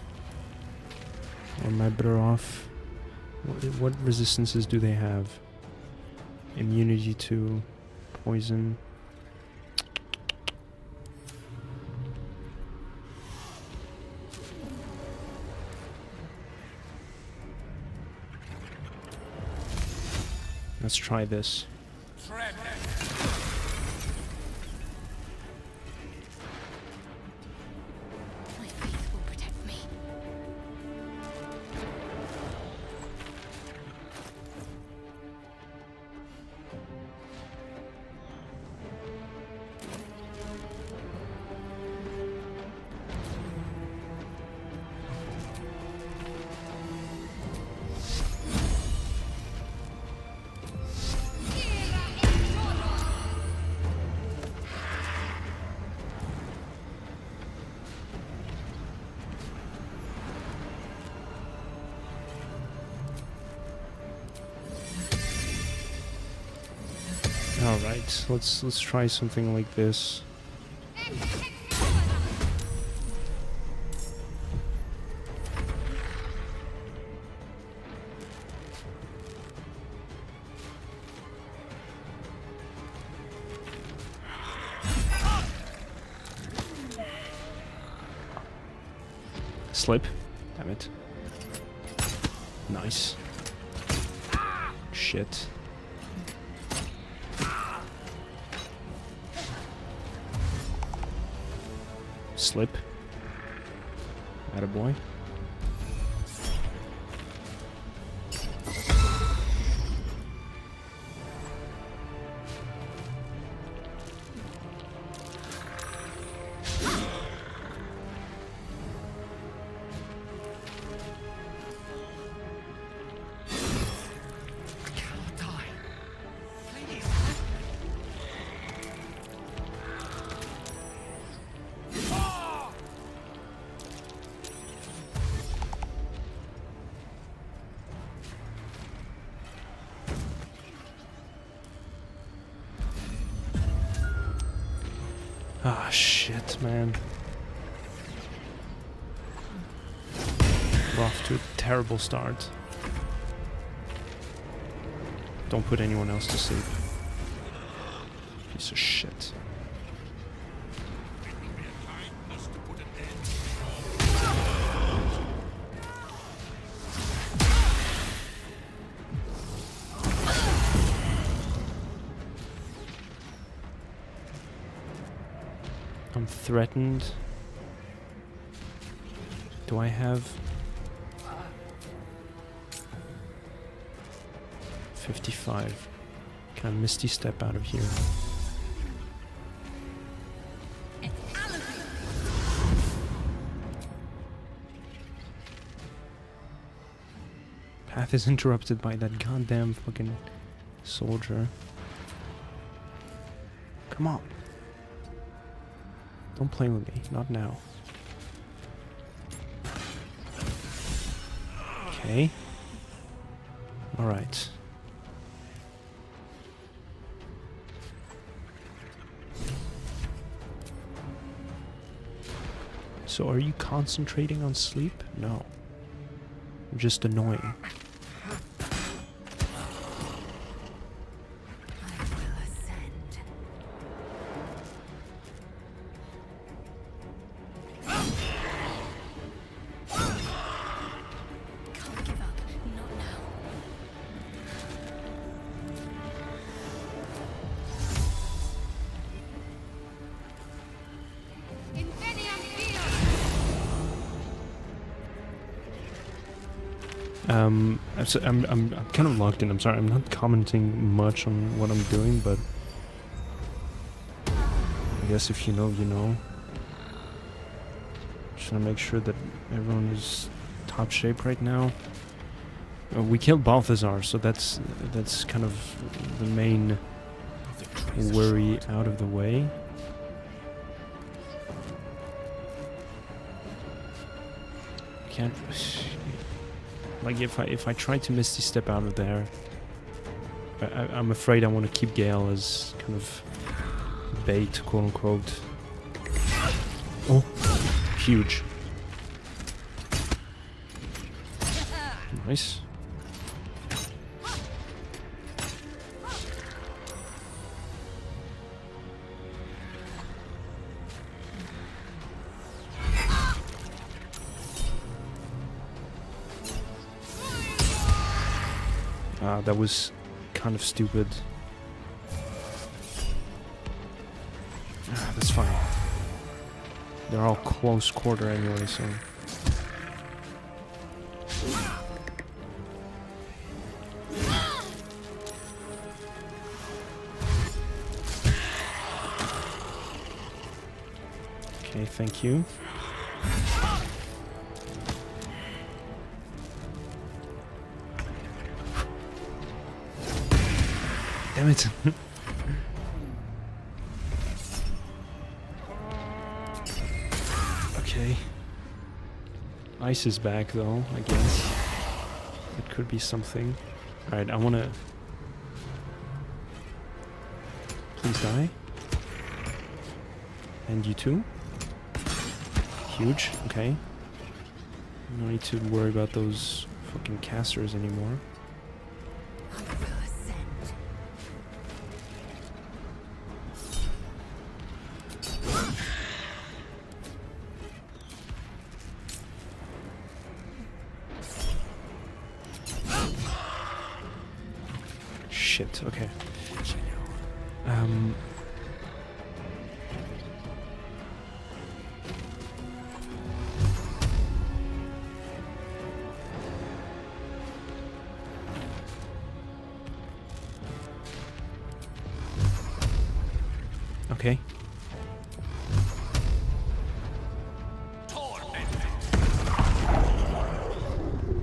Or am I better off? What resistances do they have? Immunity to poison. Let's try this. My faith will protect me. All right, let's try something like this. Slip. Damn it. Nice. Shit. Slip. Attaboy. Ah, shit, man. We're off to a terrible start. Don't put anyone else to sleep. Piece of shit. I'm threatened. Do I have 55? Can I Misty Step out of here? Path is interrupted by that goddamn fucking soldier. Come on. Don't play with me, not now. Okay. Alright. So are you concentrating on sleep? No. You're just annoying. I'm kind of locked in. I'm sorry. I'm not commenting much on what I'm doing, but I guess if you know, you know. Just want to make sure that everyone is top shape right now. We killed Balthazar, so that's kind of the main worry out of the way. Can't. Like if I try to Misty Step out of there, I'm afraid I want to keep Gale as kind of bait, quote unquote. Oh, huge. Nice. That was kind of stupid. That's fine. They're all close quarter anyway, so... Okay, thank you. Damn it. Okay. Ice is back though, I guess. It could be something. Alright, I wanna... Please die. And you too. Huge. Okay. No need to worry about those fucking casters anymore. Shit, okay. Okay.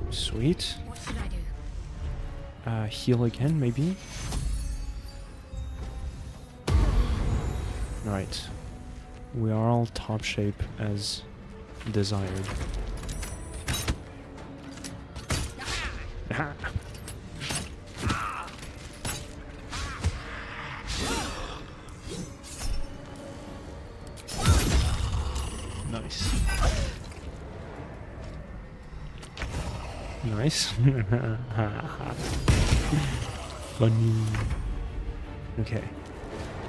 Sweet. What should I do? Heal again, maybe? Right. We are all top shape as desired. Nice. Nice. Funny. Okay.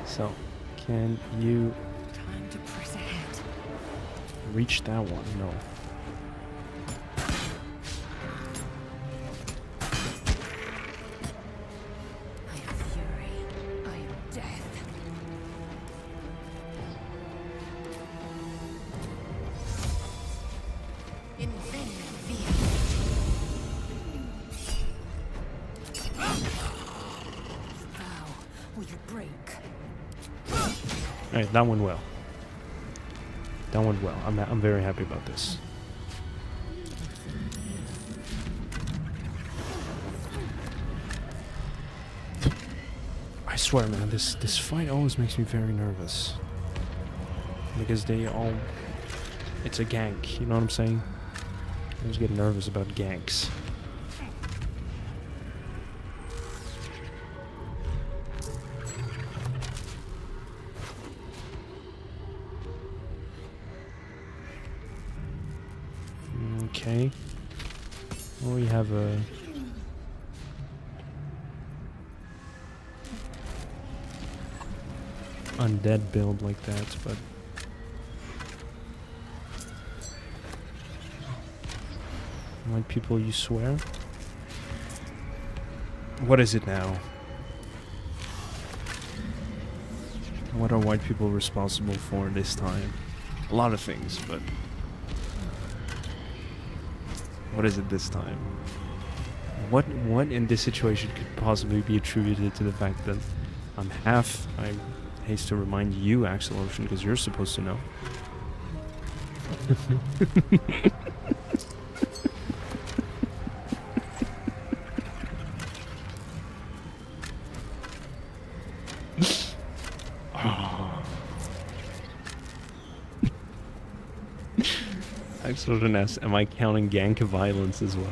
So, can you Time to press ahead. reach that one? No. I am fury. I am death. In vain fear. Vow, will you break? Alright, that went well. That went well. I'm very happy about this. I swear, man, this fight always makes me very nervous. Because they all... It's a gank, you know what I'm saying? I always get nervous about ganks. Okay. Well, we have a... undead build like that, but... White people, you swear? What is it now? What are white people responsible for this time? A lot of things, but... What is it this time? What in this situation could possibly be attributed to the fact that I'm half... I haste to remind you, Axel Ocean, because you're supposed to know. Axel Ocean asks, am I counting gank violence as well?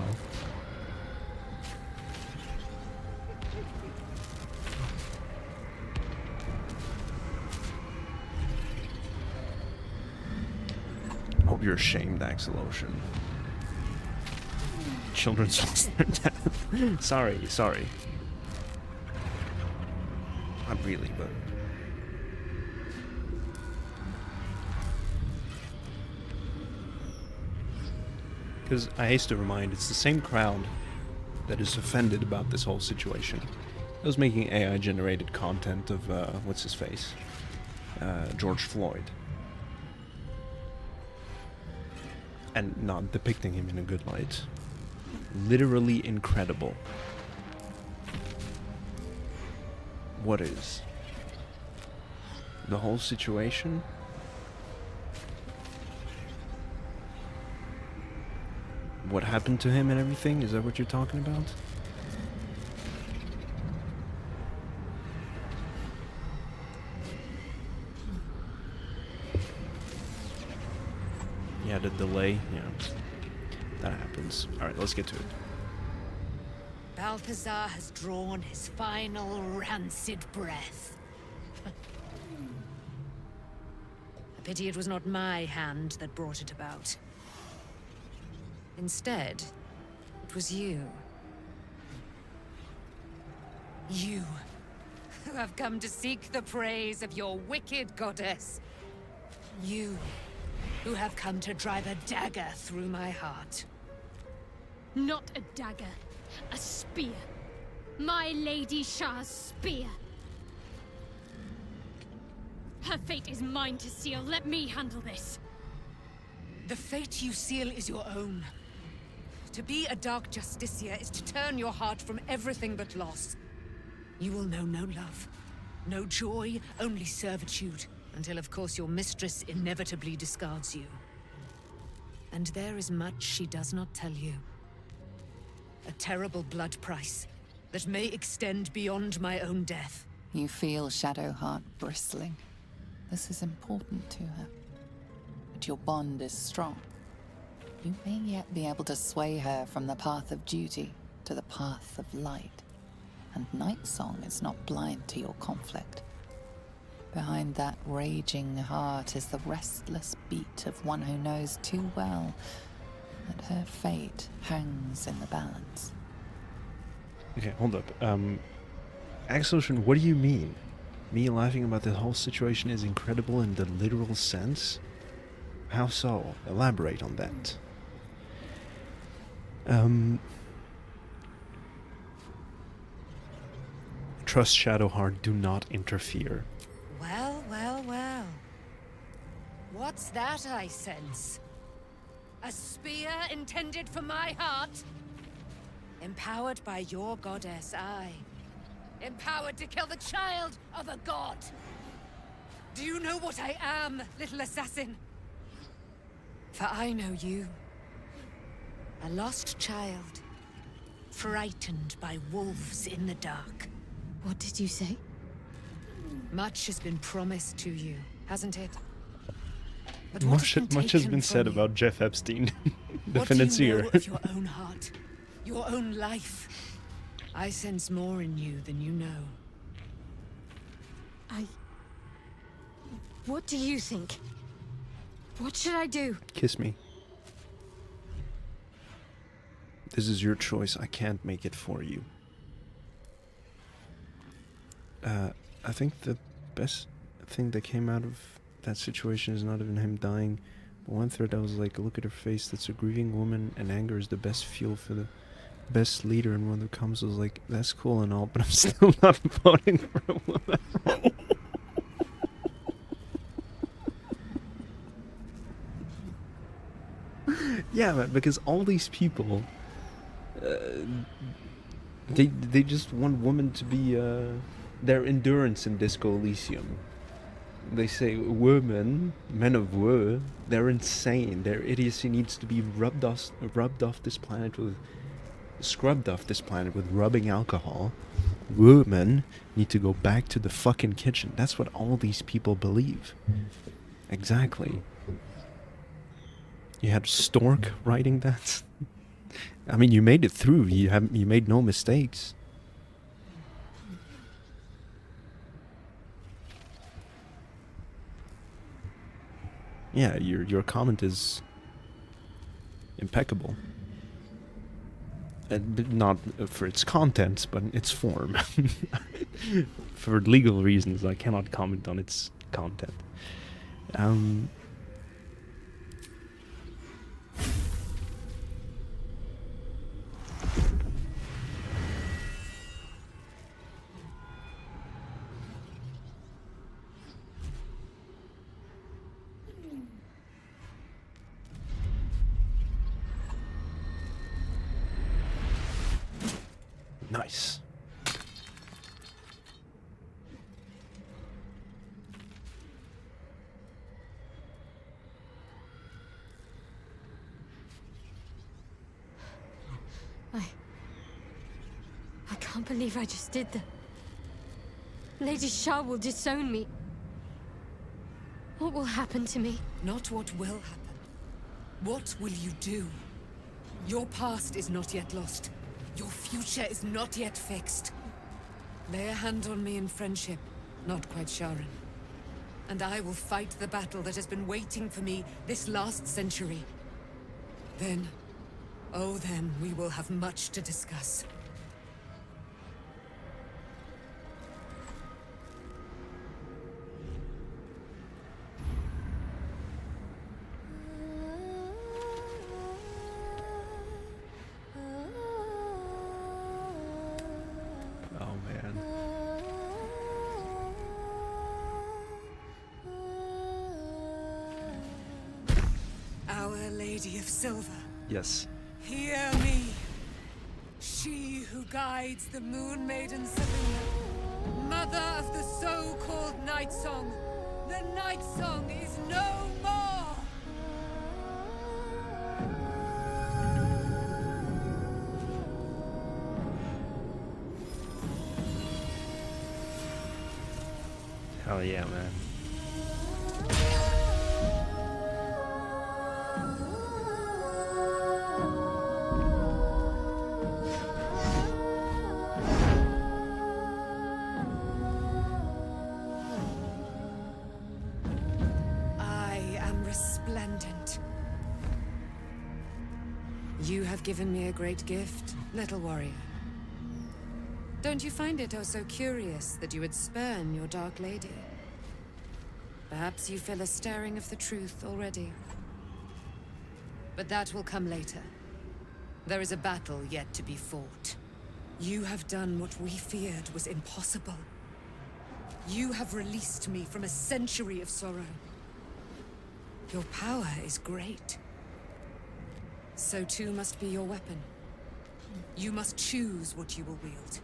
Hope you're ashamed, Axel Ocean. Children lost their death. Sorry. Not really, but... Because I haste to remind, it's the same crowd that is offended about this whole situation. It was making AI-generated content of, what's his face? George Floyd. And not depicting him in a good light. Literally incredible. What is? The whole situation? What happened to him and everything? Is that what you're talking about? Yeah, the delay. Yeah. That happens. Alright, let's get to it. Balthazar has drawn his final rancid breath. A pity it was not my hand that brought it about. Instead, it was you. You, who have come to seek the praise of your wicked goddess. You, who have come to drive a dagger through my heart. Not a dagger, a spear. My Lady Shah's spear. Her fate is mine to seal. Let me handle this. The fate you seal is your own. To be a Dark Justicia is to turn your heart from everything but loss. You will know no love, no joy, only servitude, until of course your mistress inevitably discards you. And there is much she does not tell you. A terrible blood price that may extend beyond my own death. You feel Shadowheart bristling. This is important to her. But your bond is strong. You may yet be able to sway her from the path of duty to the path of light. And Nightsong is not blind to your conflict. Behind that raging heart is the restless beat of one who knows too well that her fate hangs in the balance. Okay, hold up. Axelson, what do you mean? Me laughing about the whole situation is incredible in the literal sense? How so? Elaborate on that. Trust Shadowheart, do not interfere. Well, well, well. What's that I sense? A spear intended for my heart? Empowered by your goddess, I. Empowered to kill the child of a god. Do you know what I am, little assassin? For I know you. A lost child. Frightened by wolves in the dark. What did you say? Much has been promised to you, hasn't it? But Much has been said you? about Jeff Epstein, the What financier. do you know of your own heart? Your own life? I sense more in you than you know. What do you think? What should I do? Kiss me. This is your choice. I can't make it for you. I think the best thing that came out of that situation is not even him dying. But one thread I was like, look at her face, that's a grieving woman, and anger is the best fuel for the best leader. And one that comes was like, that's cool and all, but I'm still not voting for a woman. Yeah, man, because all these people, they just want women to be their endurance in Disco Elysium. They say women, men of war, they're insane. Their idiocy needs to be scrubbed off this planet with rubbing alcohol. Women need to go back to the fucking kitchen. That's what all these people believe. Exactly. You had Stork writing that. I mean, you made it through. You made no mistakes. Yeah, your comment is impeccable. Not for its content, but its form. For legal reasons, I cannot comment on its content. Nice. I can't believe I just did that. Lady Shah will disown me. What will happen to me? Not what will happen. What will you do? Your past is not yet lost. Your future is not yet fixed. Lay a hand on me in friendship, not quite Sharon. And I will fight the battle that has been waiting for me this last century. Then, oh then, we will have much to discuss. Oh man. Our Lady of Silver, Yes. hear me. She who guides the Moon Maiden Selena, mother of the so-called Night Song. The Night Song is no more! Hell yeah, man. I am resplendent. You have given me a great gift, little warrior. Don't you find it oh so curious that you would spurn your Dark Lady? Perhaps you feel a stirring of the truth already. But that will come later. There is a battle yet to be fought. You have done what we feared was impossible. You have released me from a century of sorrow. Your power is great. So too must be your weapon. You must choose what you will wield.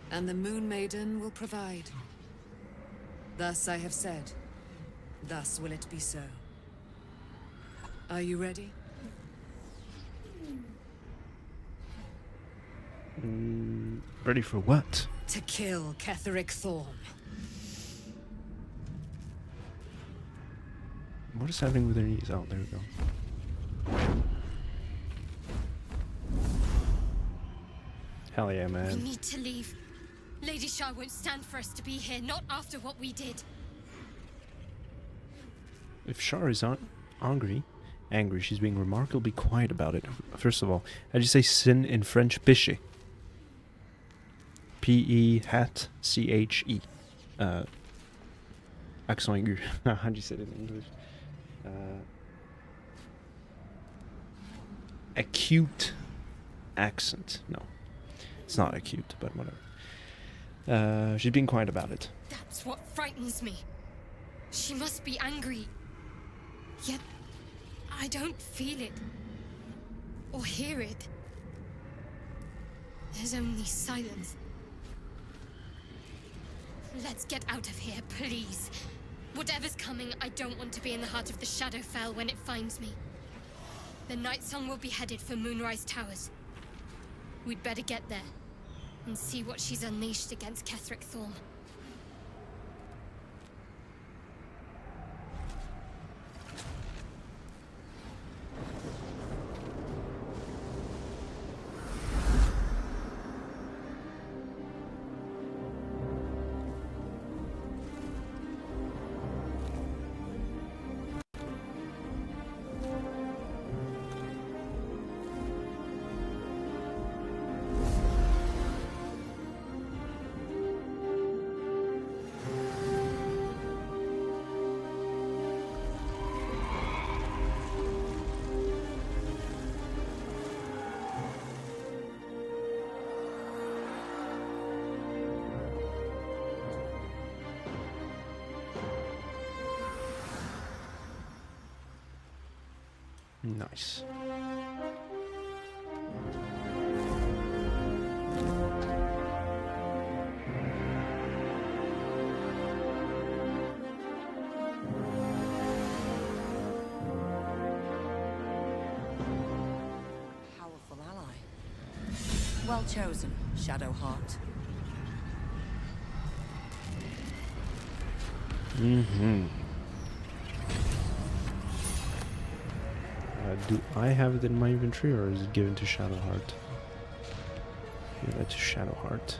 And the Moon Maiden will provide. Thus I have said. Thus will it be so. Are you ready? Ready for what? To kill Ketheric Thorm. What is happening with her knees? Oh, there we go. Hell yeah, We man. need to leave. Lady Shah won't stand for us to be here, not after what we did. If Shar is angry, she's being remarkably quiet about it. First of all, how do you say sin in French? Péché. P-E-H-C-H-E. Accent aigu. How do you say it in English? Acute accent. No, it's not acute, but whatever. She's being quiet about it. That's what frightens me. She must be angry. Yet, I don't feel it. Or hear it. There's only silence. Let's get out of here, please. Whatever's coming, I don't want to be in the heart of the Shadowfell when it finds me. The Night Song will be headed for Moonrise Towers. We'd better get there and see what she's unleashed against Ketheric Thorm. Nice. Powerful ally. Well chosen, Shadowheart. Mm-hmm. Do I have it in my inventory, or is it given to Shadowheart? Give that to Shadowheart.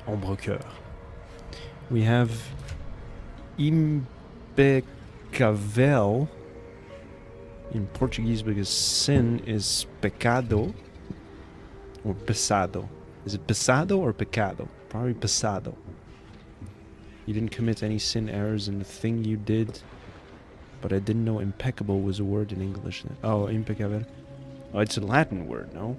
Ombre Coeur. We have impecavel in Portuguese because sin is pecado or pesado. Is it pesado or pecado? Probably pesado. You didn't commit any sin errors in the thing you did, but I didn't know impeccable was a word in English. Oh, impecavel. Oh, it's a Latin word, no?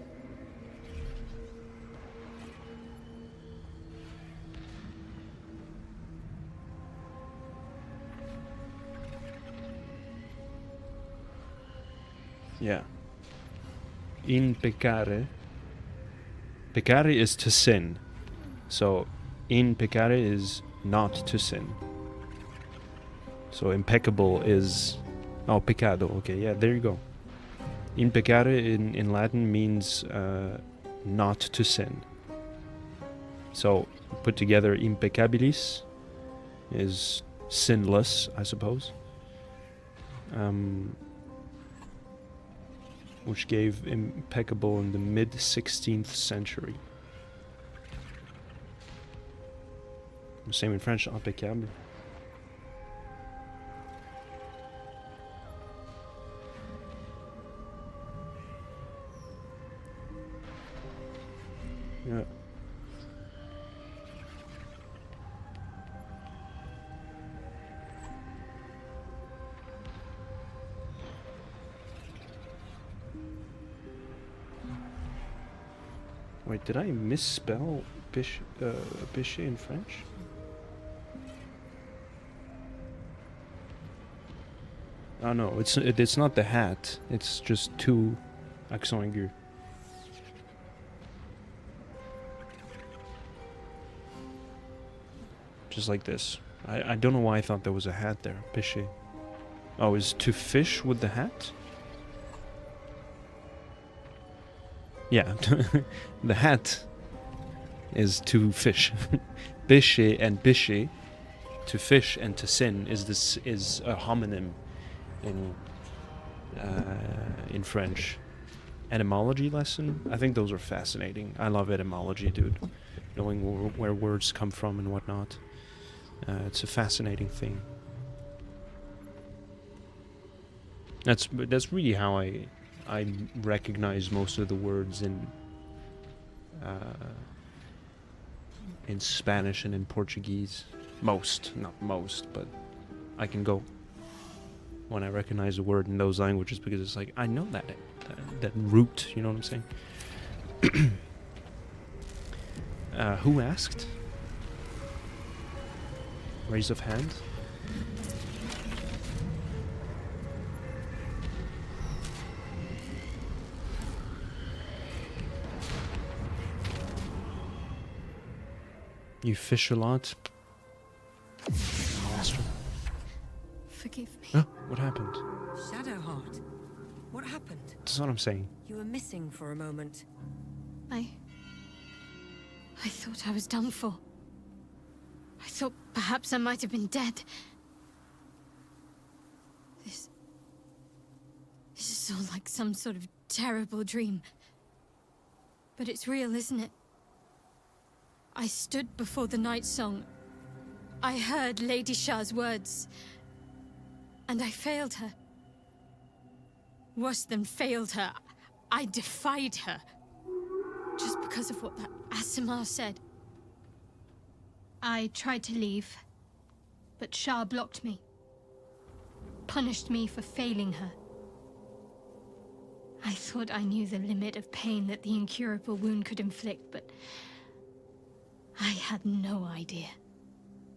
Yeah. In peccare. Peccare is to sin. So, in peccare is not to sin. So, impeccable is... Oh, peccado. Okay, yeah, there you go. In peccare in Latin means not to sin. So, put together impeccabilis is sinless, I suppose. Which gave impeccable in the mid-16th century. Same in French, impeccable. Yeah. Wait, did I misspell pichet in French? Oh no, it's not the hat. It's just two accent aigu. Just like this. I don't know why I thought there was a hat there. Pichet. Oh, is to fish with the hat? Yeah, the hat is to fish. Pêcher and péché, to fish and to sin, is a homonym in French. Etymology lesson? I think those are fascinating. I love etymology, dude. Knowing where words come from and whatnot. It's a fascinating thing. That's really how I recognize most of the words in Spanish and in Portuguese. Most, not most, but I can go when I recognize a word in those languages because it's like I know that root. You know what I'm saying? Who asked? Raise of hand. You fish a lot? Master. Forgive me. Oh, what happened? Shadowheart, what happened? That's what I'm saying. You were missing for a moment. I thought I was done for. I thought perhaps I might have been dead. This is all like some sort of terrible dream. But it's real, isn't it? I stood before the night song. I heard Lady Shah's words. And I failed her. Worse than failed her, I defied her. Just because of what that Asimar said. I tried to leave, but Shah blocked me. Punished me for failing her. I thought I knew the limit of pain that the incurable wound could inflict, but I had no idea.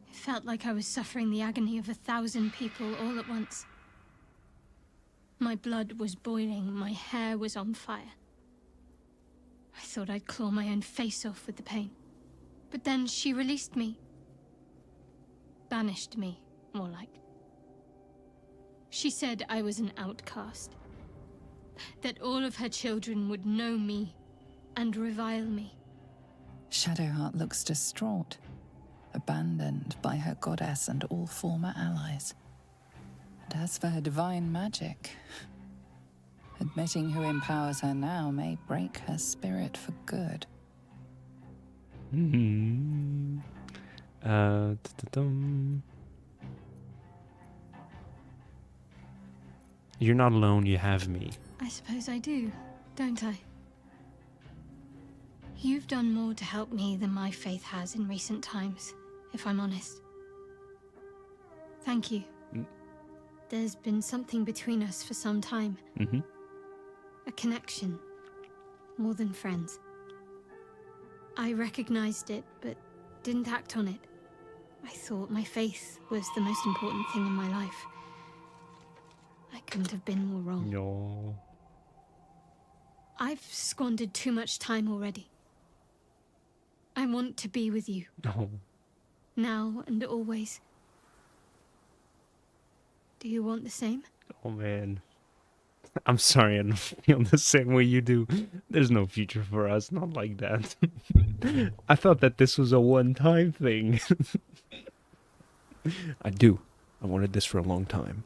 It felt like I was suffering the agony of 1,000 people all at once. My blood was boiling, my hair was on fire. I thought I'd claw my own face off with the pain. But then she released me. Banished me, more like. She said I was an outcast. That all of her children would know me and revile me. Shadowheart looks distraught, abandoned by her goddess and all former allies. And as for her divine magic, admitting who empowers her now may break her spirit for good. Da-da-dum. You're not alone, you have me. I suppose I do, don't I? You've done more to help me than my faith has in recent times, if I'm honest. Thank you. There's been something between us for some time. Mm-hmm. A connection. More than friends. I recognized it, but didn't act on it. I thought my faith was the most important thing in my life. I couldn't have been more wrong. No. I've squandered too much time already. I want to be with you. No. Now and always. Do you want the same? Oh man. I'm sorry, I don't feel the same way you do. There's no future for us, not like that. I thought that this was a one-time thing. I do. I wanted this for a long time.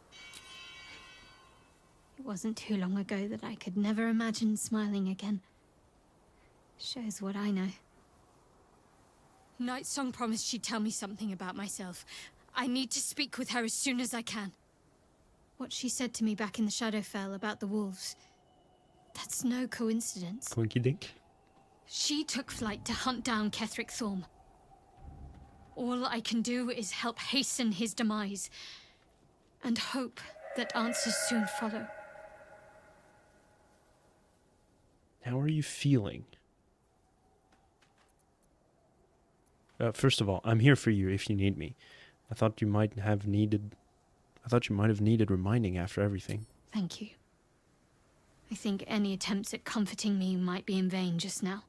It wasn't too long ago that I could never imagine smiling again. Shows what I know. Nightsong promised she'd tell me something about myself. I need to speak with her as soon as I can. What she said to me back in the Shadowfell about the wolves. That's no coincidence. Quinky dink. She took flight to hunt down Ketheric Thorm. All I can do is help hasten his demise, and hope that answers soon follow. How are you feeling? First of all, I'm here for you if you need me. I thought you might have needed reminding after everything. Thank you. I think any attempts at comforting me might be in vain just now.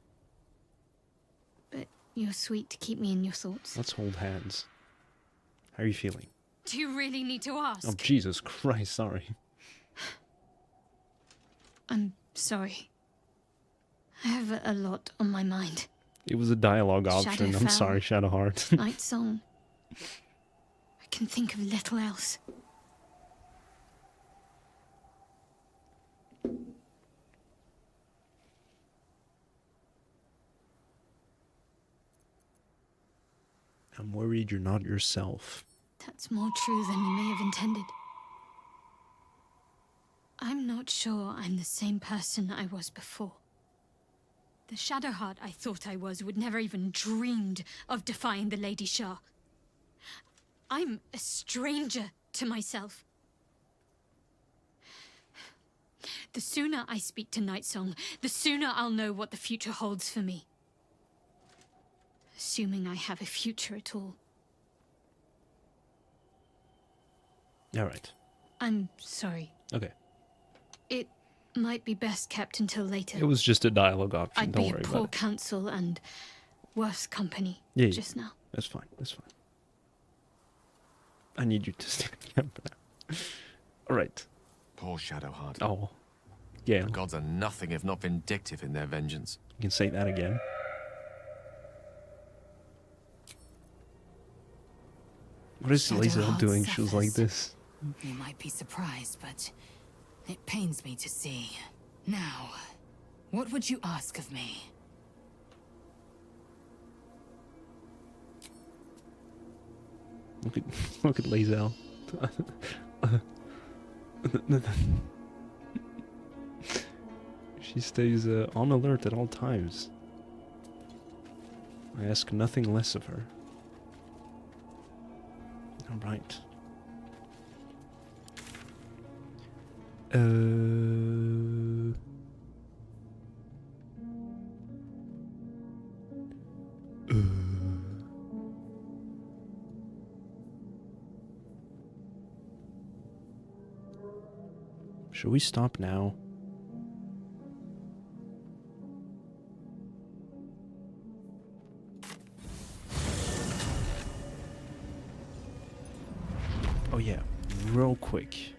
But you're sweet to keep me in your thoughts. Let's hold hands. How are you feeling? Do you really need to ask? Oh, Jesus Christ, sorry. I'm sorry. I have a lot on my mind. It was a dialogue option. I'm Shadowfell. sorry, Shadowheart. Night Song. I can think of little else. I'm worried you're not yourself. That's more true than you may have intended. I'm not sure I'm the same person I was before. The Shadowheart I thought I was would never even dreamed of defying the Lady Shah. I'm a stranger to myself. The sooner I speak to Nightsong, the sooner I'll know what the future holds for me. Assuming I have a future at all. Alright. I'm sorry. Okay. It might be best kept until later. It was just a dialogue option. I'd Don't be worry a about poor it. counsel and worse company just now. That's fine. That's fine. I need you to stay camp now. Alright. Poor Shadowheart. Oh. Yeah. The gods are nothing if not vindictive in their vengeance. You can say that again. What is Lae'zel doing? She was like this. You might be surprised, but it pains me to see. Now, what would you ask of me? Look at Lae'zel. She stays on alert at all times. I ask nothing less of her. Alright. Should we stop now? Oh yeah, real quick.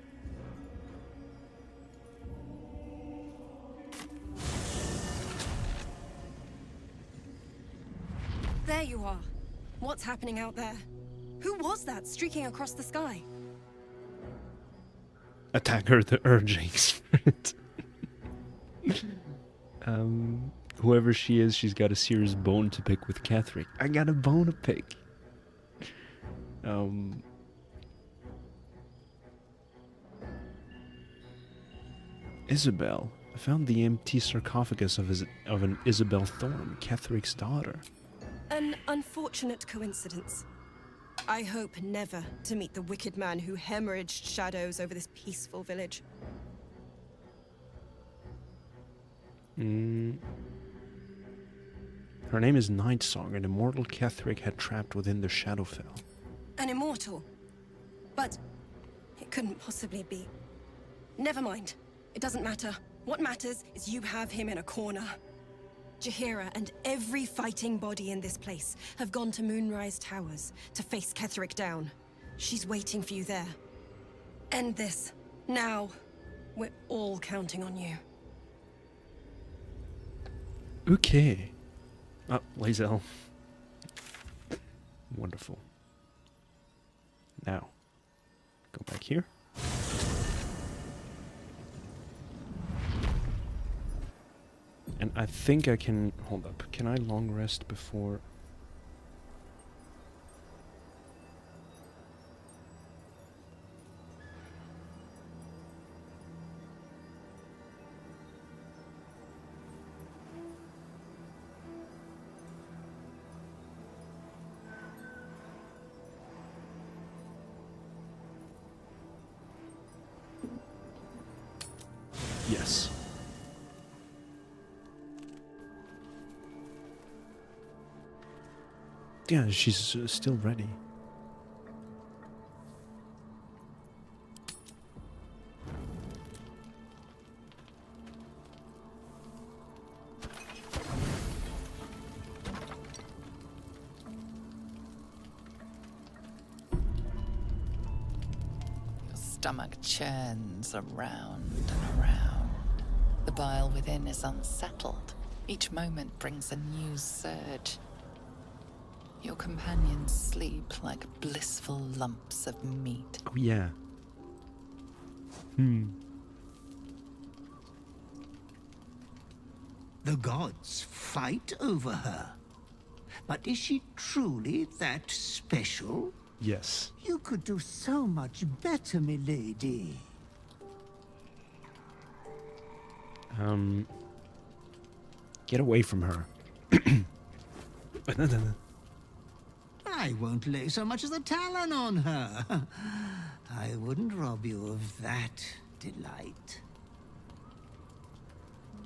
There you are. What's happening out there? Who was that streaking across the sky? Attack her, the urging spirit. Whoever she is, she's got a serious bone to pick with Ketheric. I got a bone to pick. Isabel. I found the empty sarcophagus of an Isabel Thorne, Ketheric's daughter. An unfortunate coincidence. I hope never to meet the wicked man who hemorrhaged shadows over this peaceful village. Her name is Nightsong, an immortal Ketheric had trapped within the Shadowfell. An immortal? But it couldn't possibly be. Never mind. It doesn't matter. What matters is you have him in a corner. Jaheira and every fighting body in this place have gone to Moonrise Towers to face Ketheric down. She's waiting for you there. End this. Now. We're all counting on you. Okay. Oh, Lae'zel. Wonderful. Now, go back here. And I think I can... Hold up. Can I long rest before... Yes. Yeah, she's still ready. Your stomach churns around and around. The bile within is unsettled. Each moment brings a new surge. Your companions sleep like blissful lumps of meat. Oh, yeah. The gods fight over her. But is she truly that special? Yes. You could do so much better, milady. Get away from her. I won't lay so much as a talon on her. I wouldn't rob you of that delight.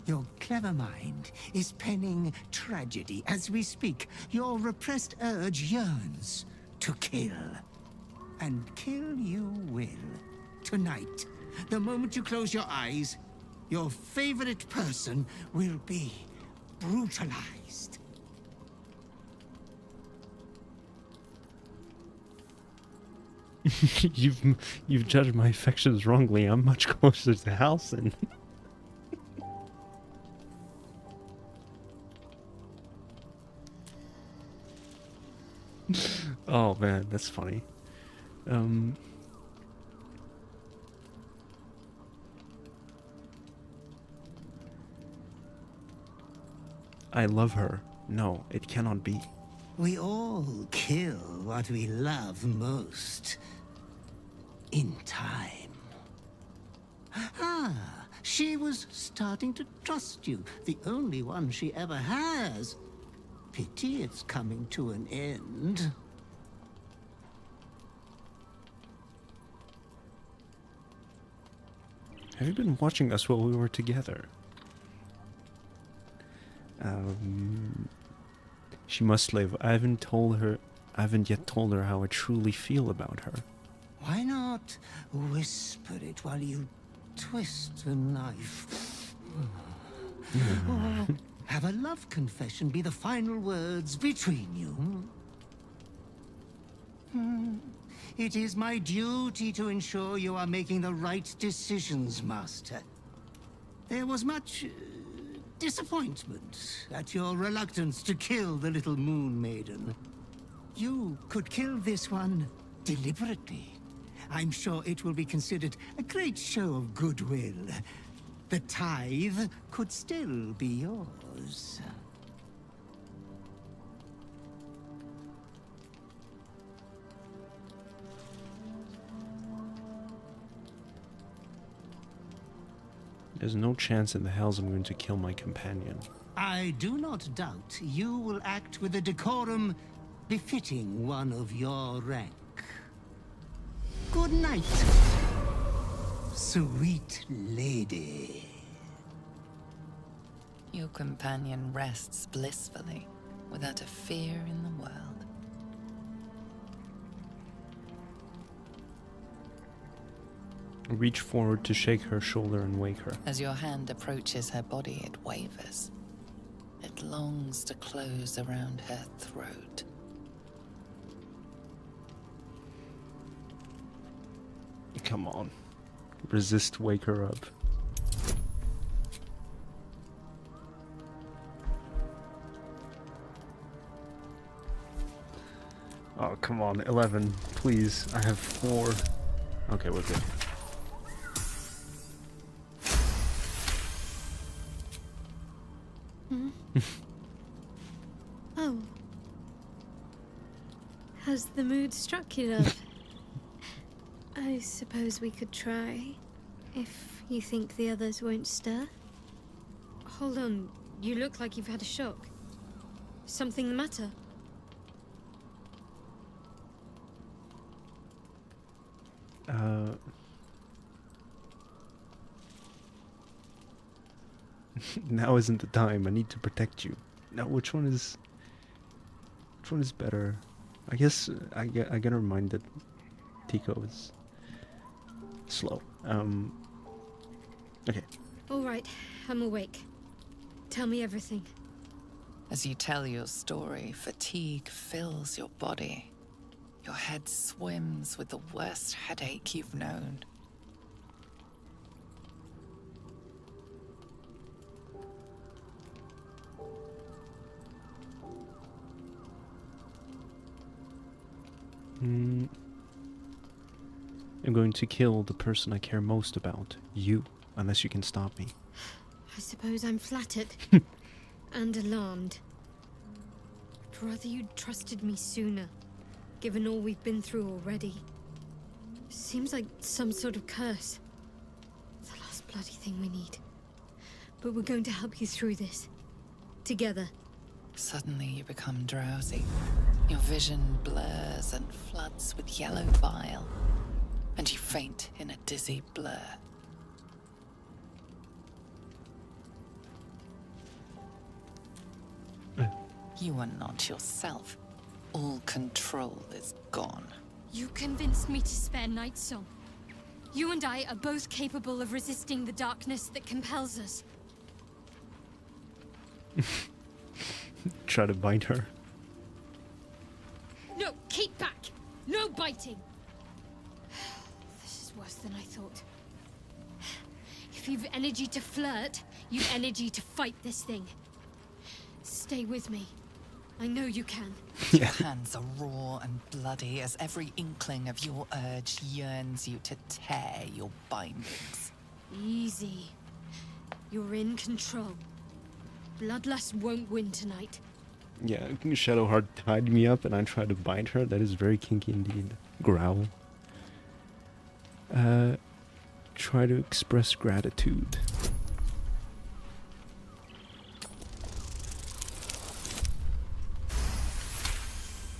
Your clever mind is penning tragedy as we speak. Your repressed urge yearns to kill. And kill you will. Tonight, the moment you close your eyes, your favorite person will be brutalized. You've judged my affections wrongly. I'm much closer to Halsin. Oh man, that's funny. I love her. No, it cannot be. We all kill what we love most. In time. Ah, she was starting to trust you. The only one she ever has. Pity it's coming to an end. Have you been watching us while we were together? She must live. I haven't yet told her how I truly feel about her. Why not whisper it while you twist a knife? Or have a love confession be the final words between you? It is my duty to ensure you are making the right decisions, Master. There was much disappointment at your reluctance to kill the little Moon Maiden. You could kill this one deliberately. I'm sure it will be considered a great show of goodwill. The tithe could still be yours. There's no chance in the hells I'm going to kill my companion. I do not doubt you will act with a decorum befitting one of your rank. Good night, sweet lady. Your companion rests blissfully, without a fear in the world. Reach forward to shake her shoulder and wake her. As your hand approaches her body, it wavers. It longs to close around her throat. Come on. Resist, wake her up. Oh, come on. 11, please. I have 4. Okay, we're good. Hmm? Oh. Has the mood struck you, love? I suppose we could try, if you think the others won't stir. Hold on, you look like you've had a shock. Something the matter? Now isn't the time. I need to protect you. Now, which one is better? I guess I gotta remind that Tico is slow. Okay. All right, I'm awake. Tell me everything. As you tell your story, fatigue fills your body. Your head swims with the worst headache you've known. I'm going to kill the person I care most about. You. Unless you can stop me. I suppose I'm flattered. And alarmed. I'd rather you'd trusted me sooner, given all we've been through already. Seems like some sort of curse. The last bloody thing we need. But we're going to help you through this. Together. Suddenly you become drowsy. Your vision blurs and floods with yellow bile. And you faint in a dizzy blur. You are not yourself. All control is gone. You convinced me to spare Night Song. You and I are both capable of resisting the darkness that compels us. Try to bite her. No, keep back! No biting! This is worse than I thought. If you've energy to flirt, you've energy to fight this thing. Stay with me. I know you can. Your hands are raw and bloody as every inkling of your urge yearns you to tear your bindings. Easy. You're in control. Bloodlust won't win tonight. Yeah, Shadowheart tied me up and I tried to bite her. That is very kinky indeed. Growl. Try to express gratitude.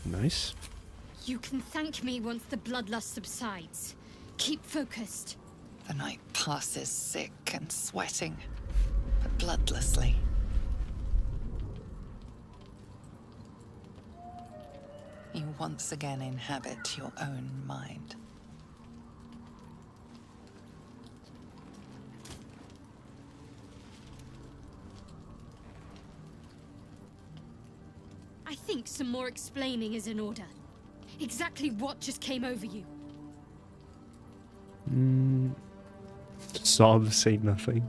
Nice. You can thank me once the bloodlust subsides. Keep focused. The night passes sick and sweating, but bloodlessly. You once again inhabit your own mind. I think some more explaining is in order. Exactly what just came over you? Sob, say nothing.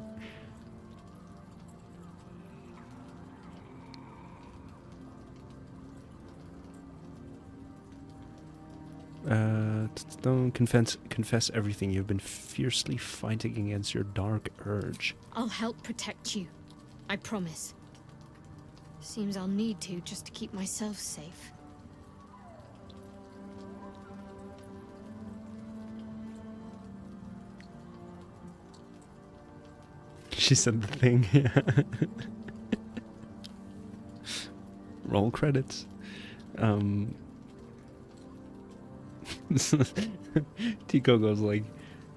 Don't confess everything. You've been fiercely fighting against your dark urge. I'll help protect you. I promise. Seems I'll need to just to keep myself safe. She said the thing. Yeah. Roll credits. Tico goes like,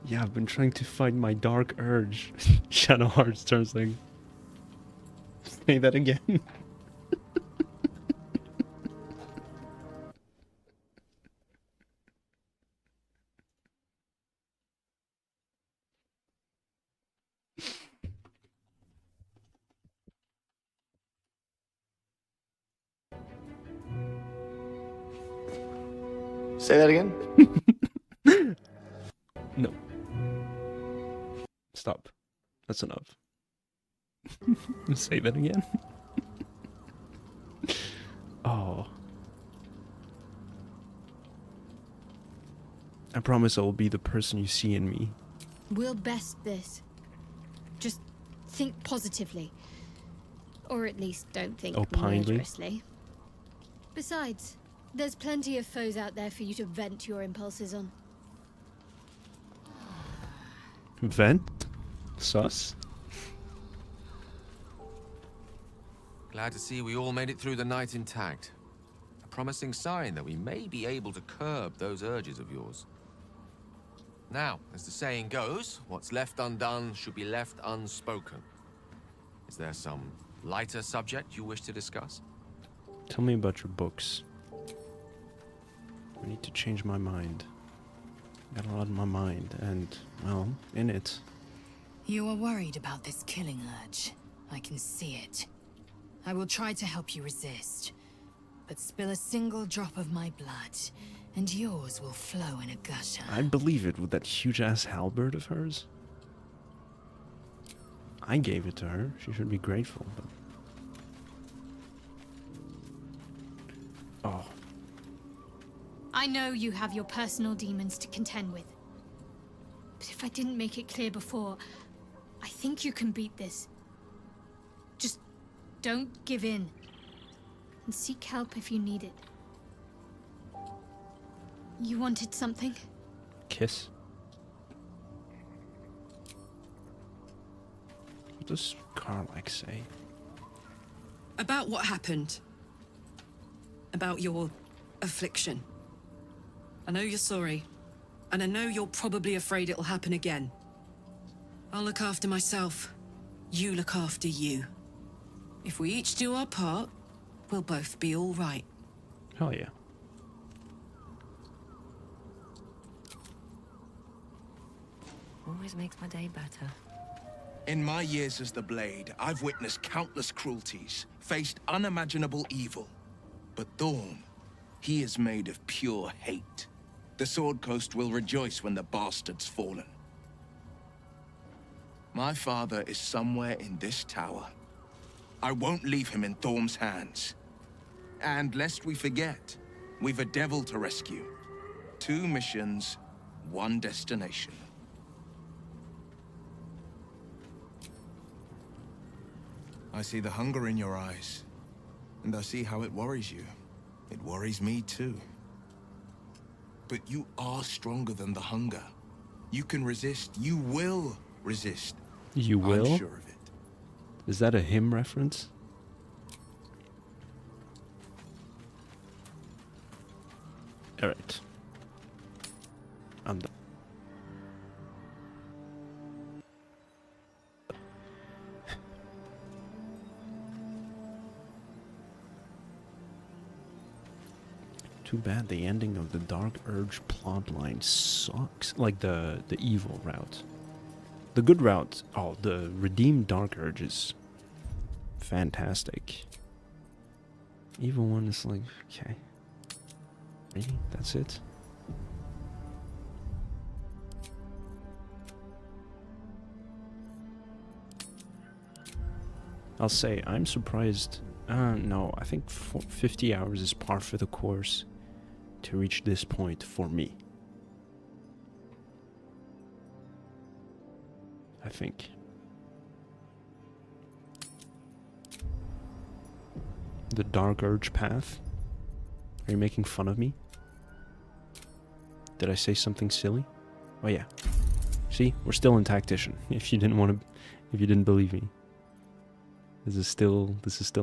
yeah, I've been trying to fight my dark urge. Shadowheart turns like, say that again. Say that again? No. Stop. That's enough. Say that again. Oh. I promise I will be the person you see in me. We'll best this. Just think positively. Or at least don't think Opinedly. murderously. Besides, there's plenty of foes out there for you to vent your impulses on. Vent? Sus? Glad to see we all made it through the night intact. A promising sign that we may be able to curb those urges of yours. Now, as the saying goes, what's left undone should be left unspoken. Is there some lighter subject you wish to discuss? Tell me about your books. I need to change my mind. Got a lot in my mind, and, well, in it. You are worried about this killing urge. I can see it. I will try to help you resist. But spill a single drop of my blood, and yours will flow in a gusher. I'd believe it with that huge-ass halberd of hers. I gave it to her. She should be grateful, but... Oh. I know you have your personal demons to contend with. But if I didn't make it clear before, I think you can beat this. Just don't give in. And seek help if you need it. You wanted something? Kiss? What does Karlak say? About what happened. About your affliction. I know you're sorry. And I know you're probably afraid it'll happen again. I'll look after myself. You look after you. If we each do our part, we'll both be all right. Hell yeah. Always makes my day better. In my years as the Blade, I've witnessed countless cruelties, faced unimaginable evil. But Thorn, he is made of pure hate. The Sword Coast will rejoice when the bastard's fallen. My father is somewhere in this tower. I won't leave him in Thorm's hands. And lest we forget, we've a devil to rescue. 2 missions, 1 destination. I see the hunger in your eyes, and I see how it worries you. It worries me too. But you are stronger than the hunger. You can resist. You will resist. You will? I'm sure of it. Is that a hymn reference? Alright. I'm done. Too bad the ending of the Dark Urge plotline sucks. Like the evil route. The good route, oh, the redeemed Dark Urge is fantastic. Evil one is like, okay. Really? That's it? I'll say, I'm surprised. No, I think 50 hours is par for the course to reach this point for me. I think. The Dark Urge path? Are you making fun of me? Did I say something silly? Oh yeah. See, we're still in Tactician. If you didn't want to, If you didn't believe me. This is still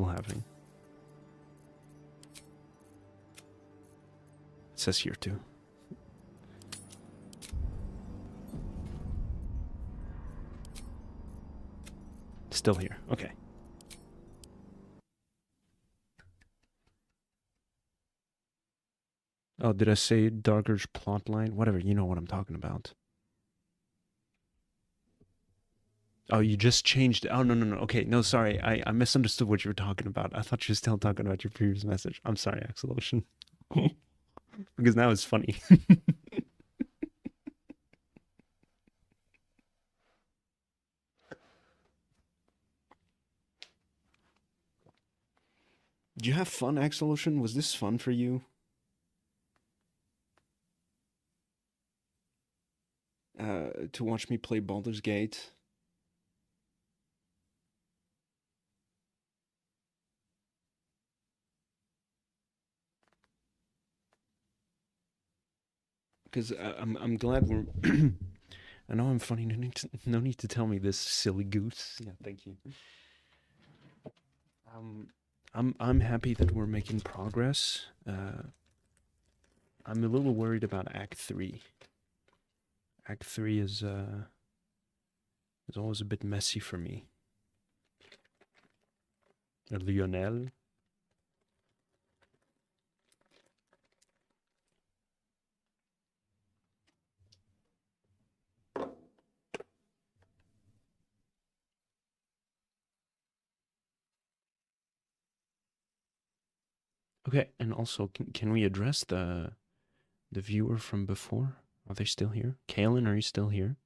happening. It says here too. Still here. Okay. Oh, did I say Darker's plotline? Whatever, you know what I'm talking about. Oh, you just changed it. Oh, no. Okay, no, sorry. I misunderstood what you were talking about. I thought you were still talking about your previous message. I'm sorry, Axel Ocean. Because now it's funny. Did you have fun, Axel Ocean? Was this fun for you? To watch me play Baldur's Gate? Because I'm glad we're... I know I'm funny. No need to tell me this, silly goose. Yeah, thank you. I'm happy that we're making progress. I'm a little worried about Act 3. Act 3 is always a bit messy for me. Lionel. Okay, and also, can we address the viewer from before? Are they still here? Kalen, are you still here?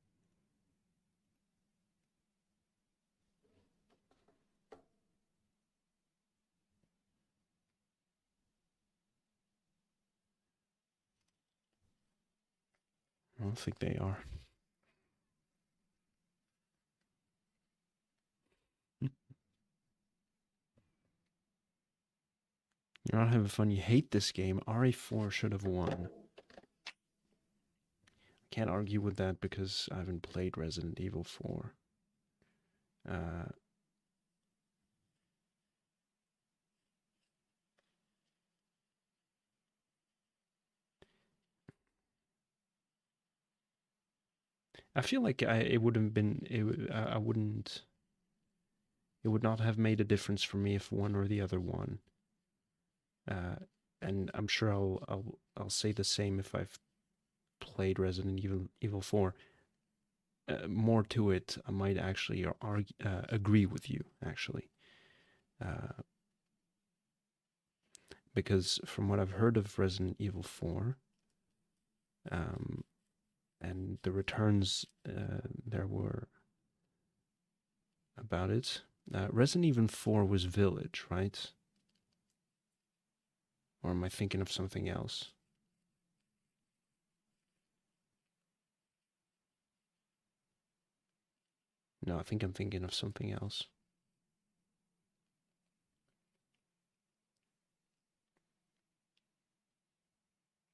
I don't think they are. You're not having fun. You hate this game. RA4 should have won. Can't argue with that because I haven't played Resident Evil 4. I feel like it would have been. I wouldn't. It would not have made a difference for me if one or the other won. And I'm sure I'll say the same if I've played Resident Evil 4. More to it, I might actually agree with you, actually. Because from what I've heard of Resident Evil 4, and the returns there were about it, Resident Evil 4 was Village, right? Or am I thinking of something else? No, I think I'm thinking of something else.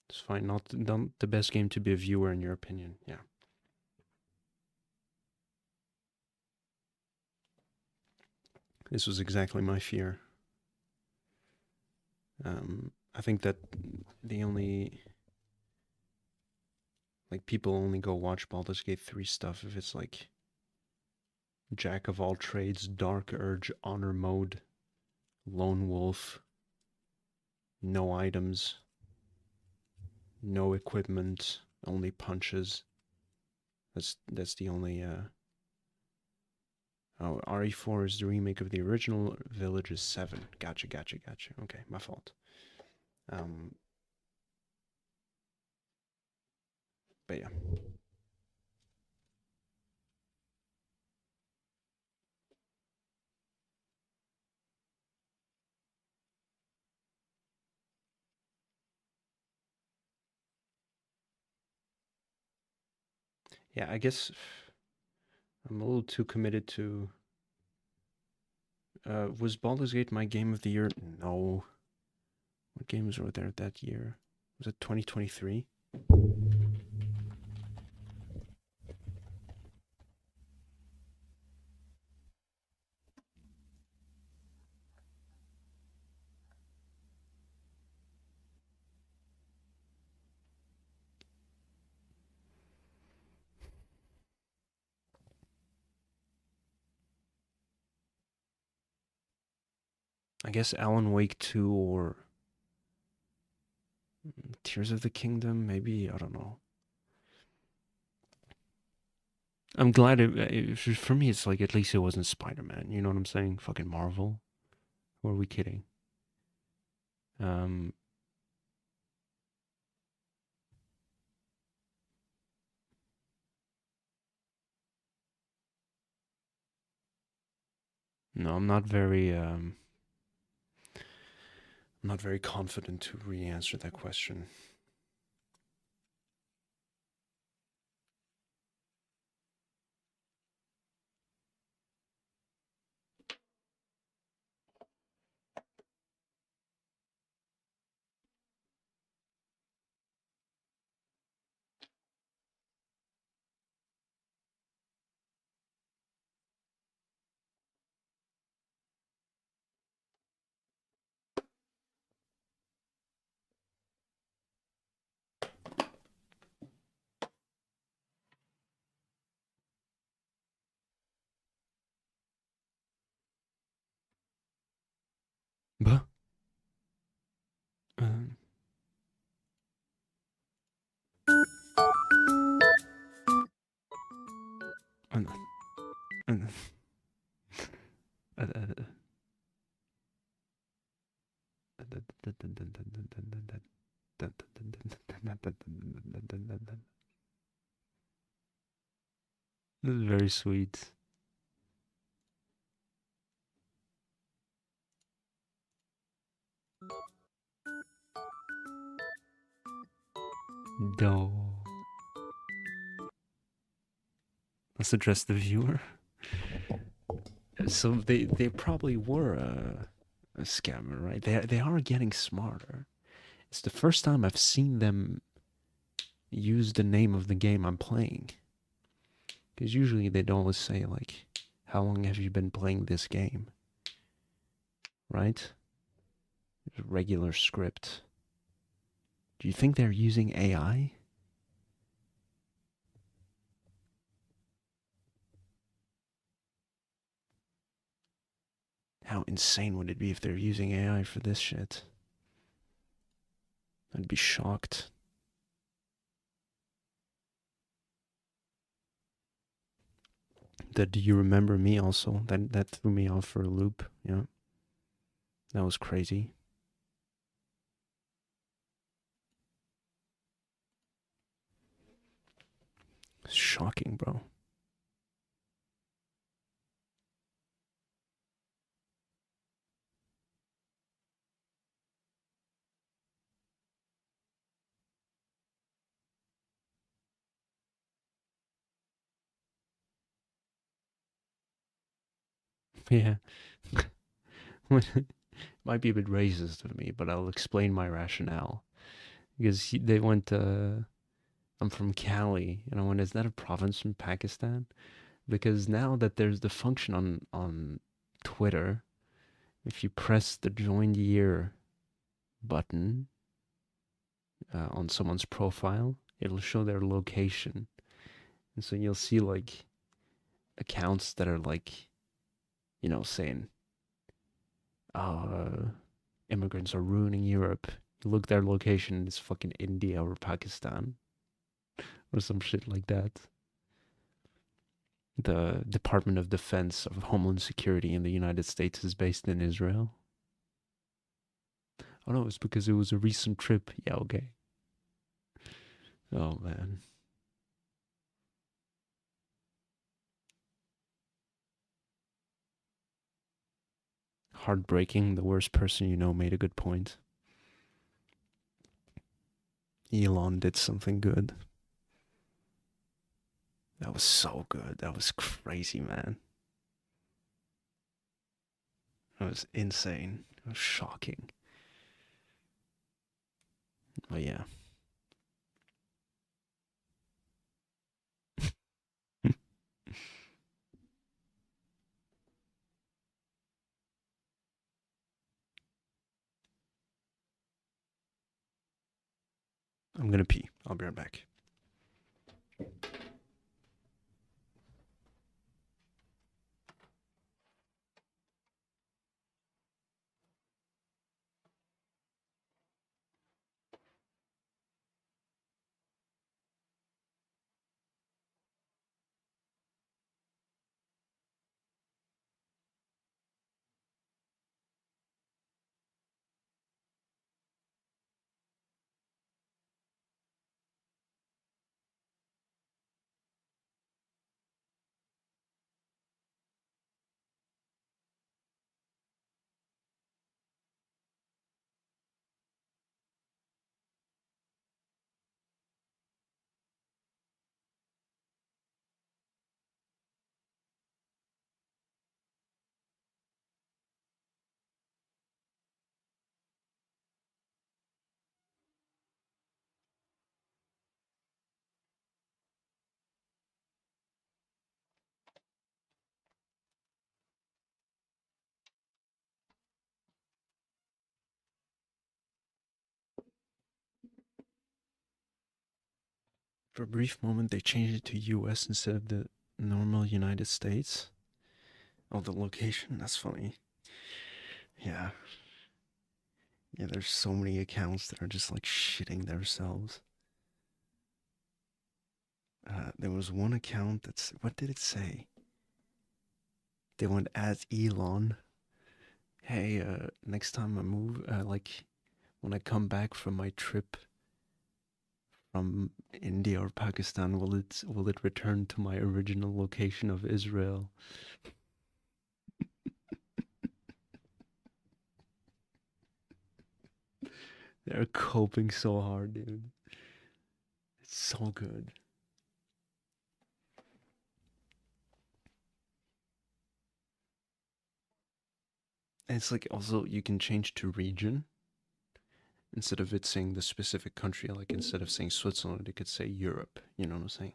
It's fine, not the best game to be a viewer in your opinion, yeah. This was exactly my fear. I think that the only... Like, people only go watch Baldur's Gate 3 stuff if it's like... Jack of all trades, Dark Urge, Honor Mode, Lone Wolf, no items, no equipment, only punches. That's the only... Oh, RE4 is the remake of the original. Village is 7. Gotcha. Okay, my fault. But yeah. Yeah, I guess I'm a little too committed to... was Baldur's Gate my game of the year? No. What games were there that year? Was it 2023? I guess Alan Wake 2 or Tears of the Kingdom, maybe, I don't know. I'm glad for me, it's like, at least it wasn't Spider-Man, you know what I'm saying? Fucking Marvel. Who are we kidding? No, I'm not very confident to re-answer that question. But this is very sweet. No. Let's address the viewer. So they probably were a scammer, right? They are getting smarter. It's the first time I've seen them use the name of the game I'm playing. Because usually they'd always say, like, how long have you been playing this game? Right? It's a regular script. Do you think they're using AI? How insane would it be if they're using AI for this shit? I'd be shocked. Do you remember me also? That threw me off for a loop. Yeah. That was crazy. Shocking, bro. Yeah. Might be a bit racist of me, but I'll explain my rationale. Because they went, I'm from Cali, and I went, is that a province in Pakistan? Because now that there's the function on Twitter, if you press the joined year button on someone's profile, it'll show their location. And so you'll see, like, accounts that are, like, you know, saying, immigrants are ruining Europe. You look their location, it's fucking India or Pakistan. Or some shit like that. The Department of Defense of Homeland Security in the United States is based in Israel. Oh no, it's because it was a recent trip. Yeah, okay. Oh man. Heartbreaking. The worst person you know made a good point. Elon did something good. That was so good. That was crazy, man. That was insane. It was shocking. But yeah. I'm gonna pee. I'll be right back. For a brief moment, they changed it to US instead of the normal United States. Oh, the location? That's funny. Yeah. Yeah, there's so many accounts that are just like shitting themselves. There was one account that's... What did it say? They went as Elon. Hey, next time I move, like, when I come back from my trip from India or Pakistan, will it return to my original location of Israel? They're coping so hard, dude. It's so good. And it's like also you can change to region instead of it saying the specific country. Like instead of saying Switzerland, it could say Europe. You know what I'm saying?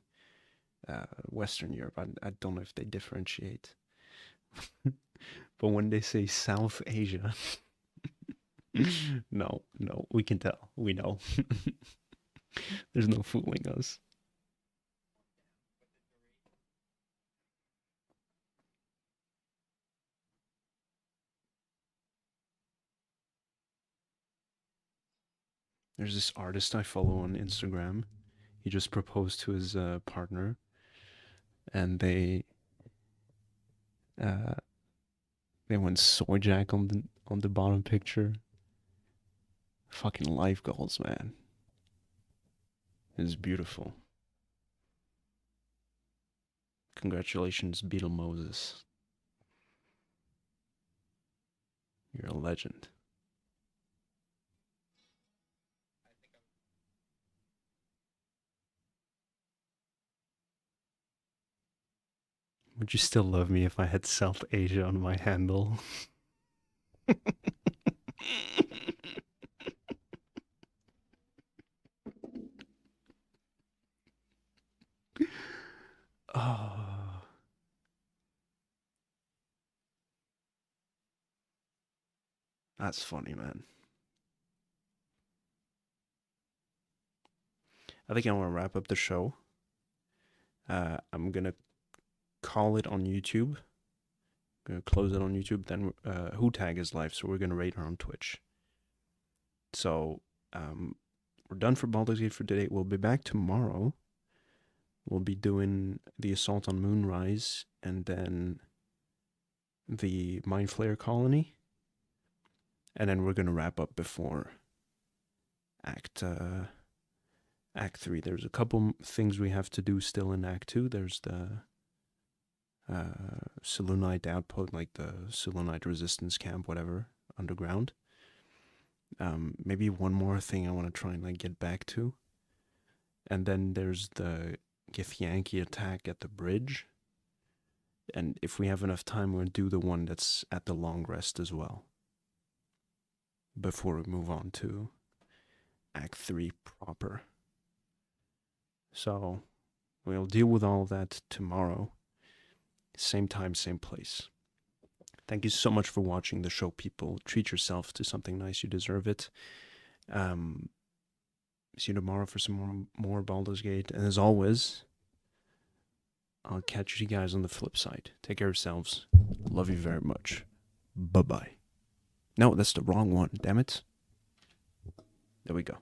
Western Europe. I don't know if they differentiate. But when they say South Asia, no, we can tell. We know. There's no fooling us. There's this artist I follow on Instagram. He just proposed to his partner, and they went soy jack on the bottom picture. Fucking life goals, man. It's beautiful. Congratulations, Beetle Moses. You're a legend. Would you still love me if I had South Asia on my handle? Oh. That's funny, man. I think I want to wrap up the show. I'm gonna call it on YouTube. Gonna close it on YouTube. Then Hootag is live, so we're gonna raid her on Twitch. So we're done for Baldur's Gate for today. We'll be back tomorrow. We'll be doing the Assault on Moonrise and then the Mind Flayer Colony. And then we're gonna wrap up before Act 3. There's a couple things we have to do still in Act 2. There's the Selûnite outpost, like the Selûnite resistance camp, whatever, underground. Maybe one more thing I want to try and like get back to. And then there's the Githyanki attack at the bridge. And if we have enough time, we'll do the one that's at the long rest as well. Before we move on to Act 3 proper. So we'll deal with all of that tomorrow. Same time, same place. Thank you so much for watching the show, people. Treat yourself to something nice. You deserve it. See you tomorrow for some more Baldur's Gate. And as always, I'll catch you guys on the flip side. Take care of yourselves. Love you very much. Bye-bye. No, that's the wrong one. Damn it. There we go.